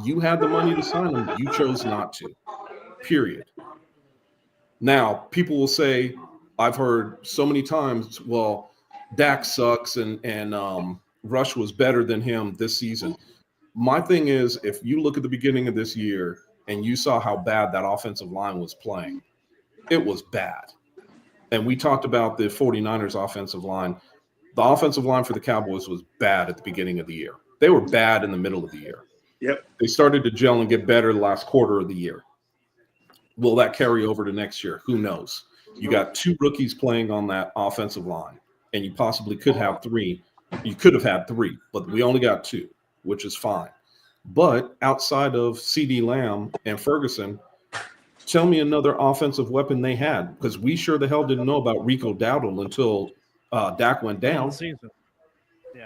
You had the money to sign him. You chose not to. Period. Now, people will say, I've heard so many times, well, Dak sucks and Rush was better than him this season. My thing is, if you look at the beginning of this year and you saw how bad that offensive line was playing, it was bad. And we talked about the 49ers offensive line. The offensive line for the Cowboys was bad at the beginning of the year. They were bad in the middle of the year. Yep. They started to gel and get better the last quarter of the year. Will that carry over to next year? Who knows? You got 2 rookies playing on that offensive line, and you possibly could have 3. You could have had 3, but we only got 2, which is fine. But outside of CeeDee Lamb and Ferguson, tell me another offensive weapon they had, because we sure the hell didn't know about Rico Dowdle until Dak went down.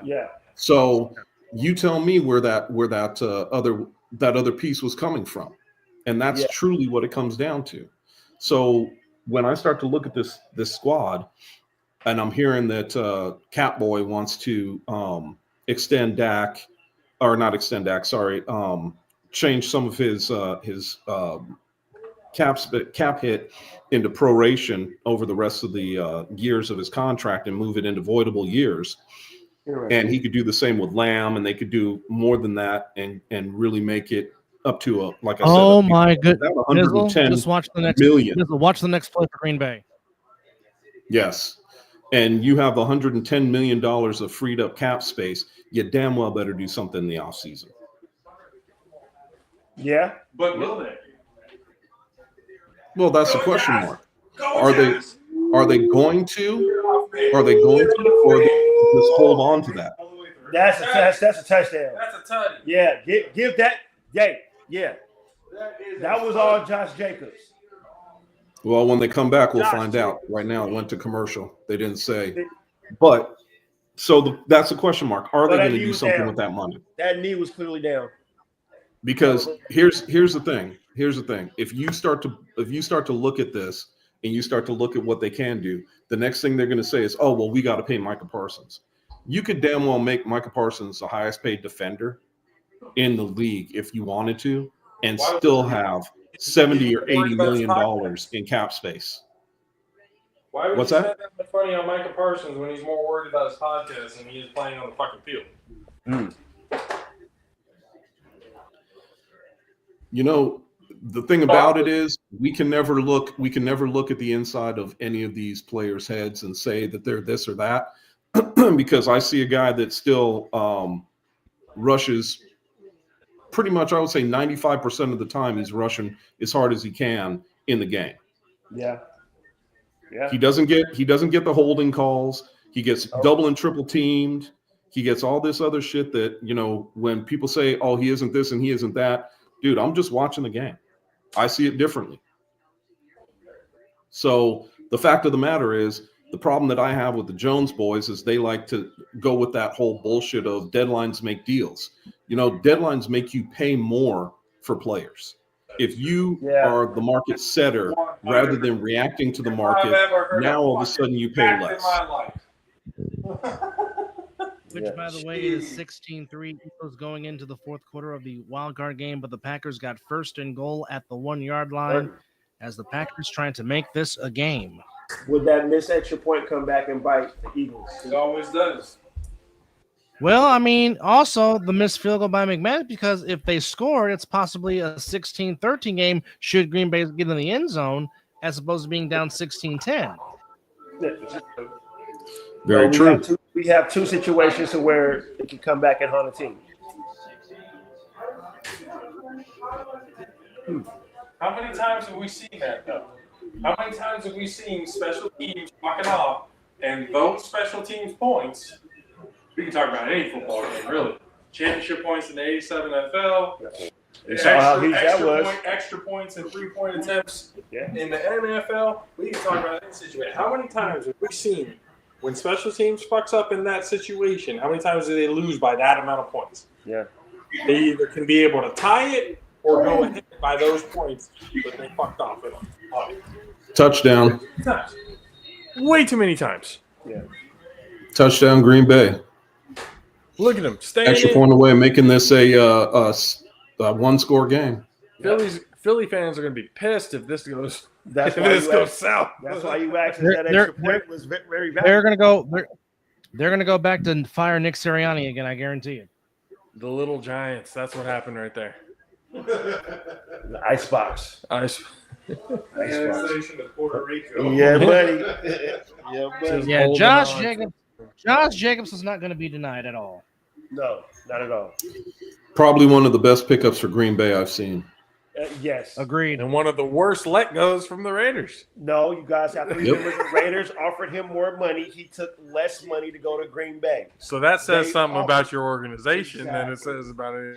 Yeah. So you tell me where that other piece was coming from, and that's truly what it comes down to. So when I start to look at this squad, and I'm hearing that Catboy wants to extend Dak, or not extend Dak, sorry, change some of his cap hit into proration over the rest of the years of his contract and move it into voidable years. And he could do the same with Lamb, and they could do more than that and really make it up to like I said. Oh my goodness! Just watch the next million. Watch the next play for Green Bay. Yes, and you have $110 million of freed up cap space. You damn well better do something in the offseason. Yeah, but will they? Well, that's the question mark. Are they going to? Are they going to? Or just hold on to that? That's a touchdown. That's a touchdown. Yeah, give that. Yeah. That was all Josh Jacobs. Well, when they come back, we'll find out. Right now, it went to commercial. They didn't say. But so that's a question mark. Are they going to do something with that money? That knee was clearly down. Because here's the thing. Here's the thing. If you start to look at this and you start to look at what they can do, the next thing they're going to say is, "Oh, well, we got to pay Micah Parsons." You could damn well make Micah Parsons the highest paid defender in the league if you wanted to, and still have $70 or $80 million in cap space. Why would What's you that? spend that much money on Micah Parsons when he's more worried about his podcast than he is playing on the fucking field? You know, the thing about it is we can never look at the inside of any of these players' heads and say that they're this or that because I see a guy that still rushes pretty much, I would say 95% of the time he's rushing as hard as he can in the game. Yeah. He doesn't get the holding calls. He gets double and triple teamed. He gets all this other shit that, when people say, oh, he isn't this and he isn't that, dude, I'm just watching the game. I see it differently. So the fact of the matter is, the problem that I have with the Jones boys is they like to go with that whole bullshit of deadlines make deals. Deadlines make you pay more for players. If you are the market setter rather than reacting to the market, now all of a sudden you pay less. Which, by the way, is 16-3 Eagles going into the fourth quarter of the wild card game, but the Packers got first and goal at the 1-yard line as the Packers trying to make this a game. Would that missed extra point come back and bite the Eagles? It always does. Well, I mean, also the missed field goal by McManus, because if they score, it's possibly a 16-13 game should Green Bay get in the end zone as opposed to being down 16-10. Very true. We have two situations to where it can come back and haunt a team. How many times have we seen that, though? How many times have we seen special teams fucking off and those special teams points? We can talk about any football game, really. Championship points in the 87 NFL. Extra points and 3-point attempts in the NFL. We can talk about any situation. How many times have we seen when special teams fucks up in that situation? How many times do they lose by that amount of points? Yeah. They either can be able to tie it or go ahead by those points, but they fucked off with them. Touchdown. Way too many times. Yeah. Touchdown, Green Bay. Look at them. Extra point away, making this a one-score game. Philly fans are going to be pissed if this goes. That's if why this goes south. That's why you asked if that extra point was very valuable. They're going to go back to fire Nick Sirianni again. I guarantee you. The little Giants. That's what happened right there. The icebox. Annexation of Puerto Rico. Yeah, buddy. Yeah, Josh Jacobs is not going to be denied at all. No, not at all. Probably one of the best pickups for Green Bay I've seen. Yes. Agreed. And one of the worst let-goes from the Raiders. No, you guys have to remember the Raiders offered him more money. He took less money to go to Green Bay. So that says something about your organization than it says about it.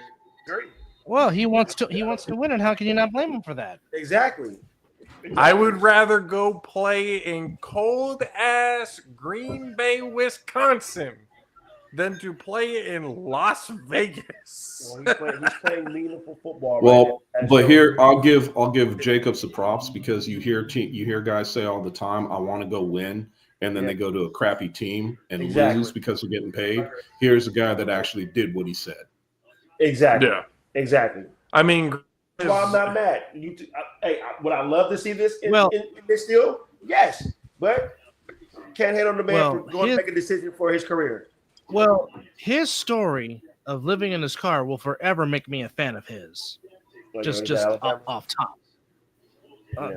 Well, he wants to win, and how can you not blame him for that? Exactly. I would rather go play in cold-ass Green Bay, Wisconsin than to play in Las Vegas. Well, he's playing meaningful football. Well, but here I'll give Jacobs the props because you hear guys say all the time, "I want to go win," and then they go to a crappy team and lose because they're getting paid. Here's a guy that actually did what he said. Exactly. Yeah. Exactly. I mean, that's why I'm not mad. Would I love to see this in this deal? Yes, but can't hate on the man for going to make a decision for his career. Well, his story of living in his car will forever make me a fan of his. Just off top. I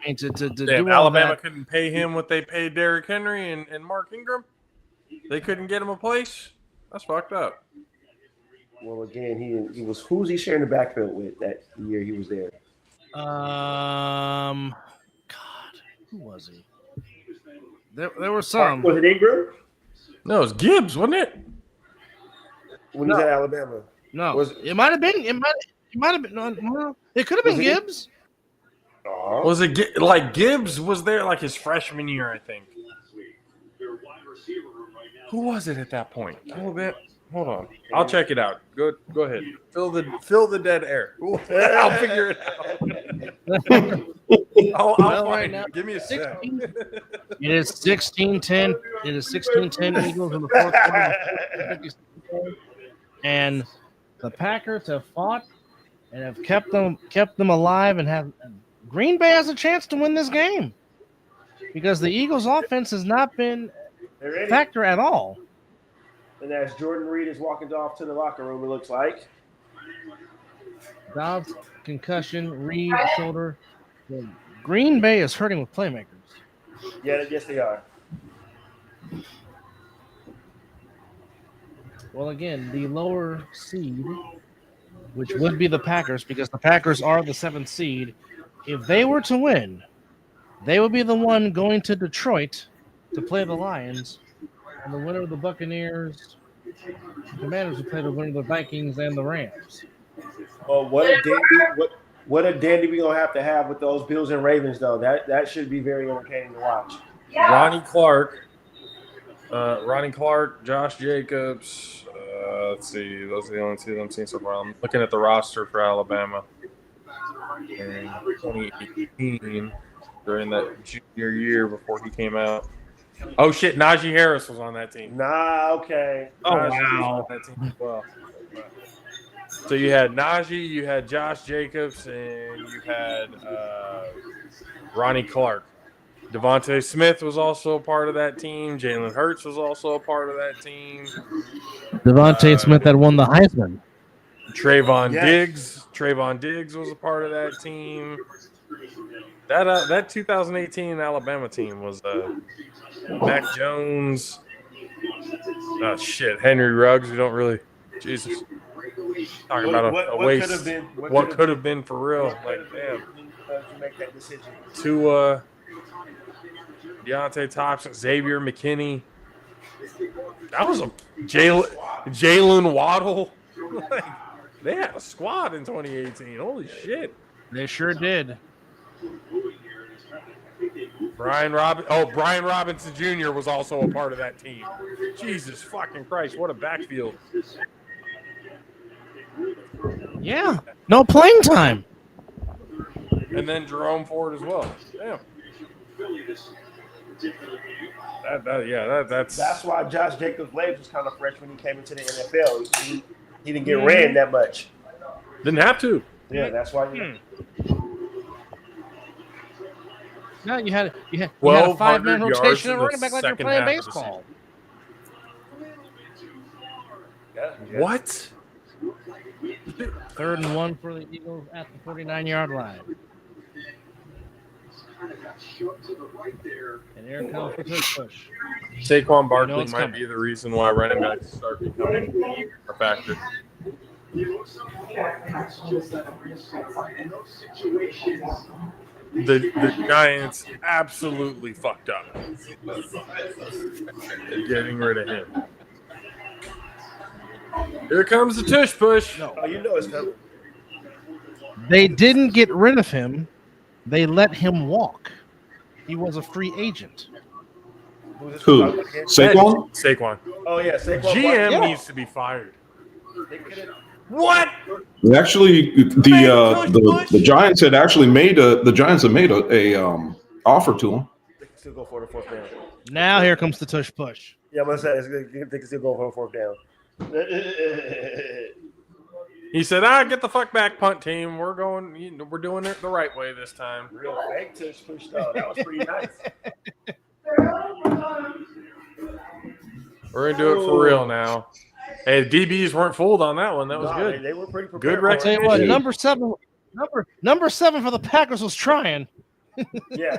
mean, to do Alabama couldn't pay him what they paid Derrick Henry and Mark Ingram. They couldn't get him a place. That's fucked up. Well, again, he was who's he sharing the backfield with that year he was there? God, who was he? There were some. Was it Ingram? No, it was Gibbs, wasn't it? When he was at Alabama. No, it might have been. It might have been. No, it could have been Gibbs. Was it like Gibbs was there like his freshman year? I think. Who was it at that point? A little bit. Hold on, I'll check it out. Go ahead. Fill the dead air. I'll figure it out. I'll find it. Give me a sec. It is 16-10. It is 16-10 Eagles in the fourth quarter. And the Packers have fought and have kept them alive, and have Green Bay has a chance to win this game because the Eagles' offense has not been a factor at all. And as Jordan Reed is walking off to the locker room, it looks like Dobbs, concussion, Reed, shoulder. Green Bay is hurting with playmakers. Yeah, yes, they are. Well, again, the lower seed, which would be the Packers, because the Packers are the 7th seed. If they were to win, they would be the one going to Detroit to play the Lions, and the winner of the Buccaneers, the Commanders would play the winner of the Vikings and the Rams. Well, what a dandy we gonna have to have with those Bills and Ravens though. That should be very entertaining to watch. Ronnie Clark, Josh Jacobs. Let's see, those are the only two I'm seeing so far. I'm looking at the roster for Alabama in 2018 during that junior year before he came out. Oh shit, Najee Harris was on that team. Okay. Oh Najee wow. was on that team as well. So you had Najee, you had Josh Jacobs, and you had Ronnie Clark. Devontae Smith was also a part of that team. Jalen Hurts was also a part of that team. Devontae Smith that won the Heisman. Trayvon Diggs was a part of that team. That 2018 Alabama team was Mac Jones. Oh shit, Henry Ruggs. We don't really, Jesus. Talking about a waste. What could have been for real? Like damn. To make that decision. To Deontay Thompson, Xavier McKinney. That was a Jalen Waddle. Like, they had a squad in 2018. Holy shit. They sure did. Brian Robinson Jr. was also a part of that team. Jesus fucking Christ, what a backfield. Yeah. No playing time. And then Jerome Ford as well. Damn. That's why Josh Jacobs' legs was kind of fresh when he came into the NFL. He didn't get ran that much. Didn't have to. Yeah, that's why. No, you had a 5-man rotation and running back like you're playing baseball. What? 3rd and 1 for the Eagles at the 49-yard line. And here comes the push. Saquon Barkley might be the reason why running backs start becoming a factor. The Giants absolutely fucked up getting rid of him. Here comes the tush push. No. Oh, you know it's coming. They didn't get rid of him. They let him walk. He was a free agent. Who? Saquon. Oh yeah, Saquon. GM needs to be fired. What? Actually, the Giants had actually made a offer to him. They can still go for the 4th down. Now here comes the tush push. Yeah, I'm gonna say they can still go for the 4th down. He said, get the fuck back, punt team. We're doing it the right way this time. Real fake tush push though. That was pretty nice. We're gonna do it for real now. Hey, the DBs weren't fooled on that one. That was good. They were pretty prepared. Good recognition. I'll tell you what, number 7 for the Packers was trying. Yeah.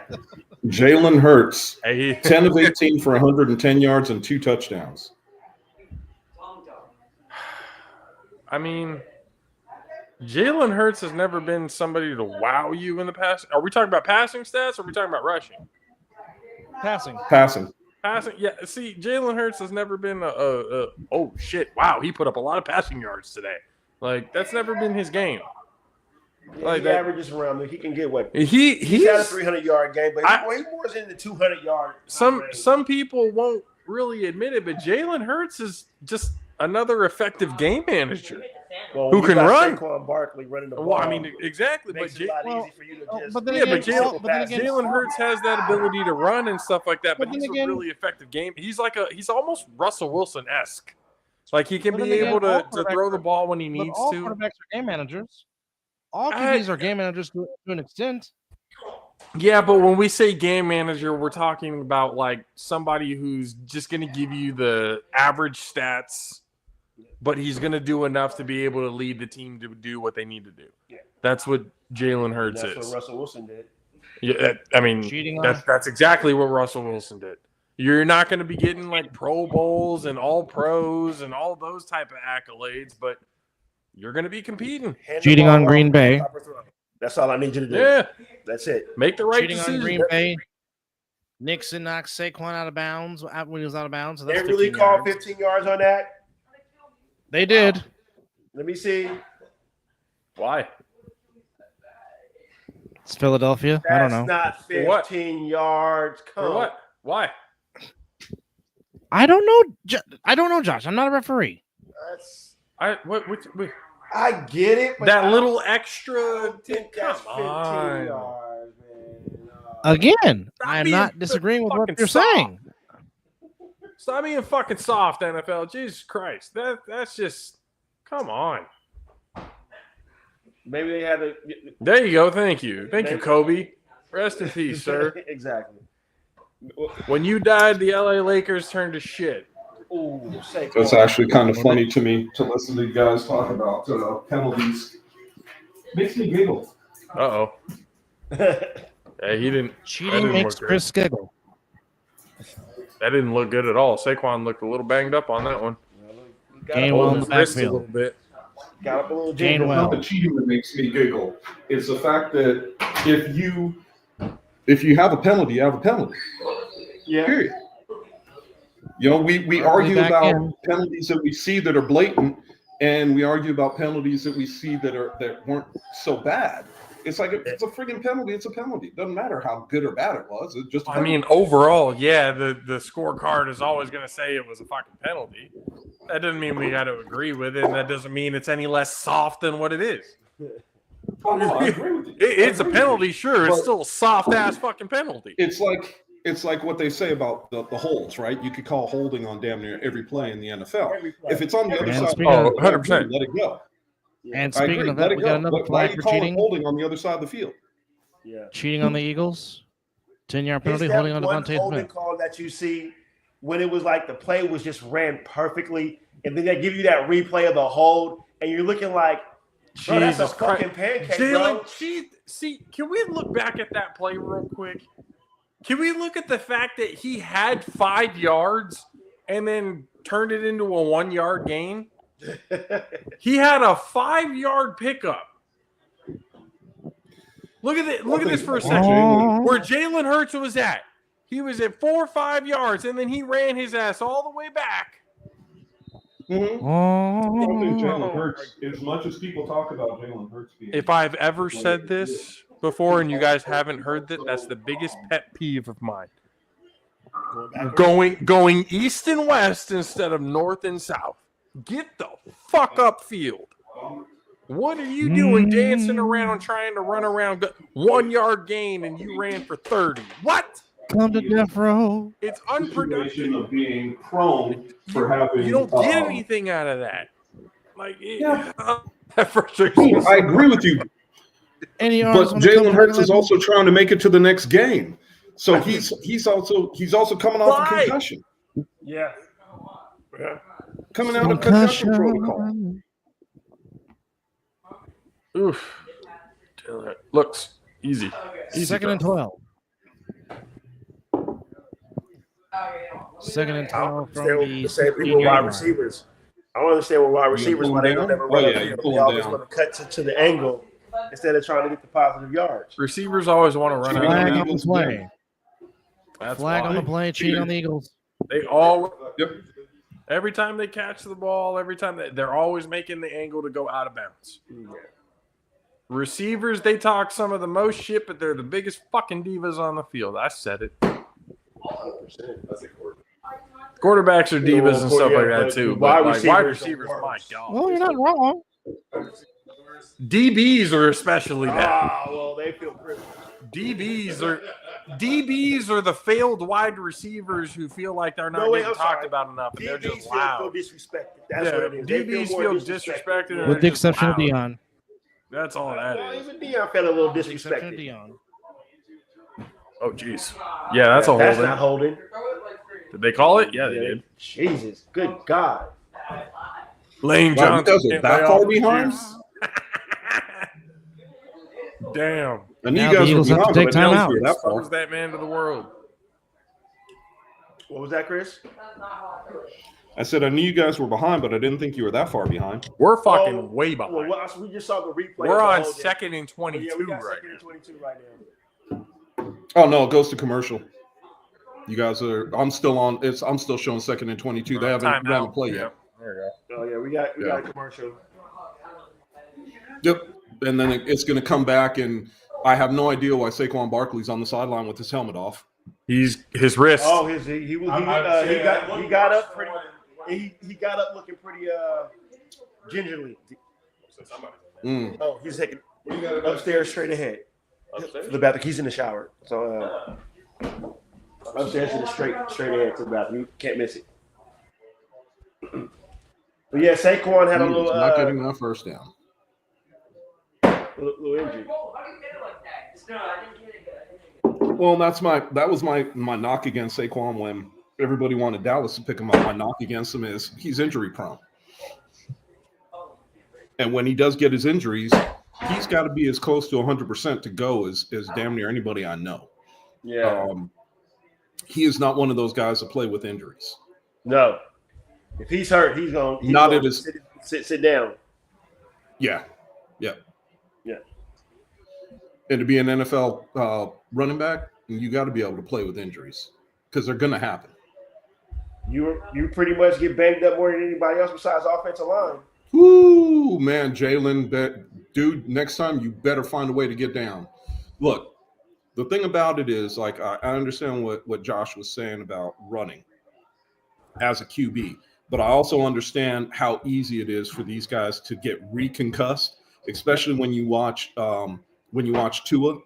Jalen Hurts, Hey. 10 of 18 for 110 yards and 2 touchdowns. I mean, Jalen Hurts has never been somebody to wow you in the past. Are we talking about passing stats or are we talking about rushing? Passing. Passing. Yeah, see, Jalen Hurts has never been oh, shit, wow, he put up a lot of passing yards today. Like, that's never been his game. Yeah, like he averages around. He can get what? He's got a 300-yard game, but he more in the 200-yard. Some people won't really admit it, but Jalen Hurts is just another effective game manager who can run. Saquon Barkley running the ball. Well, I mean, exactly. Makes it a lot easy for you to just. Jalen Hurts has that ability to run and stuff like that. But he's a really effective game. He's almost Russell Wilson-esque. Like he can be able to throw the ball when he needs all to. All quarterbacks are game managers. All QBs are game managers to an extent. Yeah, but when we say game manager, we're talking about like somebody who's just going to give you the average stats but he's going to do enough to be able to lead the team to do what they need to do. Yeah. That's what Jalen Hurts is. That's what Russell Wilson did. Yeah, that's exactly what Russell Wilson did. You're not going to be getting like Pro Bowls and All Pros and all those type of accolades, but you're going to be competing. Cheating on Green Bay. That's all I need you to do. Yeah. That's it. Make the right Cheating decision. on Green Bay. Nixon knocked Saquon out of bounds when he was out of bounds. So they really called 15 yards on that? They did. Let me see. Why? It's Philadelphia. I don't know. That's not 15 yards. For what? Why? I don't know. I don't know, Josh. I'm not a referee. I get it. But that little extra. Think that's 15 yards, man. Again, I'm not disagreeing with what you're saying. Stop being fucking soft, NFL. Jesus Christ. That's just. Come on. Maybe they had to. There you go. Thank you. Thank you, Kobe. Rest in peace, sir. Exactly. When you died, the LA Lakers turned to shit. Ooh, that's actually kind of funny to me to listen to you guys talk about penalties. Makes me giggle. Uh-oh. Yeah, he didn't. Cheating makes Chris giggle. That didn't look good at all. Saquon looked a little banged up on that one. Gainwell in the wrist a backfield. little bit. Got up a little It's not the cheating that makes me giggle. It's the fact that if you have a penalty, you have a penalty. Yeah. Period. You know, we argue about penalties that we see that are blatant, and we argue about penalties that we see that weren't so bad. It's like it's a friggin' penalty. It's a penalty. It doesn't matter how good or bad it was. It's just. I mean, overall, yeah, the scorecard is always going to say it was a fucking penalty. That doesn't mean we got to agree with it, and that doesn't mean it's any less soft than what it is. Oh, no, I agree with you. It's a penalty, sure. It's still a soft ass fucking penalty. It's like what they say about the holds, right? You could call holding on damn near every play in the NFL. If it's on the other side, 100%. Let it go. And speaking of that, we got another flag for cheating. Holding on the other side of the field. Yeah. Cheating on the Eagles. 10-yard penalty, holding on Devontae Smith. Call that you see when it was like the play was just ran perfectly, and then they give you that replay of the hold, and you're looking like, bro, that's a fucking pancake, bro. See, can we look back at that play real quick? Can we look at the fact that he had 5 yards and then turned it into a 1-yard gain? He had a 5-yard pickup. Look at this for a second. Where Jalen Hurts was at. He was at 4 or 5 yards, and then he ran his ass all the way back. Mm-hmm. I think Jalen Hurts, as much as people talk about Jalen Hurts being. If I've ever said this before and you guys haven't heard that, that's the biggest pet peeve of mine. Going east and west instead of north and south. Get the fuck up field. What are you doing dancing around trying to run around 1-yard gain and you ran for 30? What? Come to death row. It's unproductive. Of being prone for having. You don't get anything out of that. Like, that frustrates. I agree with you. But Jalen Hurts is also trying to make it to the next game, so he's also coming off a concussion. Yeah. Coming out of concussion protocol. Oof. Looks easy. Second and 12. Second and 12 from the same people wide receivers. I don't understand what wide receivers why they don't never run. They always want to cut to the angle instead of trying to get the positive yards. Receivers always want to run out. Flag on the play. Flag on the play. Cheat on the Eagles. They all. Yep. Every time they catch the ball, every time they're always making the angle to go out of bounds. Yeah. Receivers, they talk some of the most shit, but they're the biggest fucking divas on the field. I said it. 100%. Quarterbacks are divas and stuff like that too. But wide receivers, my God. Well, you're not wrong. DBs are especially bad. Well, they feel privileged. DBs are the failed wide receivers who feel like they're not getting talked about enough, and they're just loud. Feel disrespected. That's what it is. DBs feel disrespected, with the exception of Dion. That's all that is. Even Dion felt a little disrespected. Oh, jeez. Yeah, that's a holding. That's not holding. Did they call it? Yeah, they did. Jesus, good God. Lane Wow, you Johnson guys are can't that lay far off the behind? juice. Damn. I knew Now you guys the were Eagles have to behind, take but I didn't time think you were that Expose far. that man to the world. What was that, Chris? I said I knew you guys were behind, but I didn't think you were that far behind. We're fucking way behind. Well, we just saw the replay. We're of the on whole game. second and 22 Yeah, we got right second now. and 22 right now. Oh no, it goes to commercial. You guys are. I'm still on. I'm still showing second and 22. They haven't ran a play yet. There you go. Oh yeah, we got a commercial. Yep. And then it's going to come back, and I have no idea why Saquon Barkley's on the sideline with his helmet off. He's his wrist. Oh, he got up pretty. He got up looking pretty gingerly. Oh, he's taking upstairs straight ahead. To the bathroom. He's in the shower, so upstairs to the straight ahead to the bathroom. You can't miss it. But yeah, Saquon had a He little was not getting that first down. little injury. Well, that was my knock against Saquon when everybody wanted Dallas to pick him up. My knock against him is he's injury prone. And when he does get his injuries, he's got to be as close to 100% to go as damn near anybody I know. Yeah. He is not one of those guys that play with injuries. No. If he's hurt, he's gonna sit down. Yeah. Yeah. Yeah. And to be an NFL running back, you got to be able to play with injuries because they're going to happen. You pretty much get banged up more than anybody else besides offensive line. Woo, man, Jalen, dude, next time you better find a way to get down. Look, the thing about it is, like, I understand what Josh was saying about running as a QB, but I also understand how easy it is for these guys to get reconcussed, especially when you watch Tua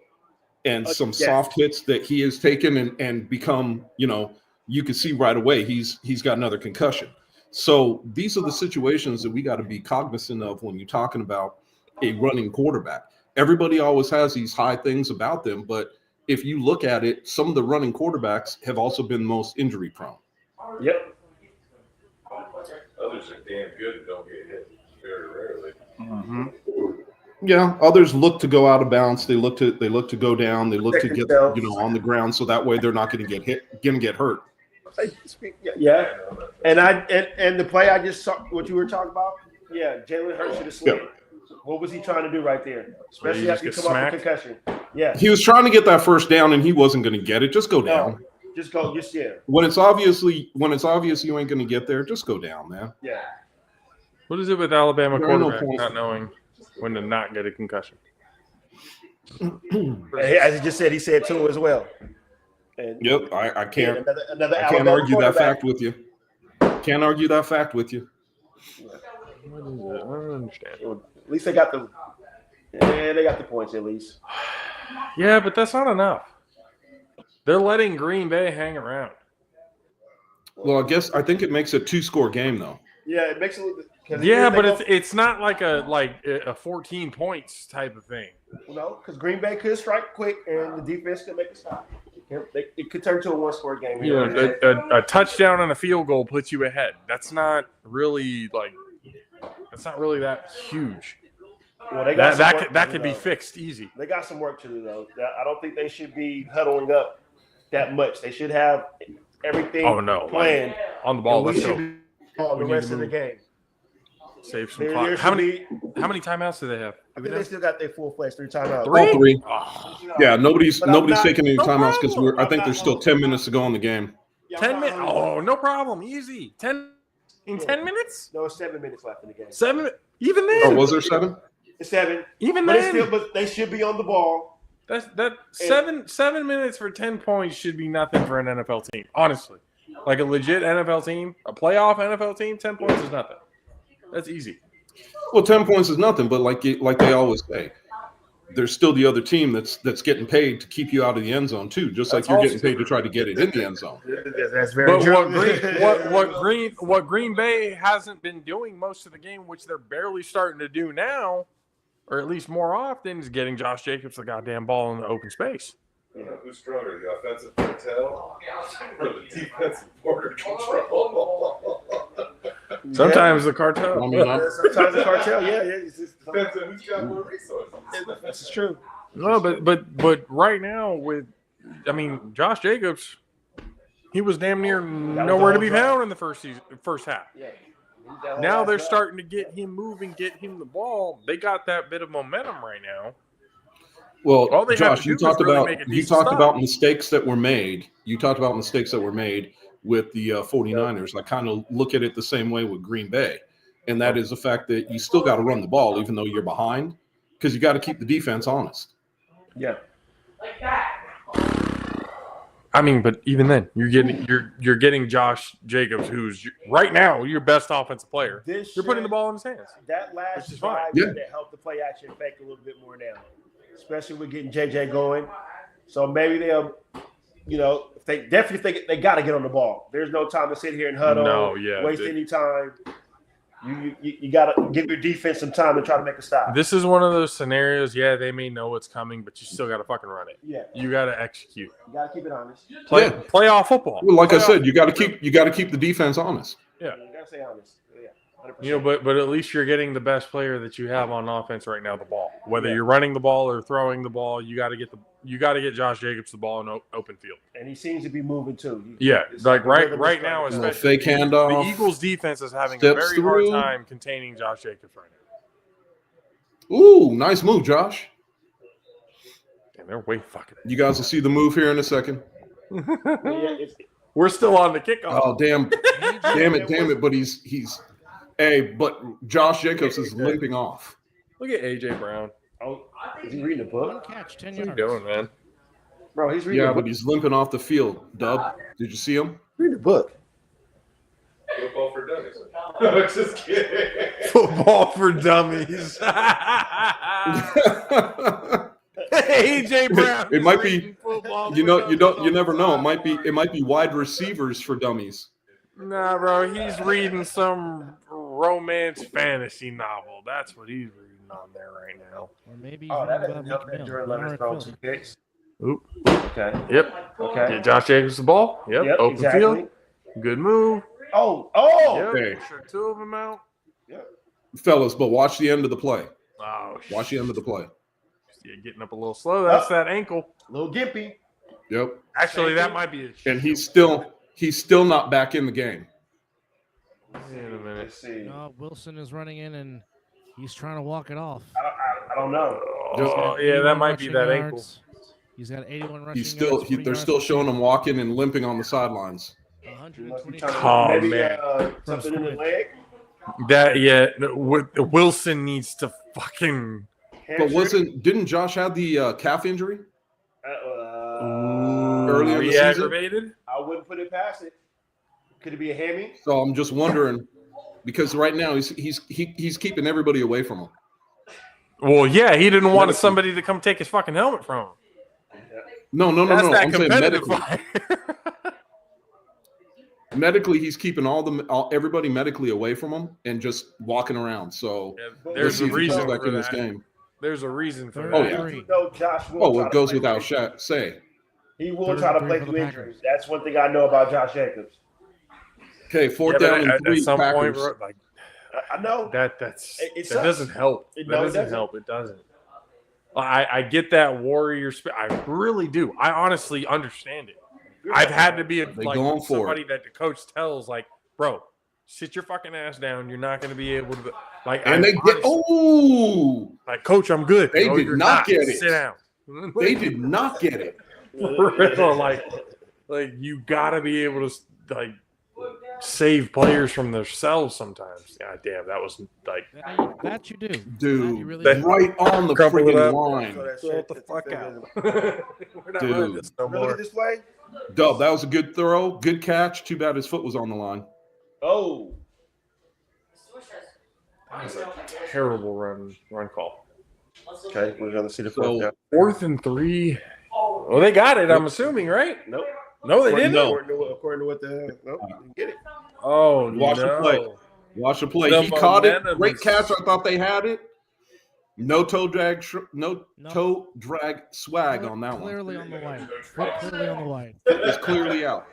and some soft hits that he has taken and become, you can see right away he's got another concussion. So these are the situations that we got to be cognizant of when you're talking about a running quarterback. Everybody always has these high things about them, but if you look at it, some of the running quarterbacks have also been most injury prone. Yep. Others are damn good and don't get hit very rarely. Mm-hmm. Yeah, others look to go out of bounds. They look to go down. They look to get on the ground, so that way they're not going to get hurt. Yeah, and the play I just saw, what you were talking about, yeah, Jalen Hurts should have slid. Yeah. What was he trying to do right there? Especially after you come off a concussion. Yeah, he was trying to get that first down, and he wasn't going to get it. Just go down. Just go. Just yeah. When it's obvious you ain't going to get there, just go down, man. Yeah. What is it with Alabama quarterback not knowing when to not get a concussion? As he just said, he said Tua as well. And yep, I can't. I can't argue that fact with you. Can't argue that fact with you. What is it? I don't understand. At least they got the. Yeah, they got the points at least. Yeah, but that's not enough. They're letting Green Bay hang around. Well, I think it makes a 2-score game though. Yeah, it makes it. Yeah, but it's not like a 14 points type of thing. No, because Green Bay could strike quick and the defense could make a stop. It could turn to a 1-score game. A touchdown and a field goal puts you ahead. That's not really that huge. Well, they got that could be fixed easy. They got some work to do though. I don't think they should be huddling up that much. They should have everything planned on the ball. Let's go. The rest of the game. Save some clock. How many timeouts do they have? I think they still got their full-fledged 3 timeouts. All 3. Oh. Yeah, nobody's taking any timeouts because I think there's still 10 minutes to go in the game. 10 minutes? Oh, no problem. Easy. 10 minutes? No, 7 minutes left in the game. 7? Even then? Oh, was there 7? It's 7. Even then? But they should be on the ball. That 7 minutes for 10 points should be nothing for an NFL team. Honestly, like a legit NFL team, a playoff NFL team, 10 points is nothing. That's easy. Well, 10 points is nothing, but like they always say, there's still the other team that's getting paid to keep you out of the end zone too, just like you're getting paid to try to get it in the end zone. That's very true. What Green Bay hasn't been doing most of the game, which they're barely starting to do now, or at least more often, is getting Josh Jacobs the goddamn ball in the open space. Who's stronger, the offensive cartel or the defensive border control? Sometimes the cartel. Sometimes the cartel. Yeah. It's just, Depends on who's got more resources. That's true. No, but right now Josh Jacobs, he was damn near nowhere to be found in the first half. Yeah. Now they're starting to get him moving, get him the ball. They got that bit of momentum right now. Well, All they have Josh, to you do is talked really about make a you decent talked stop. about mistakes that were made. You talked about mistakes that were made with the 49ers. I kind of look at it the same way with Green Bay, and that is the fact that you still got to run the ball even though you're behind, because you got to keep the defense honest. Yeah. I mean, but even then, you're getting Josh Jacobs, who's right now your best offensive player. You're putting the ball in his hands. That last is fine. drive that helped the play action fake a little bit more now, especially with getting JJ going. So maybe they'll, if they definitely think they got to get on the ball. There's no time to sit here and huddle, waste any time. You got to give your defense some time to try to make a stop. This is one of those scenarios. Yeah, they may know what's coming, but you still got to fucking run it. Yeah, you got to execute. You got to keep it honest. Play off football. Well, like I said, you got to keep the defense honest. Yeah, you got to stay honest. Yeah. 100%. But at least you're getting the best player that you have on offense right now, the ball. Whether you're running the ball or throwing the ball, you got to get Josh Jacobs the ball in open field. And he seems to be moving too. Right now, especially fake handoff. The Eagles defense is having a very hard time containing Josh Jacobs right now. Ooh, nice move, Josh. And they're way fucking. You guys will see the move here in a second. We're still on the kickoff. Oh damn it! But he's. Hey, but Josh Jacobs is limping off. Look at AJ Brown. Oh, is he reading a book? One catch, 10 What yards. are you doing, man? Bro, he's reading a book. But he's limping off the field. Dub, did you see him? Read the book. Football for dummies. Just kidding. Football for dummies. AJ Brown. It might be. You never know. It might be wide receivers for dummies. Nah, bro, he's reading some romance fantasy novel. That's what he's reading on there right now. Or maybe that doesn't help that during Leonard's throw 2 kicks. Oop. Okay. Yep. Okay. Get Josh Jacobs the ball. Yep. Open field. Good move. Oh. Yep. Okay. Sure, 2 of them out. Yep. Fellas, but watch the end of the play. Oh, watch the end of the play. Yeah, getting up a little slow. That's that ankle. A little gimpy. Yep. Actually, that might be a And he's still not back in the game. Wait a minute. Let's see. No, Wilson is running in and he's trying to walk it off. I don't know. Oh, yeah, that might be that ankle. He's got 81 rushing He's still. yards. They're still showing him walking and limping on the sidelines. 120. Oh, man. Something in the leg. Wilson needs to fucking. But didn't Josh have the calf injury earlier in the season? Aggravated? I wouldn't put it past it. Could it be a hammy? So I'm just wondering, because right now he's keeping everybody away from him. Well, yeah, he didn't want somebody to come take his fucking helmet from him. No. That's that I'm saying competitive medically. fight. Medically, he's keeping everybody medically away from him and just walking around. So there's a reason for in this that. game. There's a reason for Oh, that. yeah. You know Josh will It goes without say. He will try to play through injuries. That's one thing I know about Josh Jacobs. Okay, fourth down and 3. At some point, Packers. bro, I know. that doesn't help. It doesn't help. It doesn't. I get that warrior spirit. I really do. I honestly understand it. I've had to be going for somebody that the coach tells, like, bro, sit your fucking ass down. You're not going to be able to. And they get like, coach, I'm good. They did not get it. Sit down. They did not get it. like you got to be able to save players from themselves sometimes. God damn, that was that you do. Dude, really right on the freaking line. Throw it the fuck out. We're not Dude. running this no Look more. at this play. Dub, that was a good throw. Good catch. Too bad his foot was on the line. Oh. That was a terrible run call. Okay, we're gonna see the So- fourth. 4th and 3. Well, they got it. I'm assuming, right? Nope. No, they didn't. No. According to what the nope, didn't get it. Oh, Watch the play. Watch the play. The He caught it. momentum Great is- catch. I thought they had it. No toe drag. Toe drag swag on that one. Clearly on the line. Clearly on the line. It's clearly out.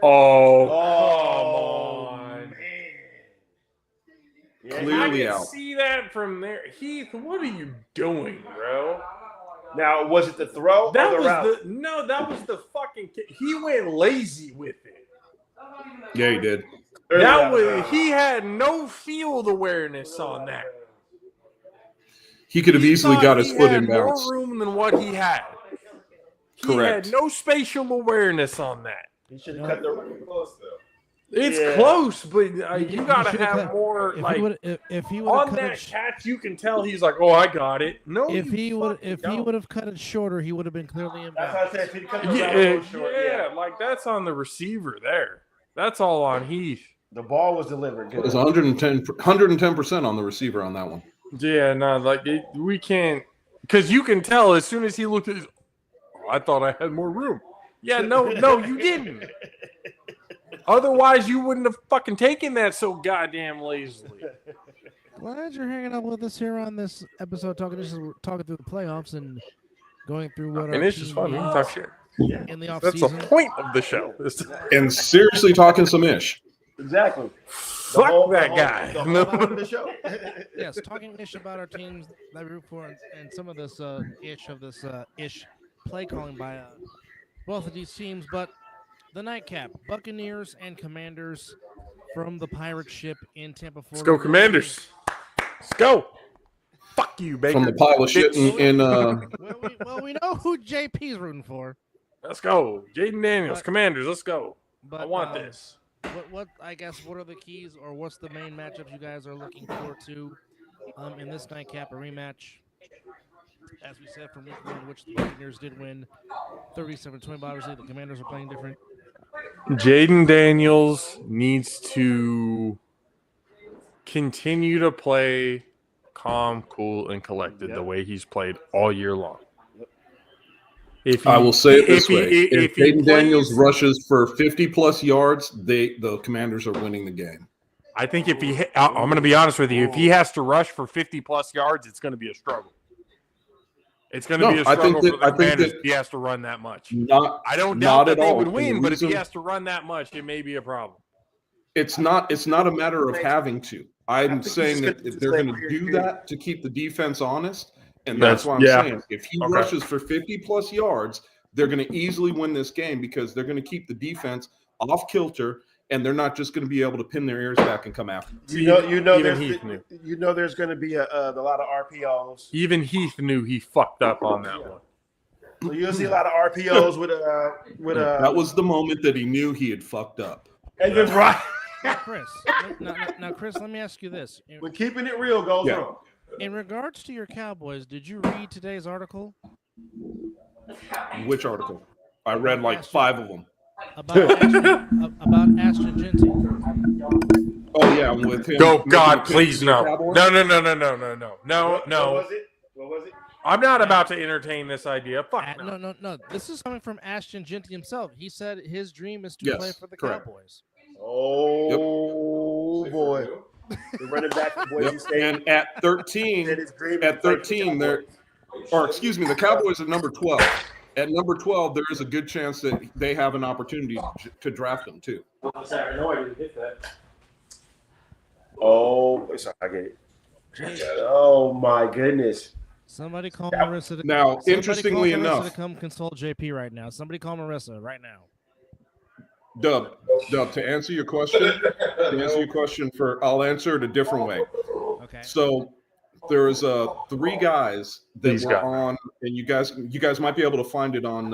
Oh, come on. clearly out. See that from there, Heath. What are you doing, bro? Now, was it the throw That or the was route? that was the fucking. He went lazy with it. Yeah, he did. He had no field awareness on that. He could have easily got his foot in more bounds. room than what he had. Correct. He had no spatial awareness on that. He should have cut the Close though. It's close, but you gotta have more if he on that catch. You can tell he's like, "Oh, I got it." No, if he would have cut it shorter, he would have been clearly in bounds. That's what I said. If he cut the route a little short, like that's on the receiver there. That's all on Heath. the ball was delivered. It was 110% on the receiver on that one. Yeah, no, we can't, because you can tell as soon as he looked at his, I thought I had more room. Yeah, no, you didn't. Otherwise, you wouldn't have fucking taken that so goddamn lazily. Glad you're hanging out with us here on this episode, talking through the playoffs and going through what. And it's just fun. We can talk shit. In the off That's season. the point of the show. And seriously talking some ish. Exactly. Fuck that guy. The whole part of the show. Yes, talking ish about our teams that we root for, and some of this ish play calling by both of these teams. But the nightcap, Buccaneers and Commanders from the pirate ship in Tampa, Florida. Let's go, Commanders. Let's go. Fuck you, Baker. From the pile of shit in well, we know who JP's rooting for. Let's go. Jaden Daniels, Commanders, let's go. But, I want this. What are the keys, or what's the main matchups you guys are looking forward to in this nightcap, a rematch? As we said from week one, which the Buccaneers did win 37-20, but obviously the Commanders are playing different. Jaden Daniels needs to continue to play calm, cool, and collected the way he's played all year long. I will say it this way. If Jaden Daniels rushes for 50-plus yards, the Commanders are winning the game. I think I'm going to be honest with you, if he has to rush for 50-plus yards, it's going to be a struggle. It's going to be a struggle for the Commanders if he has to run that much. I don't doubt that they would win, but if he has to run that much, it may be a problem. It's not a matter of having to. I'm saying that they're going to do that to keep the defense honest. And that's why I'm saying if he rushes for 50-plus yards, they're going to easily win this game because they're going to keep the defense off kilter, and they're not just going to be able to pin their ears back and come after them. You know there's going to be a lot of RPOs. Even Heath knew he fucked up on that one. So you'll see a lot of RPOs with That was the moment that he knew he had fucked up. And then right. Chris, now, Chris, let me ask you this: when keeping it real goes wrong. In regards to your Cowboys, did you read today's article? Which article? I read like 5 of them. About Ashton Genty. Oh yeah, I'm with him. Go, God, please no. No. What was it? I'm not about to entertain this idea. Fuck no. This is coming from Ashton Genty himself. He said his dream is to play for the Cowboys. Oh boy. The running back from Boise State. And at 13, the Cowboys are number 12. At number 12, there is a good chance that they have an opportunity to draft them too. Sorry, no, I didn't hit that. Oh, sorry, I get it. Oh my goodness! Somebody call Marissa. Now, interestingly enough, to come consult JP right now. Somebody call Marissa right now. Dub, to answer your question, I'll answer it a different way. Okay. So there's 3 guys that were on, and you guys might be able to find it on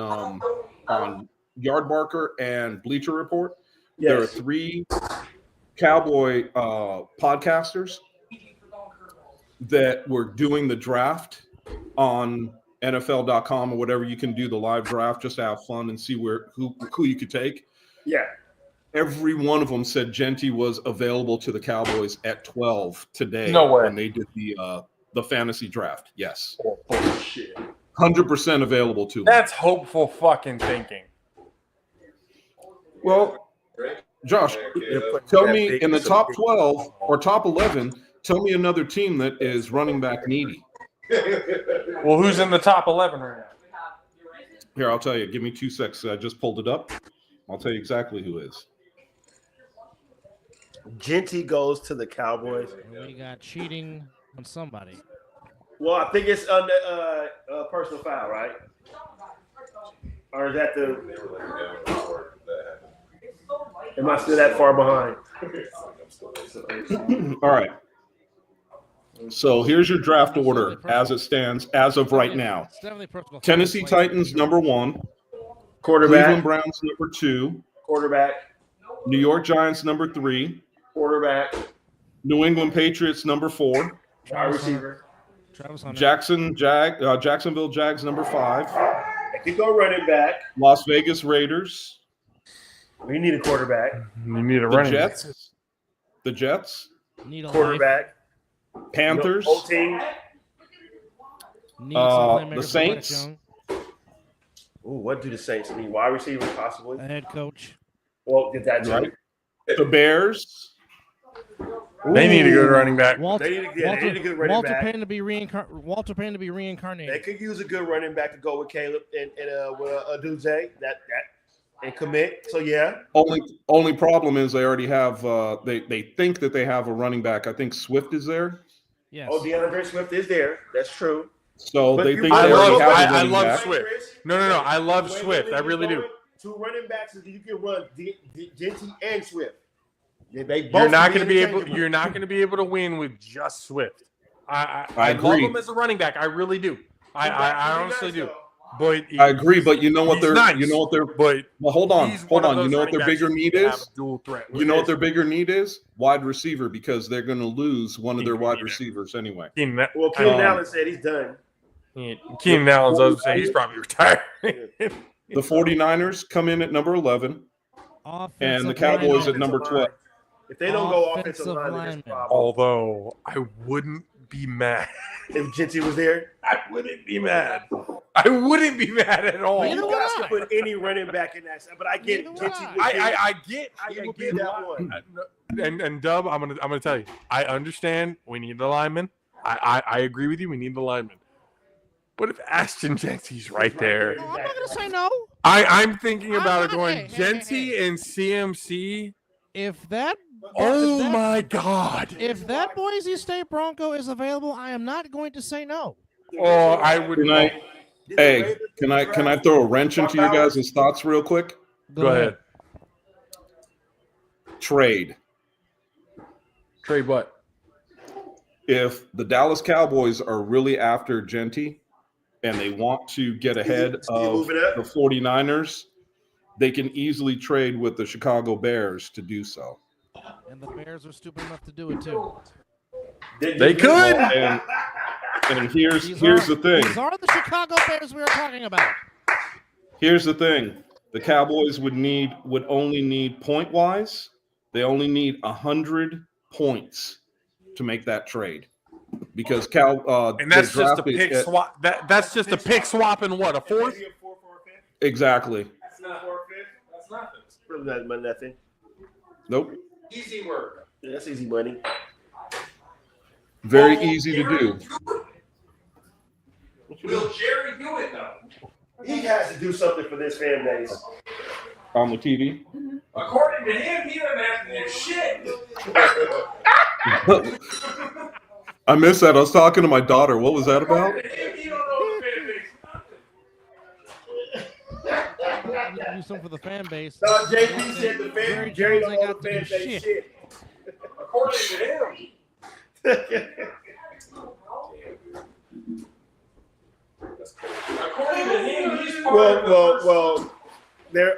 Yardbarker and Bleacher Report. Yes. There are 3 Cowboy podcasters that were doing the draft on NFL.com or whatever. You can do the live draft just to have fun and see who you could take. Yeah. Every one of them said Genty was available to the Cowboys at 12 today. No way. When they did the fantasy draft. Yes. Oh, shit. 100% available to them. That's hopeful fucking thinking. Well, Josh, tell me in the top 12 or top 11, tell me another team that is running back needy. Well, who's in the top 11 right now? Here, I'll tell you. Give me 2 seconds. I just pulled it up. I'll tell you exactly who is. Genty goes to the Cowboys. We got cheating on somebody. Well, I think it's under personal foul, right? Or is that They were letting go before that happened. am I still that far behind? All right. So here's your draft order as it stands as of right now. It's definitely personal. Tennessee Titans number 1, Quarterback. Cleveland Browns number 2, Quarterback. New York Giants number 3, Quarterback. New England Patriots number 4, Wide receiver. Travis Hunter. Jacksonville Jags number 5, I could go running back. Las Vegas Raiders, We need a quarterback. You need a the running back. Jets, the Jets, Need a Quarterback. Panthers, Whole team. Need some playmakers the for Saints. Bryce Ooh, what do the Saints need? Wide receiver, possibly. Young, a head coach. Well, get that Right. The Bears, They need a good running back. Walter, They need a good running Walter back. Payton to be reincarnated. They could use a good running back to go with Caleb and with Aduze that and commit. So yeah, only problem is they already have they think that they have a running back. I think Swift is there. Yes. oh DeAndre Swift is there. That's true. So But they you- think I they already love- have a I running love back. Swift. No. I love Swift. I really do. 2 running backs is you can run Genty and Swift. They both You're not going to be able. interchangeable. You're not going to be able to win with just Swift. I agree. love him as a running back. I really do. I honestly do. But I agree, but you know what he's they're nice, you know what they're but well hold on. he's one of You those know what running their backs bigger you need can have is? a dual threat You with. know what their bigger need is? Wide receiver, because they're going to lose one of their wide Yeah. receivers anyway. Keenan, Well, Keenan Um, Allen said he's done. Keenan Allen's. I was saying he's probably retired. The 49ers come in at number 11 and the Offensive Cowboys lineman. at number 12. If they don't go offensive Offensive line, then there's a lineman. problem. Although I wouldn't be mad. If Genty was there, I wouldn't be mad. I wouldn't be mad at all. Neither you would guys I. can put any running back in that. But I get it. Neither would Genty I. was there. I get He would be get that one. and Dub, I'm gonna tell you. I understand we need the lineman. I agree with you. We need the lineman. But if Ashton Genty's right there, Oh, I'm not gonna say no. I'm thinking about it I'm not- going hey, Genty and CMC. If that Oh if that- my God! if that Boise State Bronco is available, I am not going to say no. Oh, I would. Can I, hey, can I throw a wrench into your guys' thoughts real quick? Go ahead. Trade. Trade what? If the Dallas Cowboys are really after Genty and they want to get ahead of moving up. the 49ers, they can easily trade with the Chicago Bears to do so. And the Bears are stupid enough to do it too. They could. And here's These the thing. These are the Chicago Bears we are talking about. Here's the thing. The Cowboys would only need point wise. They only need 100 points to make that trade, because And that's just a drafted pick at- swap. That's just a pick swap and what, a fourth? Maybe a 4 for a 5th. Exactly. That's not 4/5. That's nothing. Really nothing. Nope. Easy work. Yeah, that's easy money. Very easy to do. Will Jerry do it though? He has to do something for this fan base. On the TV. According to him, he doesn't have to do shit. I missed that. I was talking to my daughter. What was that about? According to him, he don't know the fan base. Do something for the fan base. No, JP said the Jerry fan. Jerry Jones don't ain't know got the to fan do base shit. shit. According to him. According to him, he's part of the first- Well. They're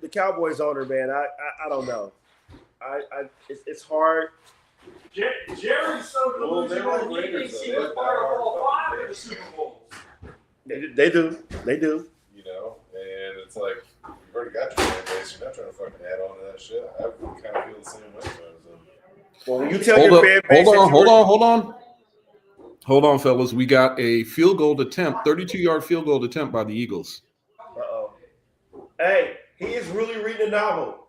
the Cowboys owner, man. I don't know. It's hard. Jerry's so delusional, he thinks he was part of all 5 of the Super Bowls. They do. You know, and it's like, you've already got your fan base. You're not trying to fucking add on to that shit. I kind of feel the same way about it. Well, when you tell your fan base, Hold on, fellas. We got a field goal attempt, 32-yard field goal attempt by the Eagles. Uh-oh. Hey, he is really reading a novel.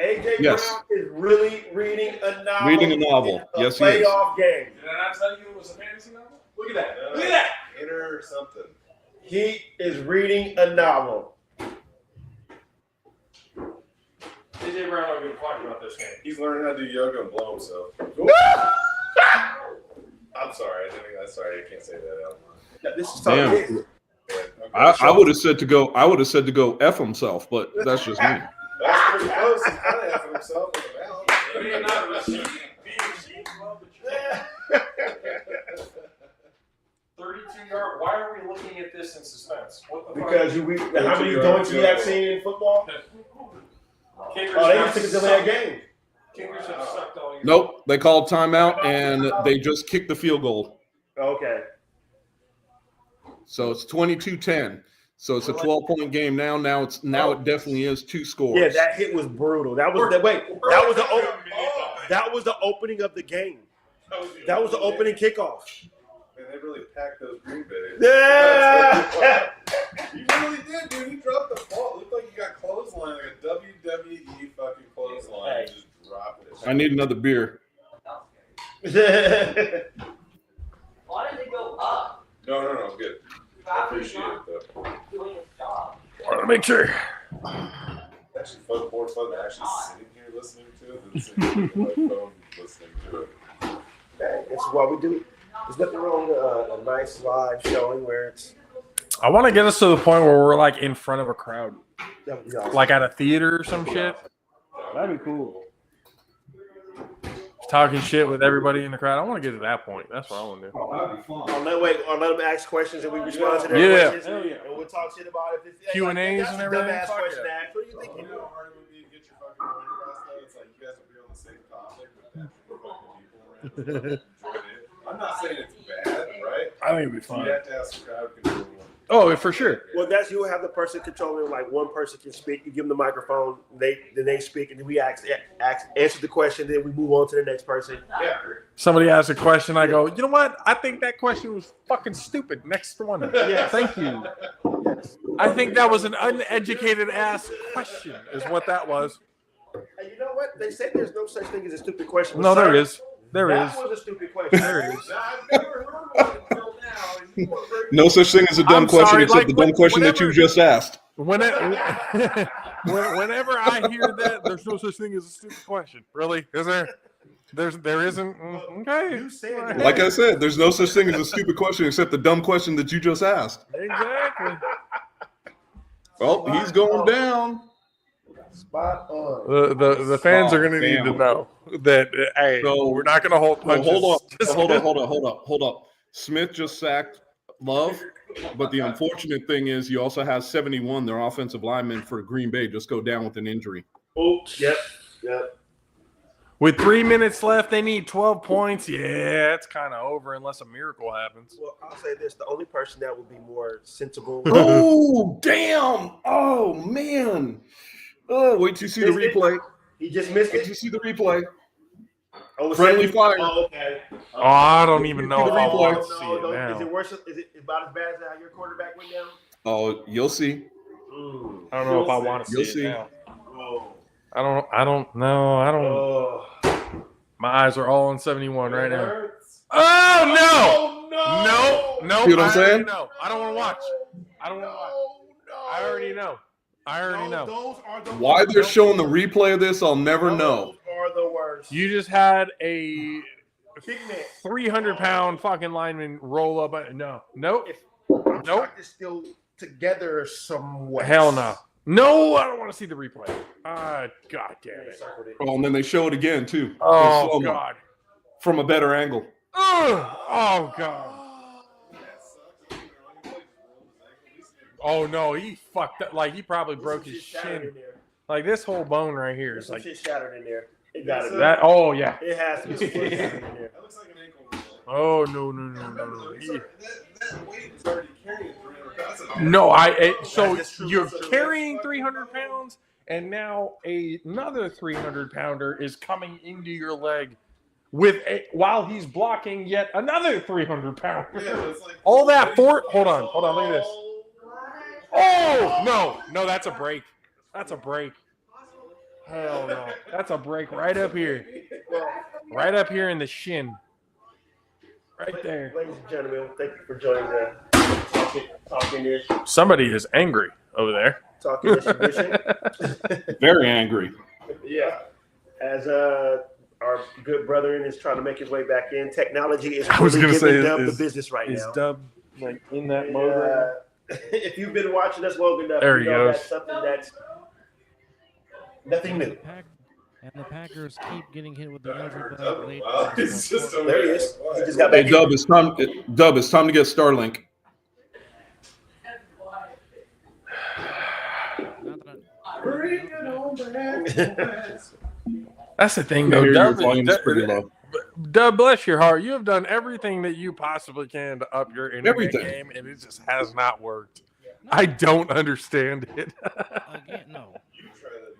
AJ Yes. Brown is really reading a novel. Reading a novel. in a Yes, he is. playoff game. Did I not tell you it was a fantasy novel? Look at that. Look at that. Inner or something. He is reading a novel. Is AJ Brown don't give a fuck about this game. He's learning how to do yoga and blow himself. I'm sorry. I can't say that out loud. This is Damn. talking. I would have said to go. I would have said to go F himself, but that's just me. That's pretty close. He's kind of effing himself in the mouth. 32-yard. Why are we looking at this in suspense? What the Because how many doinks you have seen in football? Kickers Oh, they just took a delay game. Kickers have sucked all year. Nope, they called timeout and they just kicked the field goal. Okay. So it's 22-10. So it's a 12-point game now. Now it definitely is 2 scores. Yeah, that hit was brutal. That was the opening of the game. That was the opening kickoff. Man, they really packed those Green Bay. Yeah. You really did, dude. You dropped the ball. It looked like you got clothesline, like a WWE fucking clothesline. Hey. You just dropped it. I need another beer. Why did it go up? No, it's good. I appreciate it, though. Doing its job. I want to make sure. Actually, more fun than actually sitting here listening to it than sitting on my phone listening to it. Hey, this is what we do. There's nothing wrong with a nice live showing where it's. I want to get us to the point where we're like in front of a crowd, That would be awesome. like at a theater or some shit, That'd be cool. talking shit with everybody in the crowd. I want to get to that point. That's what I want to do. I'll let them ask questions and we respond to their Yeah. questions. And we'll talk shit about it. Q&As that's and a everything. Dumbass Fuck question yeah. to ask. What do you think? You know how hard it would be to get your fucking point across, though? It's like you guys would be on the same topic, but have more fucking people around. Join in. I'm not saying it's bad, right? I think it'd be You have to have some crowd control. Oh, for sure. Well, you have the person controlling. Like one person can speak. You give them the microphone. Then they speak, and then we answer the question. Then we move on to the next person. Yeah. Somebody asks a question, I go, you know what? I think that question was fucking stupid. Next one. Yes. Thank you. I think that was an uneducated ass question, is what that was. And you know what? They say there's no such thing as a stupid question. No, Sir, there is. There is. That was a stupid question. There is. I've never heard one until now. And you were very No such thing as a dumb I'm question sorry, except like, the dumb question that you whenever- just asked. Whenever I hear that, there's no such thing as a stupid question. Really? Is there? There isn't. Okay. You said Like I said, there's no such thing as a stupid question except the dumb question that you just asked. Exactly. Well, he's going down. Spot on. The fans are going to need Damn. to know that hey, So- we're not going to hold Well, punches. hold up. Smith just sacked Love, but the unfortunate thing is you also have 71, their offensive linemen for Green Bay, just go down with an injury. Oops. Yep. With 3 minutes left, they need 12 points. Yeah, it's kind of over unless a miracle happens. Well, I'll say this: the only person that would be more sensible. Oh, damn. Oh, man. Oh, wait till you see the replay. He just missed Wait it. till you see the replay. Oh, Friendly fire. Oh, okay. Oh, I don't even know if I replay. want to see it No, now. is it worse? Is it about as bad as how your quarterback went down? Oh, you'll see. I don't know if I want to You'll see see. it now. Oh. I don't know. Oh. My eyes are all on 71 right now. hurts. Oh, no! Oh, no! No. See what I'm I already saying? know. I don't want to watch. I don't want to watch. I already know. I already know. Those are the Why they're showing the replay of this, I'll never know. Those are the worst. You just had a Pigment. 300-pound fucking lineman roll up. Nope. I'm Nope. still still together somewhere. Hell no. No, I don't want to see the replay. God damn it. Oh, and then they show it again, too. In Oh, slow-mo, God. From a better angle. Ugh. Oh, God. Oh, no, he fucked up. Like, he probably broke his shin. Like, this whole bone right here There's is some like shit shattered in there. It got to be. that. Oh, yeah. It has to be some shit shattered in there. That looks like an ankle. Oh, no. That weight is already carrying 300 pounds. No, so That's true. you're That's true. carrying 300 pounds, and now another 300 pounder is coming into your leg while he's blocking yet another 300 pounder. Yeah, it's like, All that for hold on, look at this. Oh no, that's a break. That's a break. Hell no, that's a break right up here, right up here in the shin, right there. Ladies and gentlemen, thank you for joining the talking ish. Somebody is angry over there. Talking ish edition. Very angry. Yeah. As our good brother is trying to make his way back in. Technology is I was really gonna giving say, Dub is- the business right Is now. Dub like in that mode right now? If you've been watching us long enough, There you he know goes. that's something that's nothing new. And the Packers keep getting hit with the injury bug Dub, late. wow, in the he's fourth just quarter. There he is. He just got Hey, back Dub, in. it's time. Dub, it's time to get Starlink. Not that That's the thing, I though. hear your Dub, volume's pretty low. Dub, bless your heart. You have done everything that you possibly can to up your internet Everything. game, and it just has not worked. I don't understand it. Again, no.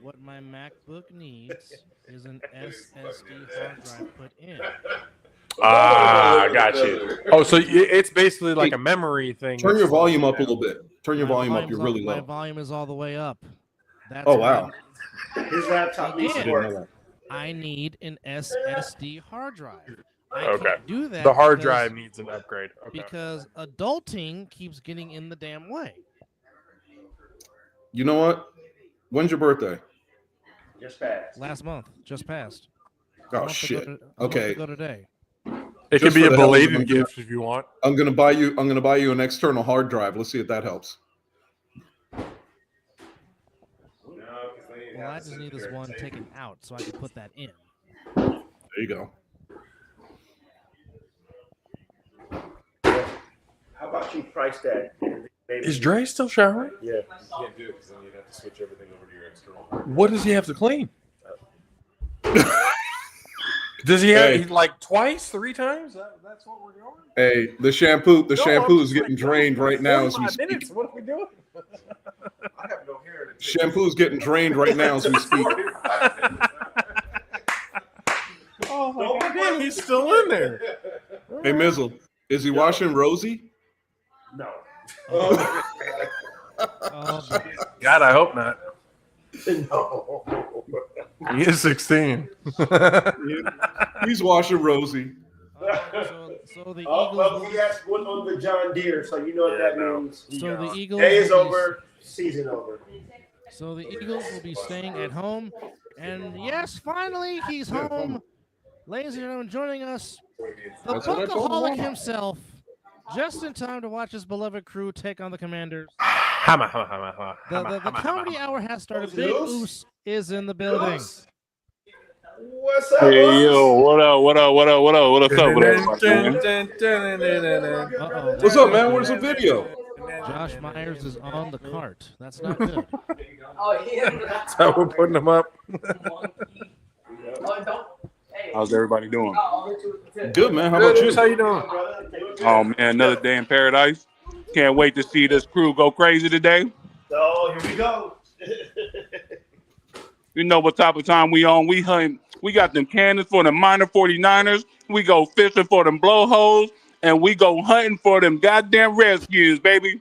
What my MacBook needs is an SSD hard drive put in. Ah, I got you. Oh, so it's basically like a memory thing. Turn your that's volume slowing up a little bit. Turn your volume up. You're really My low. volume is all the way up. That's Oh, why wow. His laptop needs Again. to Didn't know work. that. I need an SSD hard drive. I Okay. can't do that. The hard because- drive needs an upgrade. Okay. Because adulting keeps getting in the damn way. You know what? When's your birthday? Just fast. Last month, just passed. Oh shit. A month Okay. ago today. It Just could be for a the hell of it, belated gift if you want. I'm gonna buy you an external hard drive. Let's see if that helps. Well, I just need this one taken out so I can put that in. There you go. How about you price that? Maybe. Is Dre still showering? Yeah. You can't do it because then you'd have to switch everything over to your external hard drive. What does he have to clean? Does he have Hey. like twice, 3 times? That's what we're doing. Hey, the shampoo No, shampoo I'm is just getting like, drained right now as we 45 speak. minutes. What are we doing? I have no hair. To Shampoo is getting drained right now as we speak. Oh my God, he's still in there. Hey, Mizzle, is he washing Rosie? No. Oh, God, I hope not. No. He is 16. He's washing Rosie. so the Oh, well, Eagles. he has one on the John Deere, so you know what that means. So the Eagles. Day is will be- over, season over. So the Eagles will be staying at home, and yes, finally he's home. Ladies and gentlemen, joining us, the That's what I told Buckaholic him. himself, just in time to watch his beloved crew take on the Commanders. The comedy hour has started. Big Oos is in the building. What's up? Hey Oos? yo, what up? What's up with everybody, man? Uh-oh. What's up, man? Where's the video? Josh Myers is on the cart. That's not good. Oh, yeah. That's how we're putting them up. How's everybody doing? Good, man. How about Good, you? Juice, how you doing? Oh man, another day in paradise. Can't wait to see this crew go crazy today. So here we go. You know what type of time we on? We hunt. We got them cannons for the minor 49ers. We go fishing for them blowholes, and we go hunting for them goddamn Redskins, baby.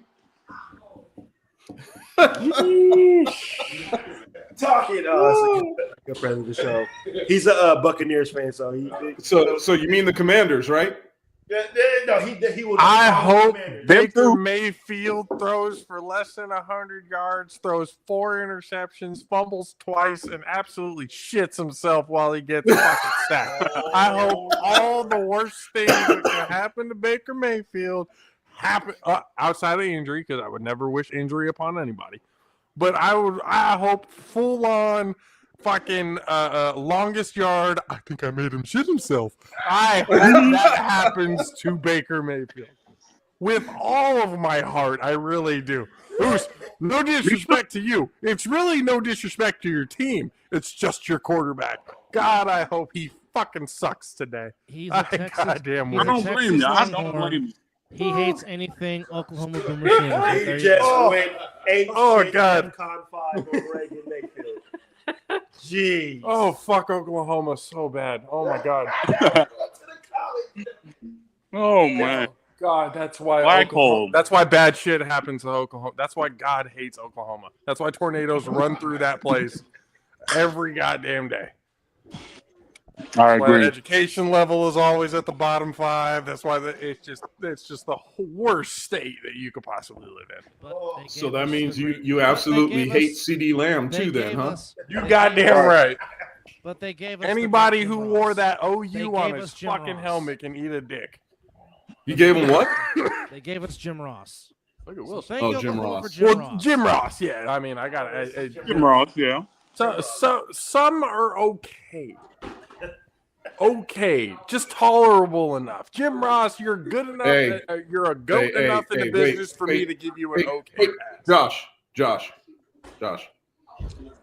Talking. Good friend of the show. He's a Buccaneers fan, so he. So you mean the Commanders, right? No, he will. I hope Commanders. Baker Mayfield throws for less than 100 yards, throws 4 interceptions, fumbles twice, and absolutely shits himself while he gets fucking sacked. I hope all the worst things that can happen to Baker Mayfield happen outside of injury, because I would never wish injury upon anybody. But I hope full on fucking longest yard. I think I made him shit himself. I hope that happens to Baker Mayfield. With all of my heart, I really do. Bruce, no disrespect to you. It's really no disrespect to your team. It's just your quarterback. God, I hope he fucking sucks today. He's a Texas. Goddamn he's I a don't Texas blame you. I don't Longhorn. blame you. He hates anything Oklahoma Boomer Sanders. He There you just go. went 8 Oh, straight God. DEFCON 5 on Reagan Mayfield. Jeez. Oh, fuck Oklahoma so bad. Oh, my God. Oh man. God, that's why Black Oklahoma, hole. that's why bad shit happens to Oklahoma. That's why God hates Oklahoma. That's why tornadoes run through that place every goddamn day. I That's why the agree. education level is always at the bottom 5. That's why it's just the worst state that you could possibly live in. But they So gave that us means the great- you they absolutely gave hate us- CD Lamb they too, then, gave huh? us- You they goddamn gave us- right. But they gave us Anybody the great who Jim wore Ross. that They OU on gave his us Jim fucking Ross. helmet can eat a dick. You gave him what? They gave us Jim Ross. Look at So Wilson. thank Oh, you, Jim Oklahoma, Ross. for Jim Well, Ross. Jim Ross, yeah. I mean, I got Jim Ross, yeah. So some are okay. Okay, just tolerable enough. Jim Ross, you're good enough. Hey. You're a goat Hey, enough in the hey, business wait, for hey, me to give you an hey, okay hey, pass. Josh.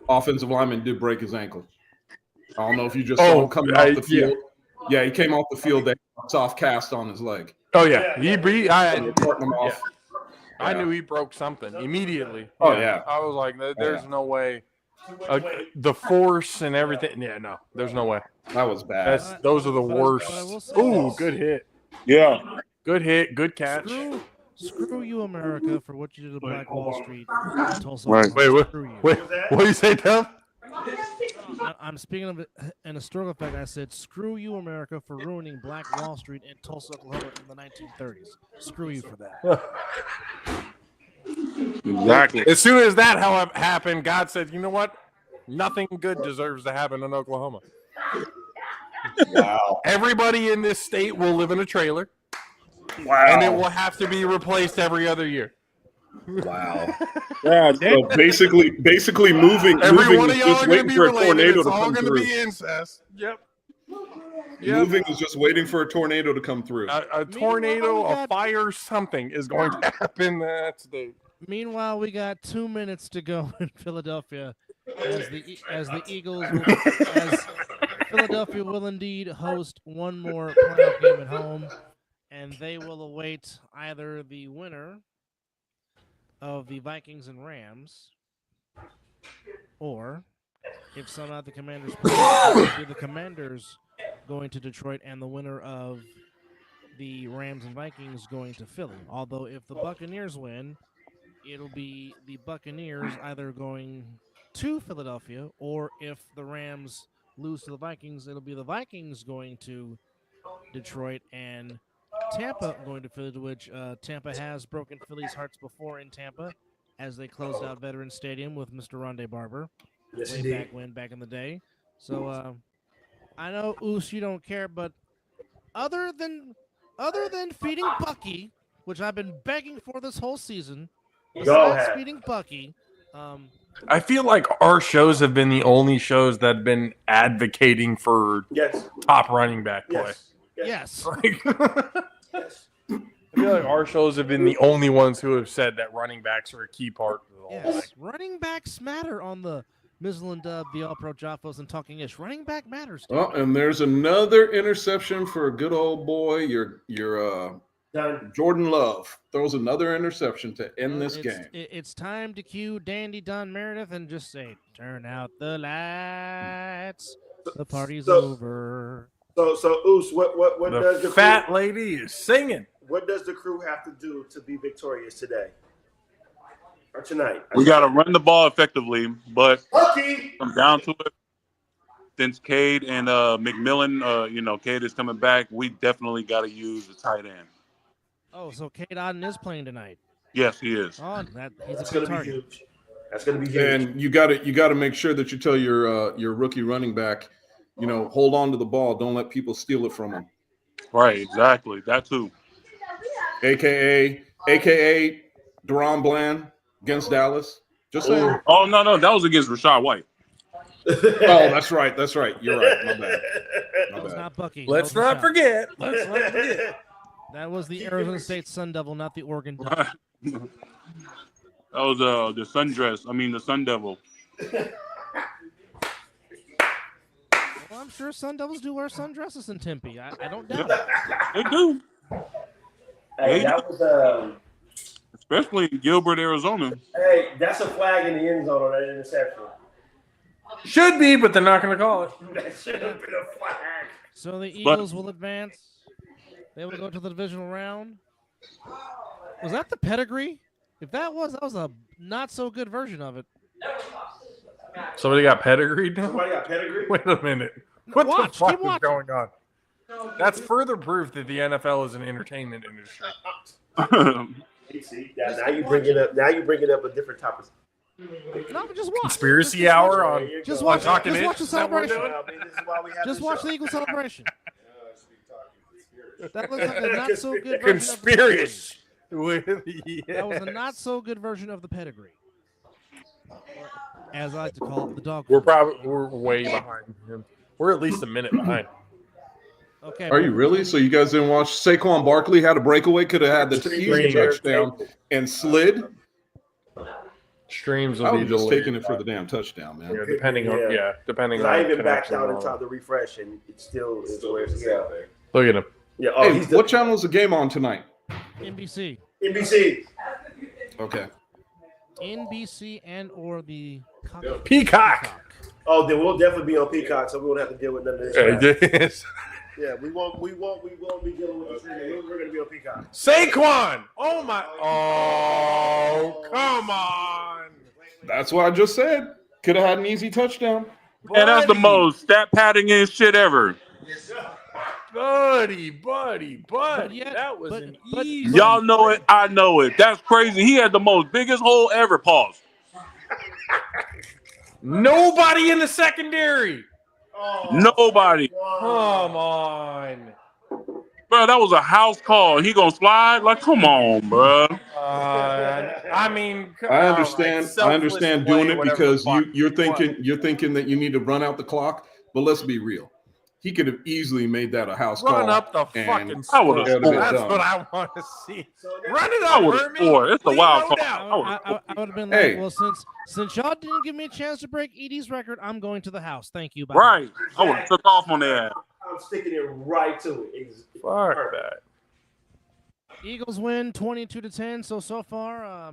Offensive lineman did break his ankle. I don't know if you just saw him coming off the field. Yeah, he came off the field. They had a soft cast on his leg. Oh yeah, he They're parting him off. I knew he broke something immediately. Oh, yeah. I was like, there's no way. The force and everything. Yeah, no, there's no way. That was bad. Those are the But I worst. will say Ooh, this. good hit. Yeah. Good hit. Good catch. Screw you, America, for what you did to Black Wall Street in Tulsa. Right. Oklahoma. Wait, Screw you. what do you say, Dev? I'm speaking of an historical fact. I said, screw you, America, for ruining Black Wall Street in Tulsa, Oklahoma in the 1930s. Screw you for that. Exactly. As soon as that happened, God said, you know what? Nothing good deserves to happen in Oklahoma. Wow. Everybody in this state will live in a trailer, Wow. and it will have to be replaced every other year. Wow. Yeah, So basically moving Every one is of y'all just are going to waiting be for a related. tornado It's to all come going to through. be incest. Yep. Moving is just waiting for a tornado to come through. A tornado, Meanwhile, we a got- fire, something is going to happen. That's the Meanwhile, we got 2 minutes to go in Philadelphia as the Eagles as Philadelphia will indeed host one more playoff game at home, and they will await either the winner of the Vikings and Rams, or if somehow the Commanders play, the Commanders going to Detroit, and the winner of the Rams and Vikings going to Philly. Although if the Buccaneers win, it'll be the Buccaneers either going to Philadelphia, or if the Rams lose to the Vikings, it'll be the Vikings going to Detroit and Tampa going to Philly, which Tampa has broken Philly's hearts before in Tampa as they closed out Veterans Stadium with Mr. Rondé Barber back in the day. So I know, Oos, you don't care, but other than feeding Bucky, which I've been begging for this whole season, besides feeding Bucky, I feel like our shows have been the only shows that have been advocating for top running back play. yes. I feel like our shows have been the only ones who have said that running backs are a key part of the whole thing. Yes, running backs matter on the Mizzle and Dub, the All Pro Jaffos, and Talking Ish. Running back matters. Oh, and there's another interception for a good old boy. Your Jordan Love throws another interception to end this game. It's time to cue Dandy Don Meredith and just say, "Turn out the lights. The party's over." So Oos, what does the fat crew, lady is singing? what does the crew have to do to be victorious today or tonight? we got to run the ball effectively, but Bucky. come down to it. Since Cade and McMillan, Cade is coming back, we definitely got to use the tight end. Oh, so Cade Otten is playing tonight. Yes, he is. Oh, he's That's a going good to be target. huge. That's going to be huge. And you got to make sure that you tell your rookie running back, hold on to the ball. Don't let people steal it from him. Right, exactly. That too. AKA Deron Bland against Dallas. Just saying. Oh, no. That was against Rashad White. Oh, that's right. You're right. My bad. That was not Bucky. Let's That was not Rashad. forget. Let's not forget. That was the Arizona State Sun Devil, not the Oregon Duck. That was the the Sun Devil. Well, I'm sure Sun Devils do wear sundresses in Tempe. I don't doubt it. They do. Hey, that was Especially Gilbert, Arizona. Hey, that's a flag in the end zone on that interception. Should be, but they're not going to call it. That should have been a flag. So the Eagles will advance. They will go to the divisional round. Was that the pedigree? If that was a not so good version of it. Somebody got pedigreed now? Somebody got pedigree? Wait a minute. What Watch, the fuck keep is watching. going on? That's further proof that the NFL is an entertainment industry. See, now you bring it up. Now you bring it up a different topic. No, but just watch. Conspiracy Just hour watch. on Just on watch. Talking Just Ish? watch the Is that what we're celebration. doing? This is why we have Just this watch show. the Eagle celebration. Conspiracy. That looks like a not so good version of the Conspiracy. That was a not so good version of the pedigree. As I like to call it, the dog. We're way behind him. We're at least a minute behind. Okay. Are you really? So you guys didn't watch Saquon Barkley had a breakaway, could have had the easy touchdown and slid? Streams I will was be just delayed. taking it for the damn touchdown, man. Yeah, depending on depending on I even backed connection out and and all tried to refresh, and it still is Still where the it's same at. thing. Look at him. Yeah. Hey, He's what channel is the game on tonight? NBC. NBC. Okay. NBC and or the Peacock. Oh, then we'll definitely be on Peacock, so we won't have to deal with none of this. Yes. Yeah, we won't be dealing with the streaming. We're going to be on Peacock. Saquon. Oh my. Oh, come on. That's what I just said. Could have had an easy touchdown. And that's the most stat padding in shit ever. Buddy. yet- That was but- an but- easy. Y'all know it. I know it. That's crazy. He had the most biggest hole ever. Pause. Nobody in the secondary. Nobody. Come on. Bro, that was a house call. He gonna slide? Like, come on, bro. I mean, I understand. like, I understand selfless doing play, it whatever because the fuck you're you want. thinking that you need to run out the clock. But let's be real. He could have easily made that a house Run call. up the and fucking I would've score. scored. That's what I want to see. Run it I up, would've Hermie. scored. It's a Leave wild no call. doubt. I would have been Hey. like, well, since y'all didn't give me a chance to break Edie's record, I'm going to the house. Thank you. Bye. Right. I would have took off on that. I'm sticking it right to it. Fuck that. Eagles win 22-10. So far,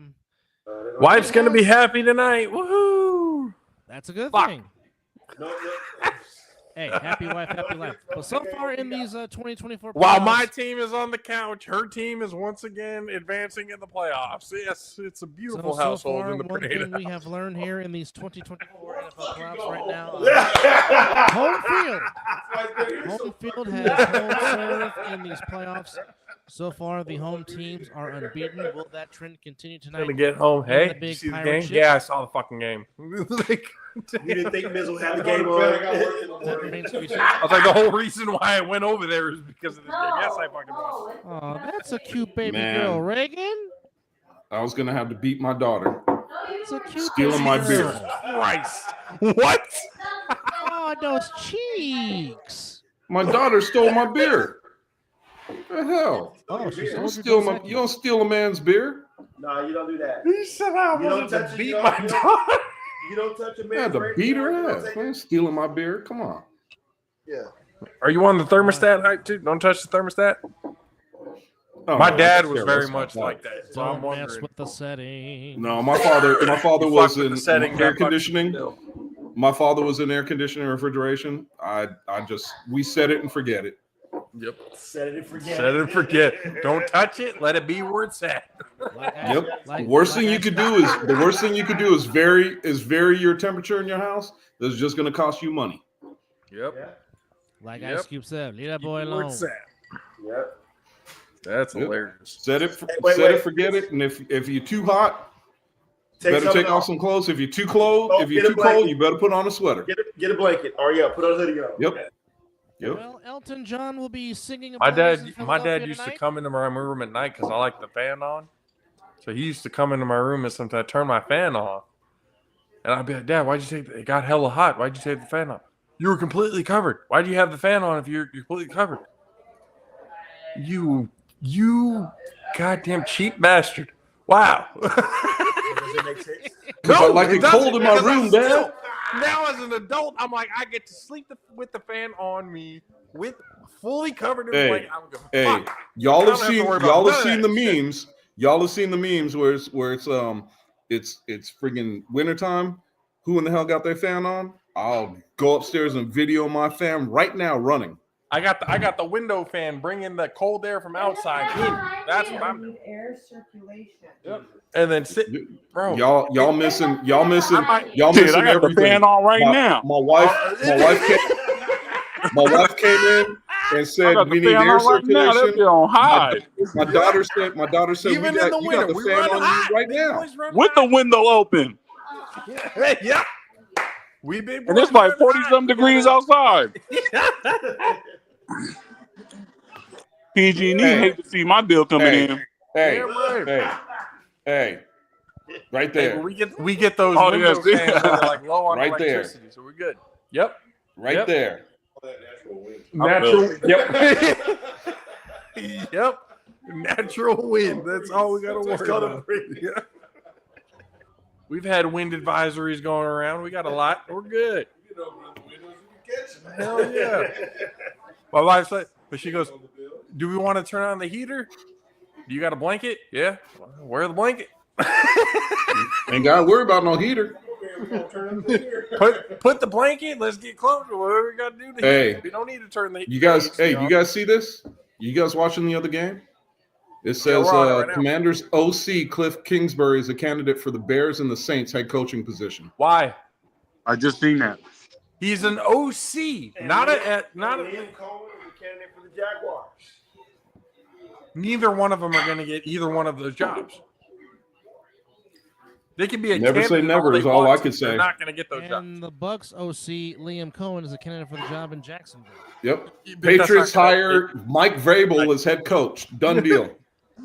Wife's gonna be happy tonight. Woohoo! that's a good Fuck. thing. No. Hey, happy wife, happy life. But so far in these 2024 While playoffs, my team is on the couch, her team is once again advancing in the playoffs. Yes, it's a beautiful so household far, in the one Grenada thing we have learned here in these 2024 NFL playoffs right now, home field has home serve in these playoffs. So far, the home teams are unbeaten. Will that trend continue tonight? Gonna get home. In Hey, the did big you see the pirate game? ship? Yeah, I saw the fucking game. Like, You didn't think Mizzle had the game on? That remains to be seen. I was like, the whole reason why I went over there is because of this game. Yes, I fucking was. Oh, that's a cute baby Man. girl, Reagan. I was gonna have to beat my daughter. It's a cute Stealing baby my girl. beer. Christ. What? Oh, those cheeks. My daughter stole my beer. What the hell? Oh, she You don't sold steal you don't steal a man's beer. No, you don't do that. He said I You don't wanted to touch it, beat you don't- my you don't- daughter. You don't touch a I man's had to break, beat you her don't ass. take Man, it. stealing my beer. Come on. Yeah. Are you on the thermostat height too? Don't touch the thermostat. Oh, My no, dad that's was terrible. very That's much not like that. So I'm Don't mess wondering. with the setting. No, my father You was fucked with in the setting, air got fucked with the conditioning. bill. My father was in air conditioning and refrigeration. We set it and forget it. Yep. Set it and forget. Set it and forget. Don't touch it. Let it be where it's at. Yep. The worst thing you could do is vary your temperature in your house. That's just going to cost you money. Yep. Like Yep. Ice Cube said, leave that boy Where alone. it's at. Yep. That's Yep. hilarious. Set it, wait. forget it. And if you're too hot, Take better something take off some clothes. If you're too cold, Oh, if you're get a too cold, blanket. you better put on a sweater. Get a blanket. Or yeah, put on a hoodie on. Yep. Yep. Well, Elton John will be singing. My applause in dad Philadelphia used to tonight. come into my room at night because I like the fan on. So he used to come into my room and sometimes turn my fan off. And I'd be like, Dad, why'd you take it got hella hot. Why'd you take the fan off? You were completely covered. Why'd you have the fan on if you're completely covered? You goddamn cheap bastard. Wow. Does it make sense? Because I like it doesn't, cold in my because I'm room, still- Dad. Now as an adult, I'm like, I get to sleep with the fan on me, with fully covered in Hey, blanket. I'm going, Hey, fuck. y'all I have don't have to seen worry about y'all have none of seen that the shit. memes. Y'all have seen the memes where it's friggin' wintertime. Who in the hell got their fan on? I'll go upstairs and video my fan right now running. I got the window fan bringing the cold air from outside in. That's what I'm doing. Air circulation. Yep. And then sit, bro. Y'all missing Dude, I got the everything. fan on right my, now. My wife My wife came in and said we need air circulation. My daughter said, Even in the you winter, got the we fan run on hot. you right Big now. boys run With hot. the window open. Yeah. We big boys And it's like run 40-some degrees outside. PG&E hate to see my bill coming in. Hey, right. hey, right Hey, there. we get those Oh, window yes. fans that are like low on Right there. electricity, so we're good. Yep. Right Yep. there. Natural. Yep. Yep. Natural wind. That's all we got to worry about. Yeah. We've had wind advisories going around. We got a lot. We're good. Hell yeah. My wife said, but she goes, do we want to turn on the heater? Do you got a blanket? Yeah. Wear the blanket. Ain't got to worry about no heater. Put the blanket. Let's get closer. Whatever we got to do. Hey, we don't need to turn the. You guys, AC on. you guys see this? You guys watching the other game? It says we're on it right now. Commanders OC Cliff Kingsbury is a candidate for the Bears and the Saints head coaching position. Why? I just seen that. He's an OC, not a Liam Cohen is a candidate for the Jaguars. Neither one of them are going to get either one of those jobs. They could be a Never say candidate never all is they all want I to. could say. They're not going to get those jobs. And the Bucks OC Liam Cohen is a candidate for the job in Jacksonville. Yep. But Patriots that's not- hire Mike Vrabel as head coach. Done deal.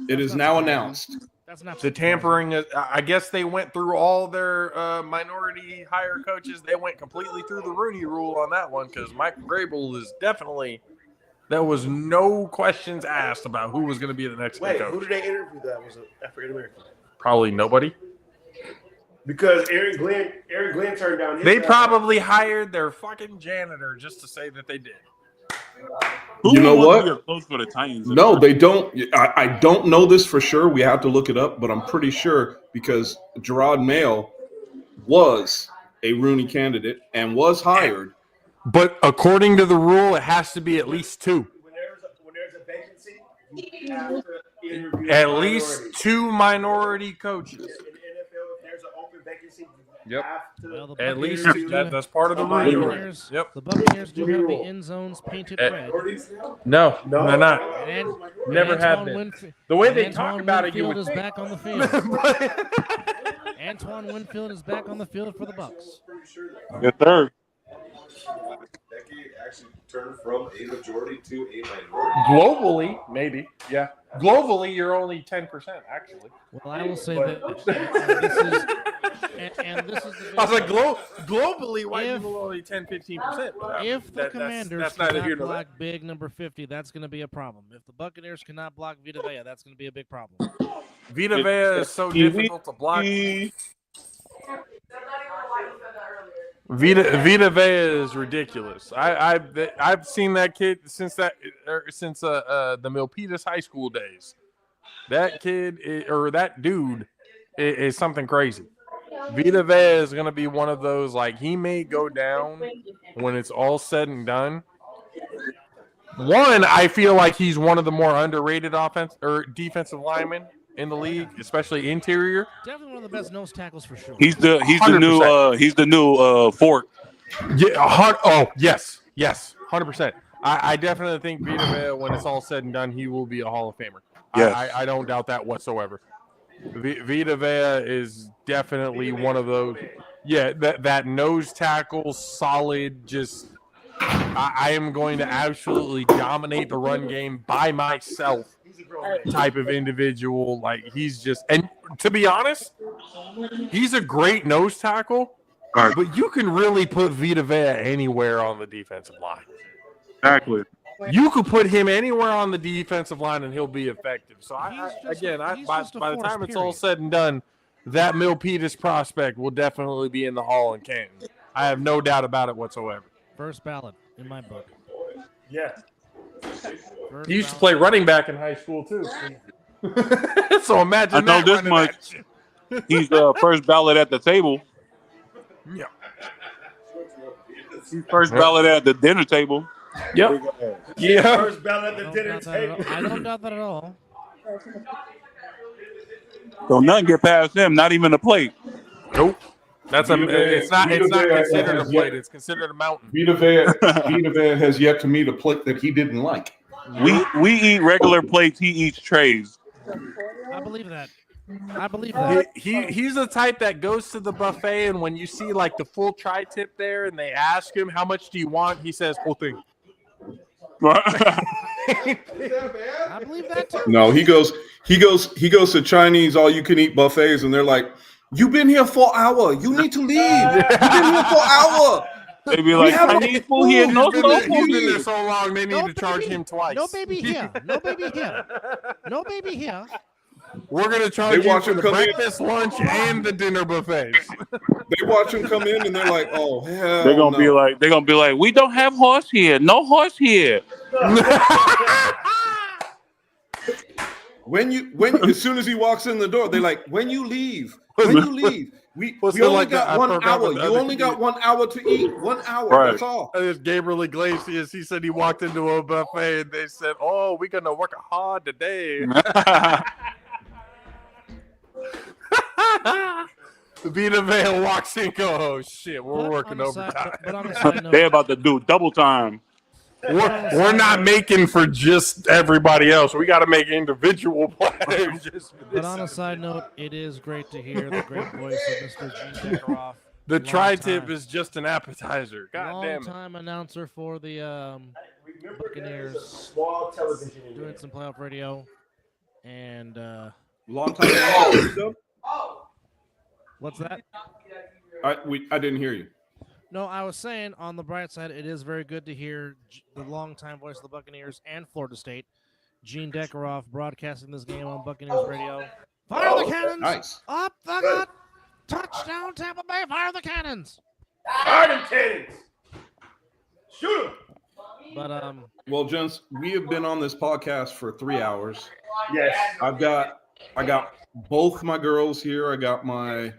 It is now announced. That's not The tampering is, I guess they went through all their minority hire coaches. They went completely through the Rooney rule on that one because Mike Vrabel is definitely, there was no questions asked about who was going to be the next head coach. Who did they interview that was an African American? Probably nobody. Because Aaron Glenn turned down his They offer. probably hired their fucking janitor just to say that they did. You know what? Close for the Titans. No, they don't. I don't know this for sure. We have to look it up, but I'm pretty sure because Gerard Mayo was a Rooney candidate and was hired. But according to the rule, it has to be at least two. When there's a vacancy, you have to interview At a least minority. two minority coaches. In the NFL, if there's an open vacancy, you Yep. have to Well, the At least Buccaneers that's part of the The rule. Buccaneers, Yep. the Buccaneers do have the end zones painted red. No, they're not. And Never Antoine have been. Winf- The way and they Antoine talk about it, you Winfield would is think. back on the field. Antoine Winfield is back on the field for the Bucks. Yes, sir. Decade actually turned from a majority to a minority. Globally, maybe. Yeah. Globally, you're only 10%, actually. Well, I will say that this is, and this is the I was like, big- globally, white If- people are only 10-15%. if the Commanders that's neither here cannot nor there. block big number 50, that's going to be a problem. If the Buccaneers cannot block Vita Vea, that's going to be a big problem. Vita Vea is so difficult to block. Vita Vea is ridiculous. I've seen that kid since the Milpitas High School days. That kid or that dude is something crazy. Vita Vea is gonna be one of those, like, he may go down when it's all said and done. One, I feel like he's one of the more underrated offense or defensive linemen in the league, especially interior. Definitely one of the best nose tackles for sure. He's the 100%. new Fort. Yeah. Yes. 100%. I definitely think Vita Vea, when it's all said and done, he will be a Hall of Famer. Yes. I don't doubt that whatsoever. Vita Vea is definitely one of those. Yeah, that nose tackle, solid. Just, I am going to absolutely dominate the run game by myself type of individual. Like, he's just, and to be honest, he's a great nose tackle. Right. But you can really put Vita Vea anywhere on the defensive line. Exactly. You could put him anywhere on the defensive line and he'll be effective. So, by the time it's all said and done, that Milpitas prospect will definitely be in the Hall in Canton. I have no doubt about it whatsoever. First ballot in my book. Yeah. First You used to ballot. play running back in high school, too. So imagine I know that this running much. back. He's first ballot at the table. Yeah. He's first ballot at the dinner table. Yep. Yeah. First ballot at the I dinner don't doubt that at table. all. I don't doubt that at all. So nothing get past him, not even a plate. Nope. That's it's not considered a plate. It's considered a mountain. Vita Van has yet to meet a plate that he didn't like. We eat regular plates. He eats trays. I believe that. He's the type that goes to the buffet, and when you see like the full tri-tip there, and they ask him how much do you want, he says whole thing. I believe that too. No, he goes to Chinese all-you-can-eat buffets, and they're like, "You've been here for an hour. You need to leave. You've been here for an hour." They be like, "Chinese food here, no He's soul been food." there so long, they need to charge him twice. No baby here. No baby here. No baby here. We're gonna charge you watch for him the come in. breakfast, lunch, and the dinner buffets. They watch him come in, and they're like, "Oh hell!" They're gonna be like, "We don't have horse here. No horse here." When as soon as he walks in the door, they're like, "When you leave, we only got 1 hour. You only got 1 hour to eat. 1 hour. Right. That's all." There's Gabriel Iglesias. He said he walked into a buffet and they said, "Oh, we're gonna work hard today." Vita Vale walks in, go, "Oh shit, we're working overtime." But on a side note, They're about to do double time. We're not making for just everybody else. We got to make individual players. But on a side note, it is great to hear the great voice of Mr. Gene Deckeroff. The tri-tip is just an appetizer. God damn it. Long-time announcer for the Buccaneers. Small television in Doing some playoff radio. And Long time. what's that? I didn't hear you. No, I was saying on the bright side, it is very good to hear the longtime voice of the Buccaneers and Florida State, Gene Deckeroff, broadcasting this game on Buccaneers radio. Fire the cannons! Nice. Up the gut! Touchdown, Tampa Bay! Fire the cannons! Fire them cannons! Shoot them! But Well, gents, we have been on this podcast for 3 hours. Yes. I got both my girls here. I got my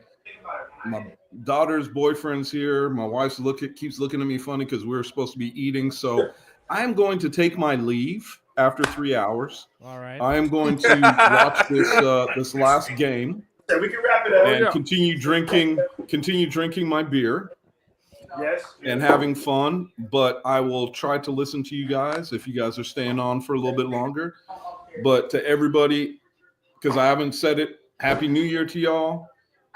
daughter's boyfriend's here. My wife keeps looking at me funny because we're supposed to be eating. So I am going to take my leave after 3 hours. all right. I am going to watch this last game So we can wrap it up. and continue drinking my beer Yes. and having fun. But I will try to listen to you guys if you guys are staying on for a little bit longer. But to everybody, because I haven't said it, Happy New Year to y'all.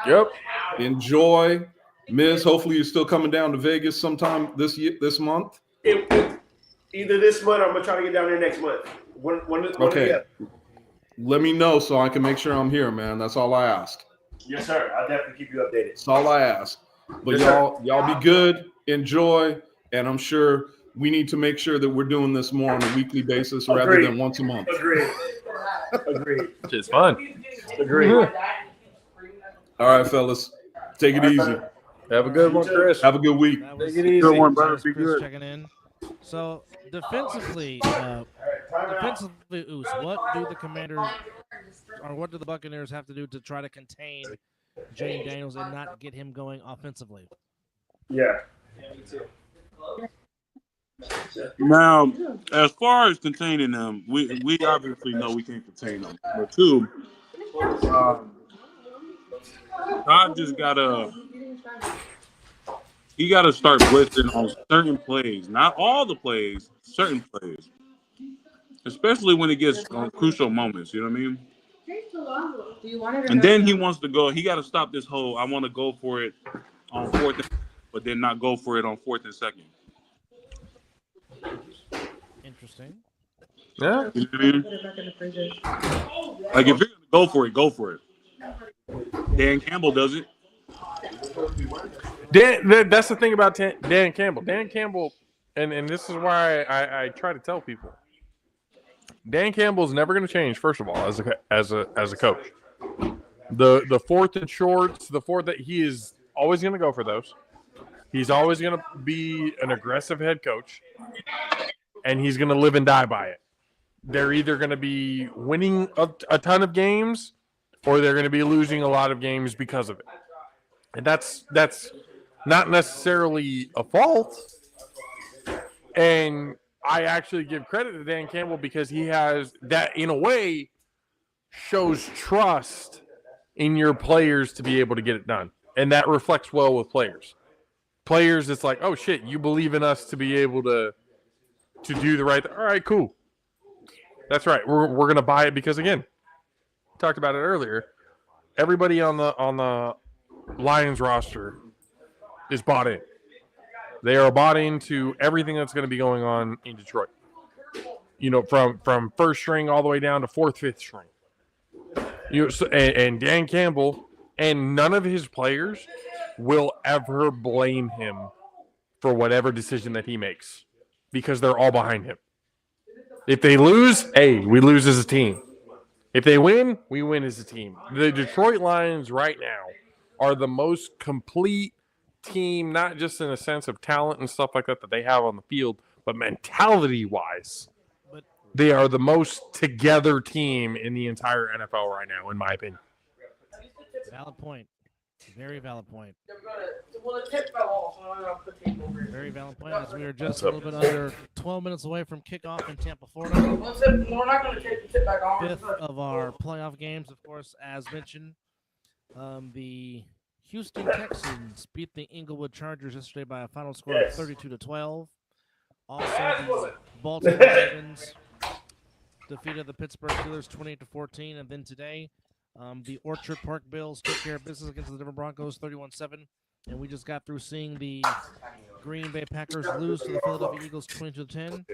Yep. Enjoy. Miz, hopefully you're still coming down to Vegas sometime this month. Either this month or I'm going to try to get down there next month. Okay. Let me know so I can make sure I'm here, man. That's all I ask. Yes, sir. I'll definitely keep you updated. That's all I ask. But Yes, y'all be good, enjoy, and I'm sure we need to make sure that we're doing this more on a weekly basis rather Agreed. than once a month. Agreed. It's fun. Agreed. All right, fellas. Take it easy. Have a good one, Chris. Have a good week. That was Take it easy. Good one, brother. Chris Be good. checking in. So defensively, Oos, what do the Commanders or what do the Buccaneers have to do to try to contain Jane Daniels and not get him going offensively? Yeah. Now, as far as containing them, we obviously know we can't contain them. But two, God just gotta start blitzing on certain plays, not all the plays, certain plays, especially when it gets on crucial moments. You know what I mean? And then he wants to go. He got to stop this whole "I want to go for it on fourth, but then not go for it on 4th and 2nd." Interesting. Yeah. You know what I mean? Like if you're gonna go for it, go for it. Dan Campbell does it. That's the thing about Dan Campbell. Dan Campbell, and this is why I try to tell people. Dan Campbell's never going to change. First of all, as a coach, the 4th and shorts, the 4th that he is always going to go for those. He's always going to be an aggressive head coach, and he's going to live and die by it. They're either going to be winning a ton of games, or they're going to be losing a lot of games because of it. And that's not necessarily a fault. And I actually give credit to Dan Campbell because he has that, in a way, shows trust in your players to be able to get it done. And that reflects well with players. Players, it's like, oh shit, you believe in us to be able to do the right thing. All right, cool. That's right. We're gonna buy it because again, talked about it earlier. Everybody on the Lions roster is bought in. They are bought into everything that's going to be going on in Detroit. You know, from first string all the way down to fourth, fifth string. And Dan Campbell and none of his players will ever blame him for whatever decision that he makes because they're all behind him. If they lose, hey, we lose as a team. If they win, we win as a team. The Detroit Lions right now are the most complete team, not just in a sense of talent and stuff like that they have on the field, but mentality-wise, they are the most together team in the entire NFL right now, in my opinion. Valid point. Very valid point. Very valid point. As we are just a little bit under 12 minutes away from kickoff in Tampa, Florida. We're not going to take the tip back on. Fifth of our playoff games, of course, as mentioned. The Houston Texans beat the Inglewood Chargers yesterday by a final score of 32-12. Also, the Baltimore Ravens defeated the Pittsburgh Steelers 28-14, and then today, the Orchard Park Bills took care of business against the Denver Broncos 31-7, and we just got through seeing the Green Bay Packers lose to the Philadelphia Eagles 22-10,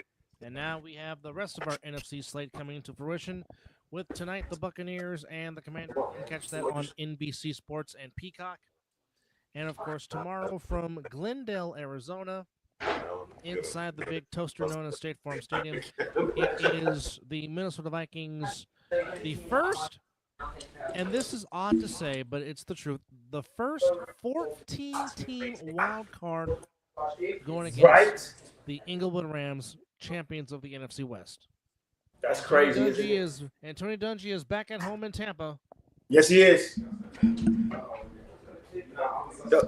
and now we have the rest of our NFC slate coming into fruition with tonight the Buccaneers and the Commanders. You can catch that on NBC Sports and Peacock, and of course tomorrow from Glendale, Arizona, inside the big toaster known as State Farm Stadium, it is the Minnesota Vikings, the first, and this is odd to say, but it's the truth, the first 14-team wild card going against the Inglewood Rams, champions of the NFC West. That's crazy. Tony Dungy is back at home in Tampa. Yes, he is.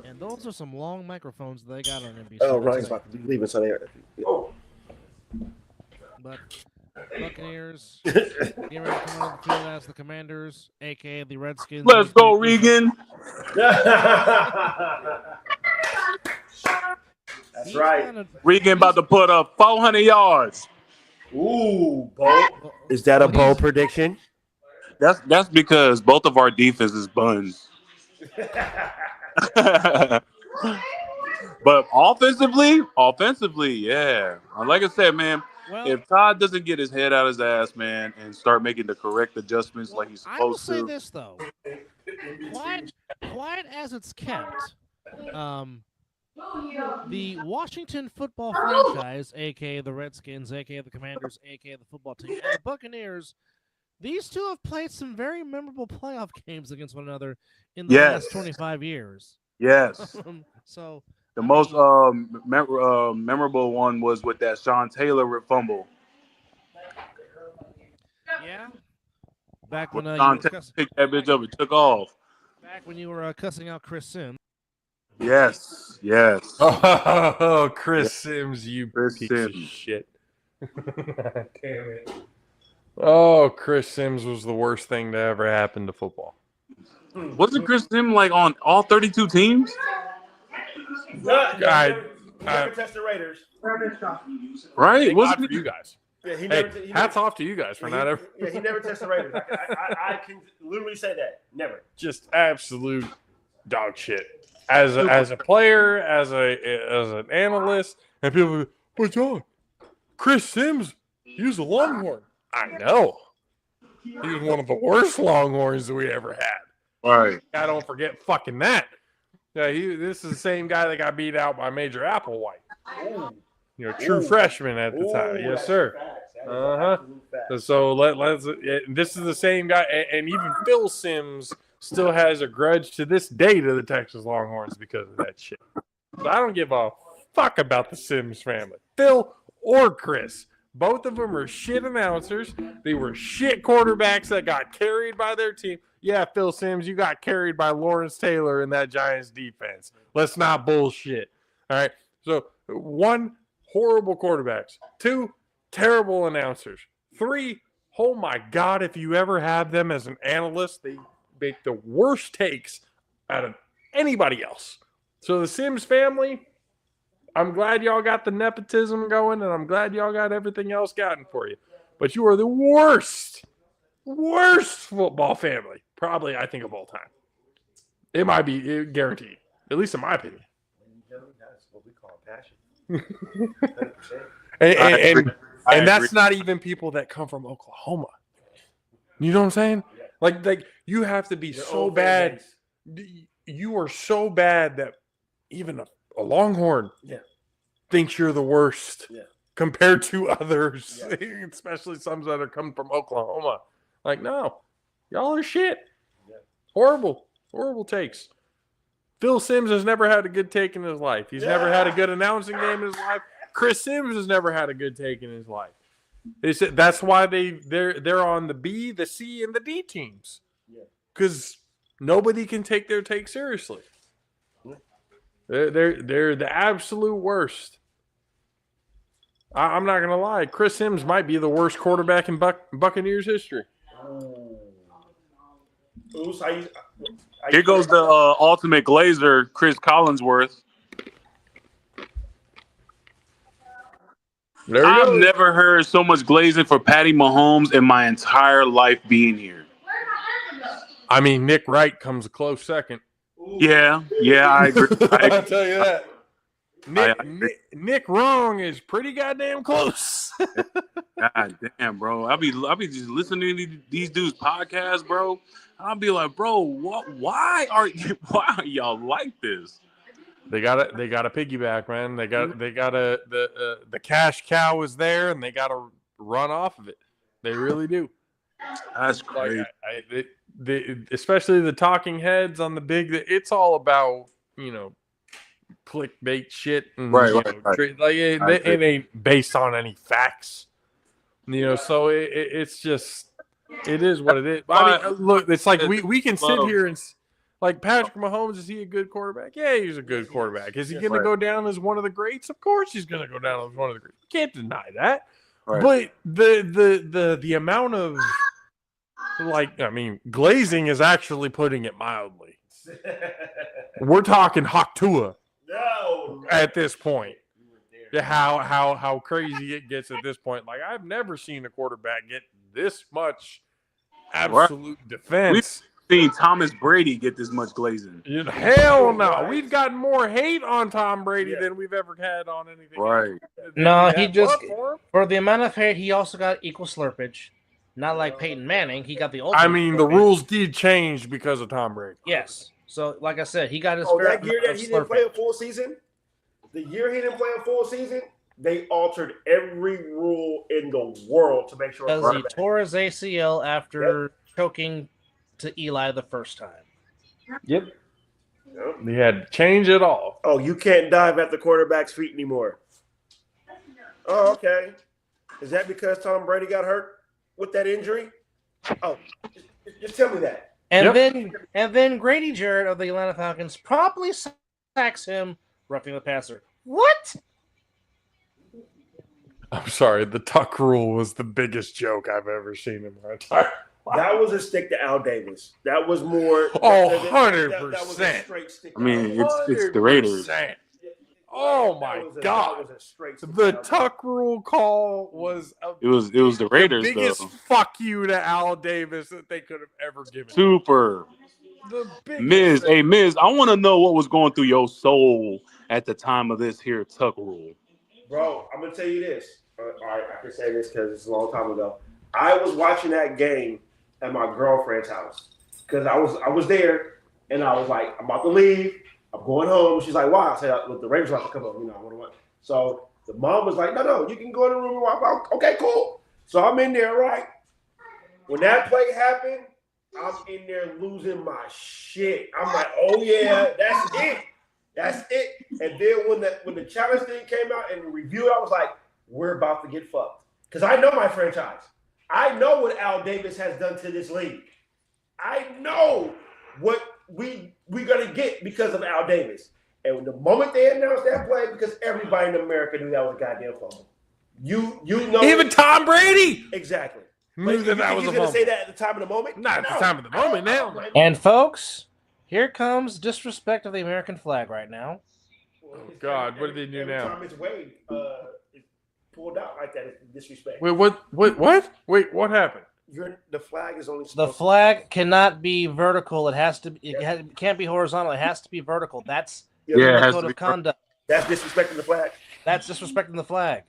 And those are some long microphones they got on NBC. Oh, Ryan's about to be leaving, so they. But Buccaneers getting ready to come on the field as the Commanders, aka the Redskins. Let's go, Regan. That's right. Regan about to put up 400 yards. Ooh, bold. Is that a bold prediction? That's because both of our defense is buns. But offensively, yeah. Like I said, man, if Todd doesn't get his head out of his ass, man, and start making the correct adjustments like he's supposed to. I will say this though, quiet as it's kept, the Washington football franchise, aka the Redskins, aka the Commanders, aka the football team, and the Buccaneers, these two have played some very memorable playoff games against one another in the last 25 years. Yes. So the most memorable one was with that Sean Taylor fumble. Yeah. Back when Sean Taylor picked that bitch up and took off. Back when you were cussing out Chris Sims. Yes. Oh, Chris Sims, you piece of shit. Damn it. Oh, Chris Sims was the worst thing to ever happen to football. Wasn't Chris Sims like on all 32 teams? Never touched the Raiders. Right? Wasn't it you guys? Yeah, hats off to you guys for not ever. Yeah, he never touched the Raiders. I can literally say that. Never. Just absolute dog shit. As a player, as an analyst, and people are, but John, Chris Sims, he was a Longhorn. I know. He was one of the worst Longhorns that we ever had. Right. I don't forget fucking that. Yeah, this is the same guy that got beat out by Major Applewhite. True freshman at the time. Yes, sir. So this is the same guy, and even Phil Sims still has a grudge to this day to the Texas Longhorns because of that shit. So I don't give a fuck about the Sims family, Phil or Chris. Both of them are shit announcers. They were shit quarterbacks that got carried by their team. Yeah, Phil Sims, you got carried by Lawrence Taylor in that Giants defense. Let's not bullshit. All right. So 1, horrible quarterbacks. 2, terrible announcers. 3, oh my God, if you ever have them as an analyst, they make the worst takes out of anybody else. So the Sims family, I'm glad y'all got the nepotism going, and I'm glad y'all got everything else gotten for you. But you are the worst football family, probably, I think, of all time. It might be guaranteed, at least in my opinion. That's what we call passion. And that's not even people that come from Oklahoma. You know what I'm saying? Like you have to be so bad. You are so bad that even a Longhorn thinks you're the worst compared to others, especially some that are coming from Oklahoma. Like, no, y'all are shit. Horrible takes. Phil Simms has never had a good take in his life. He's never had a good announcing game in his life. Chris Sims has never had a good take in his life. That's why they're on the B, the C, and the D teams. Because nobody can take their take seriously. They're the absolute worst. I'm not gonna lie. Chris Sims might be the worst quarterback in Buccaneers history. Here goes the ultimate Glazer, Chris Collinsworth. I've never heard so much glazing for Patty Mahomes in my entire life being here. I mean, Nick Wright comes a close second. Yeah, I agree. I'll tell you that. Nick Wrong is pretty goddamn close. God damn, bro. I'll be just listening to these dudes' podcasts, bro. I'll be like, bro, why are y'all like this? They got a piggyback, man. They got the cash cow is there, and they got to run off of it. They really do. That's great. Especially the talking heads on the big. It's all about clickbait shit, and right. Like it ain't based on any facts. So it's just it is what it is. I mean, look, it's like we can sit here and. Like Patrick Mahomes, is he a good quarterback? Yeah, he's a good quarterback. Is he going to go down as one of the greats? Of course, he's going to go down as one of the greats. You can't deny that. Right. But the amount of glazing is actually putting it mildly. We're talking Haktua at this point. How crazy it gets at this point. Like, I've never seen a quarterback get this much absolute defense. Seen Thomas Brady get this much glazing. Hell no. We've gotten more hate on Tom Brady than we've ever had on anything. Right. No, he just for the amount of hate, he also got equal slurpage. Not like Peyton Manning. He got the old. I mean, the rules did change because of Tom Brady. Yes. So, like I said, he got his. That year that he didn't play a full season. The year he didn't play a full season, they altered every rule in the world to make sure. Because he tore his ACL after choking to Eli the first time. Yep. They had to change it all. Oh, you can't dive at the quarterback's feet anymore. Oh, okay. Is that because Tom Brady got hurt with that injury? Oh, just tell me that. And then Grady Jarrett of the Atlanta Falcons probably sacks him roughing the passer. What? I'm sorry. The tuck rule was the biggest joke I've ever seen in my entire life. That was a stick to Al Davis. That was more. 100%. That was a straight stick. I mean, it's the Raiders. Oh my God! The tuck rule call was. It was the Raiders. The biggest fuck you to Al Davis that they could have ever given. Super. Miz, I want to know what was going through your soul at the time of this here tuck rule. Bro, I'm gonna tell you this. All right, I can say this because it's a long time ago. I was watching that game at my girlfriend's house because I was there and I was like, I'm about to leave. I'm going home. She's like, why? I said, look, the Ravens about to come up. I want to watch. So the mom was like, no, you can go in the room and watch. Okay, cool. So I'm in there, right? When that play happened, I'm in there losing my shit. I'm like, oh yeah, that's it. And then when the challenge thing came out and reviewed, I was like, we're about to get fucked because I know my franchise. I know what Al Davis has done to this league. I know what we're going to get because of Al Davis. And the moment they announced that play, because everybody in America knew that was a goddamn fumble. You know. Even Tom Brady. Exactly. Knew that was a fumble. You're going to say that at the time of the moment? Not at the time of the moment now. And folks, Here comes disrespect of the American flag right now. Oh God, what did they do now? Every time it's waved, it's pulled out like that. It's disrespect. Wait, what? Wait, what happened? The flag is only The flag cannot be vertical. It has to. It can't be horizontal. It has to be vertical. That's it has code to of be conduct. That's disrespecting the flag. That's disrespecting the flag.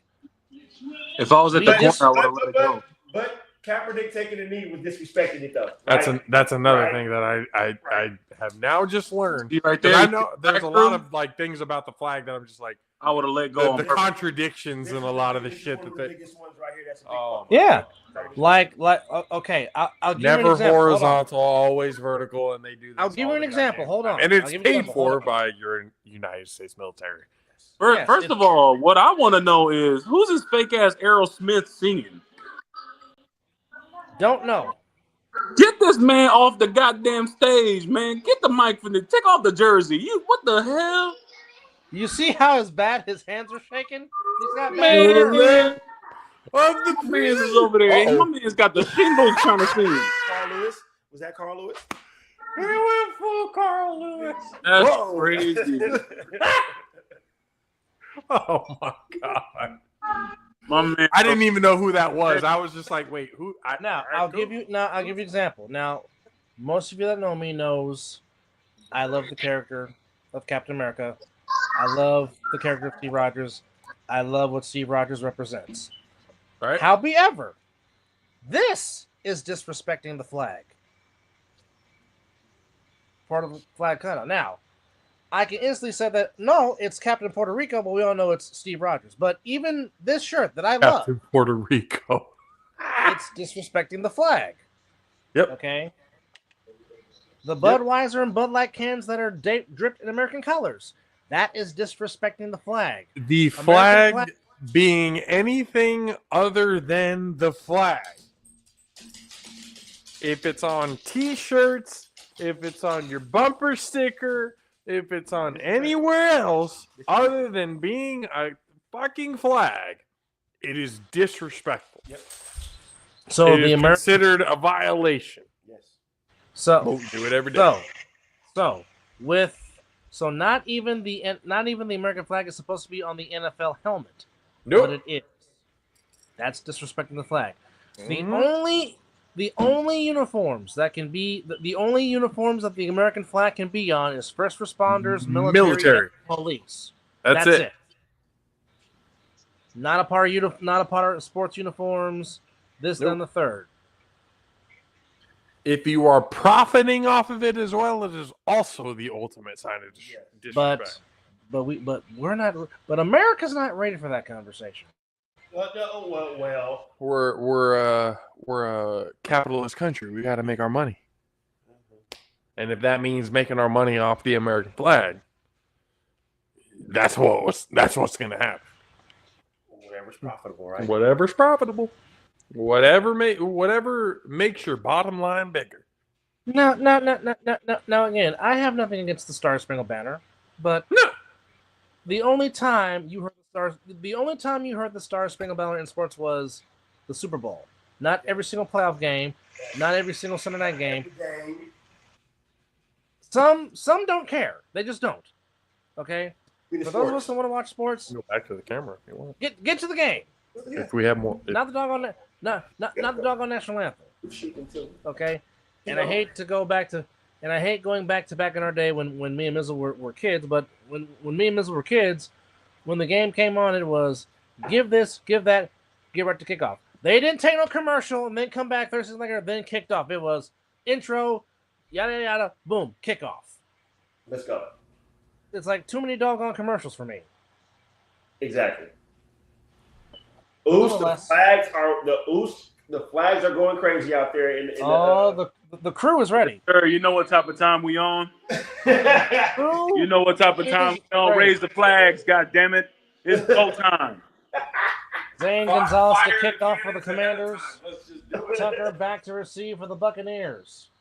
If I was at the corner, I would have let it go. But Kaepernick taking the knee was disrespecting it, though. That's another thing that I have now just learned. See right there, I know there's a lot of like things about the flag that I'm just like I would have let go. the contradictions in a lot of the shit that they. Biggest ones right here. That's Yeah, like okay. I'll give you an Never example. horizontal, always vertical, and they do. This I'll give you an example. Hold on. And it's paid for by your United States military. First of all, what I want to know is who's this fake ass Aerosmith singing? Don't know. Get this man off the goddamn stage, man. Get the mic from the. Take off the jersey. What the hell? You see how bad his hands are shaking? He's got Man, the man's is over there. My man's got the shingles trying to sing. Carl Lewis. Was that Carl Lewis? He went full Carl Lewis. That's crazy. Oh my God. My man. I didn't even know who that was. I was just like, wait, who? I'll give you an example. Now, most of you that know me knows I love the character of Captain America. I love the character of Steve Rogers. I love what Steve Rogers represents. Right. However, this is disrespecting the flag. Part of the flag cutout. Now, I can instantly say that no, it's Captain Puerto Rico, but we all know it's Steve Rogers. But even this shirt that I love, Captain Puerto Rico, it's disrespecting the flag. Yep. Okay. The Budweiser and Bud Light cans that are dripped in American colors, that is disrespecting the flag. The flag being anything other than the flag. If it's on T-shirts, if it's on your bumper sticker, if it's on anywhere else other than being a fucking flag, it is disrespectful. Yep. So it is considered a violation. Yes. So don't do it every day. So not even the American flag is supposed to be on the NFL helmet. Nope. But it is. That's disrespecting the flag. The only uniforms that can be the only uniforms that the American flag can be on is first responders, military. And police. That's it. Not a part of sports uniforms. This, then the third. If you are profiting off of it as well, it is also the ultimate sign of disrespect. But we're not. But America's not ready for that conversation. Well. We're a capitalist country. We got to make our money, and if that means making our money off the American flag, that's what's going to happen. Whatever's profitable, right? Whatever's profitable. Whatever makes your bottom line bigger. No. Again, I have nothing against the Star Spangled Banner, but the only time you heard the Star Spangled Banner in sports was the Super Bowl. Not every single playoff game, not every single Sunday night game. Some don't care. They just don't. Okay. For those of us that want to watch sports, go back to the camera if you want. Get to the game. If we have more, not the doggone national anthem. Okay. And I hate going back to back in our day when me and Mizzle were kids. But when me and Mizzle were kids, when the game came on, it was give this, give that, give right to kickoff. They didn't take no commercial and then come back 30 seconds later, then kicked off. It was intro, yada yada, boom, kickoff. Let's go. It's like too many doggone commercials for me. Exactly. The flags are going crazy out there. The crew is ready. Sir, you know what type of time we on? You know what type of time we on? Raise the flags, God damn it! It's go time. Zane Gonzalez to kick off for the Commanders. Tucker back to receive for the Buccaneers.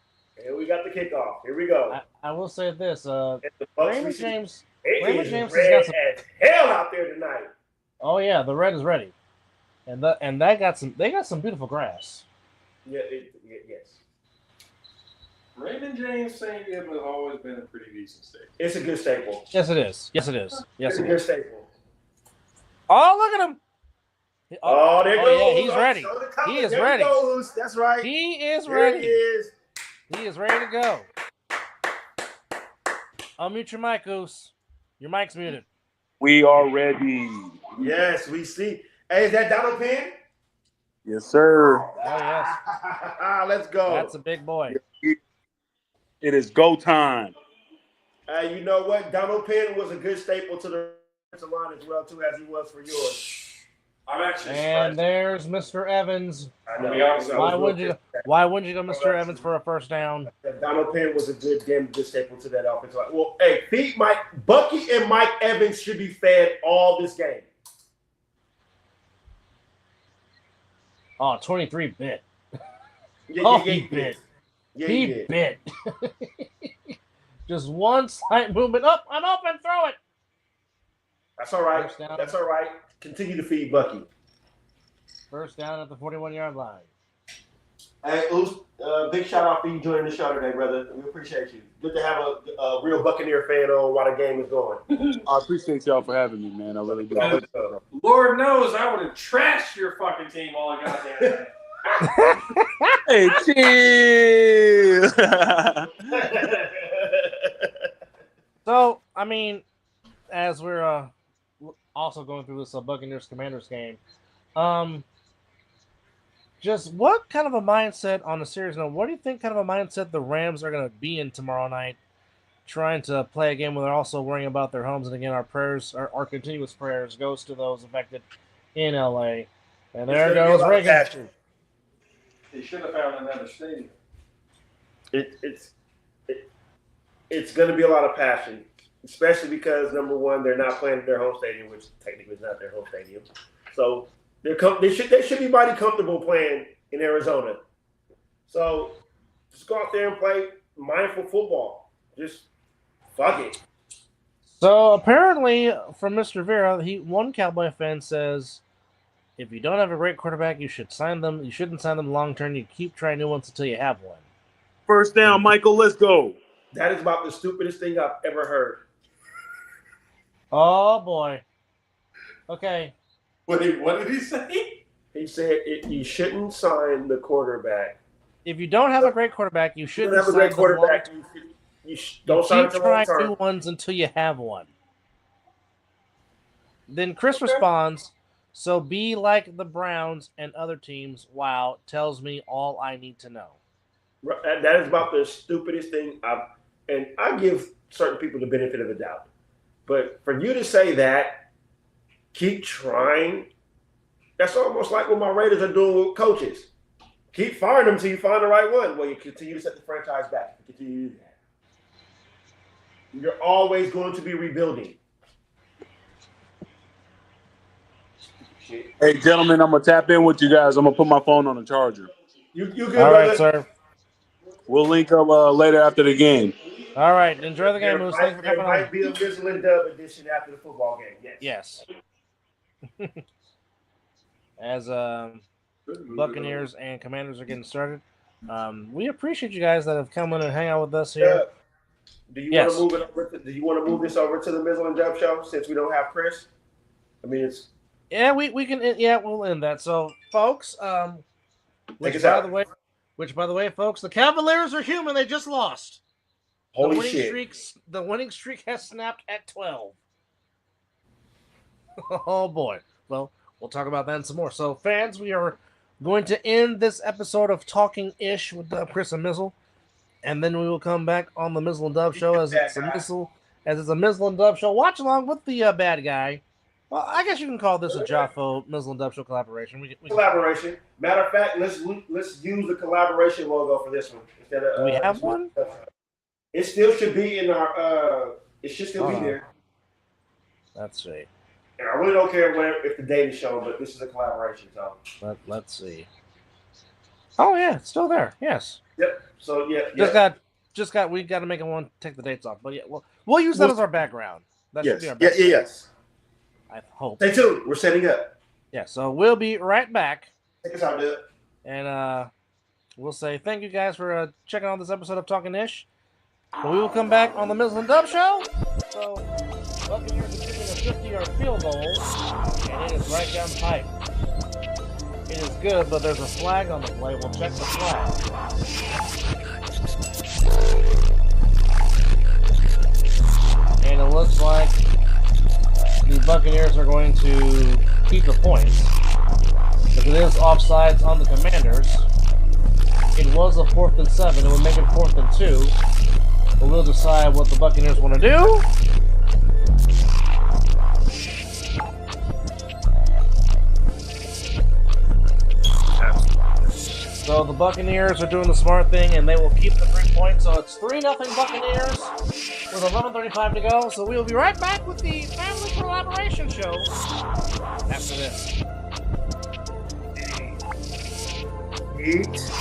Here we got the kickoff. Here we go. I will say this: Raymond James has got some hell out there tonight. Oh yeah, the red is ready, and they got some beautiful grass. Yeah. Yes. Raymond James Stadium has always been a pretty decent stadium. It's a good staple. Yes, it is. Yes, it is. Yes, It's a it good is. staple. Oh, look at him. Oh, there goes. Yeah, he's ready. He is there ready. He goes. That's right. He is there ready. He is. He is ready to go. Unmute your mic, Goose. Your mic's muted. We are ready. Yes, we see. Hey, is that Donald Penn? Yes, sir. Oh, yes. Let's go. That's a big boy. It is go time. You know what? Donald Penn was a good staple to the line as well, too, as he was for yours. I'm actually And surprised. there's Mr. Evans. I know. Why wouldn't you go Mr. Evans for a first down? Donald Penn was a good staple to that offense. Well, hey, Bucky and Mike Evans should be fed all this game. Oh, 23 bit. He bit. Yeah, he bit. Just one slight movement. Up, I'm open, throw it. That's all right. First down. That's all right. Continue to feed Bucky. First down at the 41-yard line. Hey, big shout out for you joining the show today, brother. We appreciate you. Good to have a real Buccaneer fan on while the game is going. I appreciate y'all for having me, man. I really do. Lord knows I would have trashed your fucking team all goddamn day. Hey, chill. So, I mean, as we're also going through this Buccaneers Commanders game, just what kind of a mindset on a serious note? What do you think kind of a mindset the Rams are going to be in tomorrow night, trying to play a game where they're also worrying about their homes? And again, our prayers, our continuous prayers, goes to those affected in LA. And there goes Reagan. They should have found another stadium. It's going to be a lot of passion, especially because number one, they're not playing at their home stadium, which technically is not their home stadium. So they should be mighty comfortable playing in Arizona. So just go out there and play mindful football. Just fuck it. So apparently, from Mr. Vera, one Cowboy fan says, if you don't have a great quarterback, you should sign them. You shouldn't sign them long term. You keep trying new ones until you have one. First down, Michael. Let's go. That is about the stupidest thing I've ever heard. Oh boy. Okay. What did he say? He said you shouldn't sign the quarterback. If you don't have a great quarterback, you shouldn't have a great quarterback. Don't sign it keep to long trying term. new ones until you have one. Then Chris responds, so be like the Browns and other teams. Wow, tells me all I need to know. That is about the stupidest thing and I give certain people the benefit of the doubt. But for you to say that, keep trying, that's almost like what my Raiders are doing with coaches. Keep firing them until you find the right one. Well, you continue to set the franchise back. You continue to do that. You're always going to be rebuilding. Hey, gentlemen, I'm going to tap in with you guys. I'm going to put my phone on the charger. You good, all right, brother? sir. We'll link up later after the game. All right, enjoy the game, Moose. Thanks for There coming might on. be a Mizzle and Dub edition after the football game. Yes. As Buccaneers and Commanders are getting started, we appreciate you guys that have come in and hang out with us here. Do you want to move it over? Do you want to move this over to the Mizzle and Dub show since we don't have Chris? I mean, it's we can we'll end that. So, folks, which by the way, folks, the Cavaliers are human. They just lost. Holy shit! The winning streak has snapped at 12. Oh boy. Well, we'll talk about that and some more. So, fans, we are going to end this episode of Talking Ish with Chris and Mizzle, and then we will come back on the Mizzle and Dub show as it's a Mizzle and Dub show. Watch along with the bad guy. Well, I guess you can call this a Jaffo Mizzle and Dub show collaboration. Collaboration. Matter of fact, let's use the collaboration logo for this one instead of. Do we have one? It still should be in our. It should still be there. Let's see. And I really don't care if the date is shown, but this is a collaboration. So let's see. Oh yeah, it's still there. Yes. Yep. So yeah. Just got. We got to make one. Take the dates off, but yeah, we'll use that as our background. That should be our background. Yes. I hope. Stay tuned. We're setting up. Yeah. So we'll be right back. Take us out, dude. And we'll say thank you guys for checking out this episode of Talking Ish. But we will come back on the Mizzle and Dub Show. So, Buccaneers are kicking a 50-yard field goal, and it is right down the pipe. It is good, but there's a flag on the play. We'll check the flag. And it looks like the Buccaneers are going to keep the points. Because it is offsides on the Commanders. It was a 4th and 7. It would make it 4th and 2. But we'll decide what the Buccaneers want to do. So the Buccaneers are doing the smart thing, and they will keep the 3 points. So it's 3-0 Buccaneers with 11:35 to go. So we will be right back with the Family Collaboration Show after this. Eat.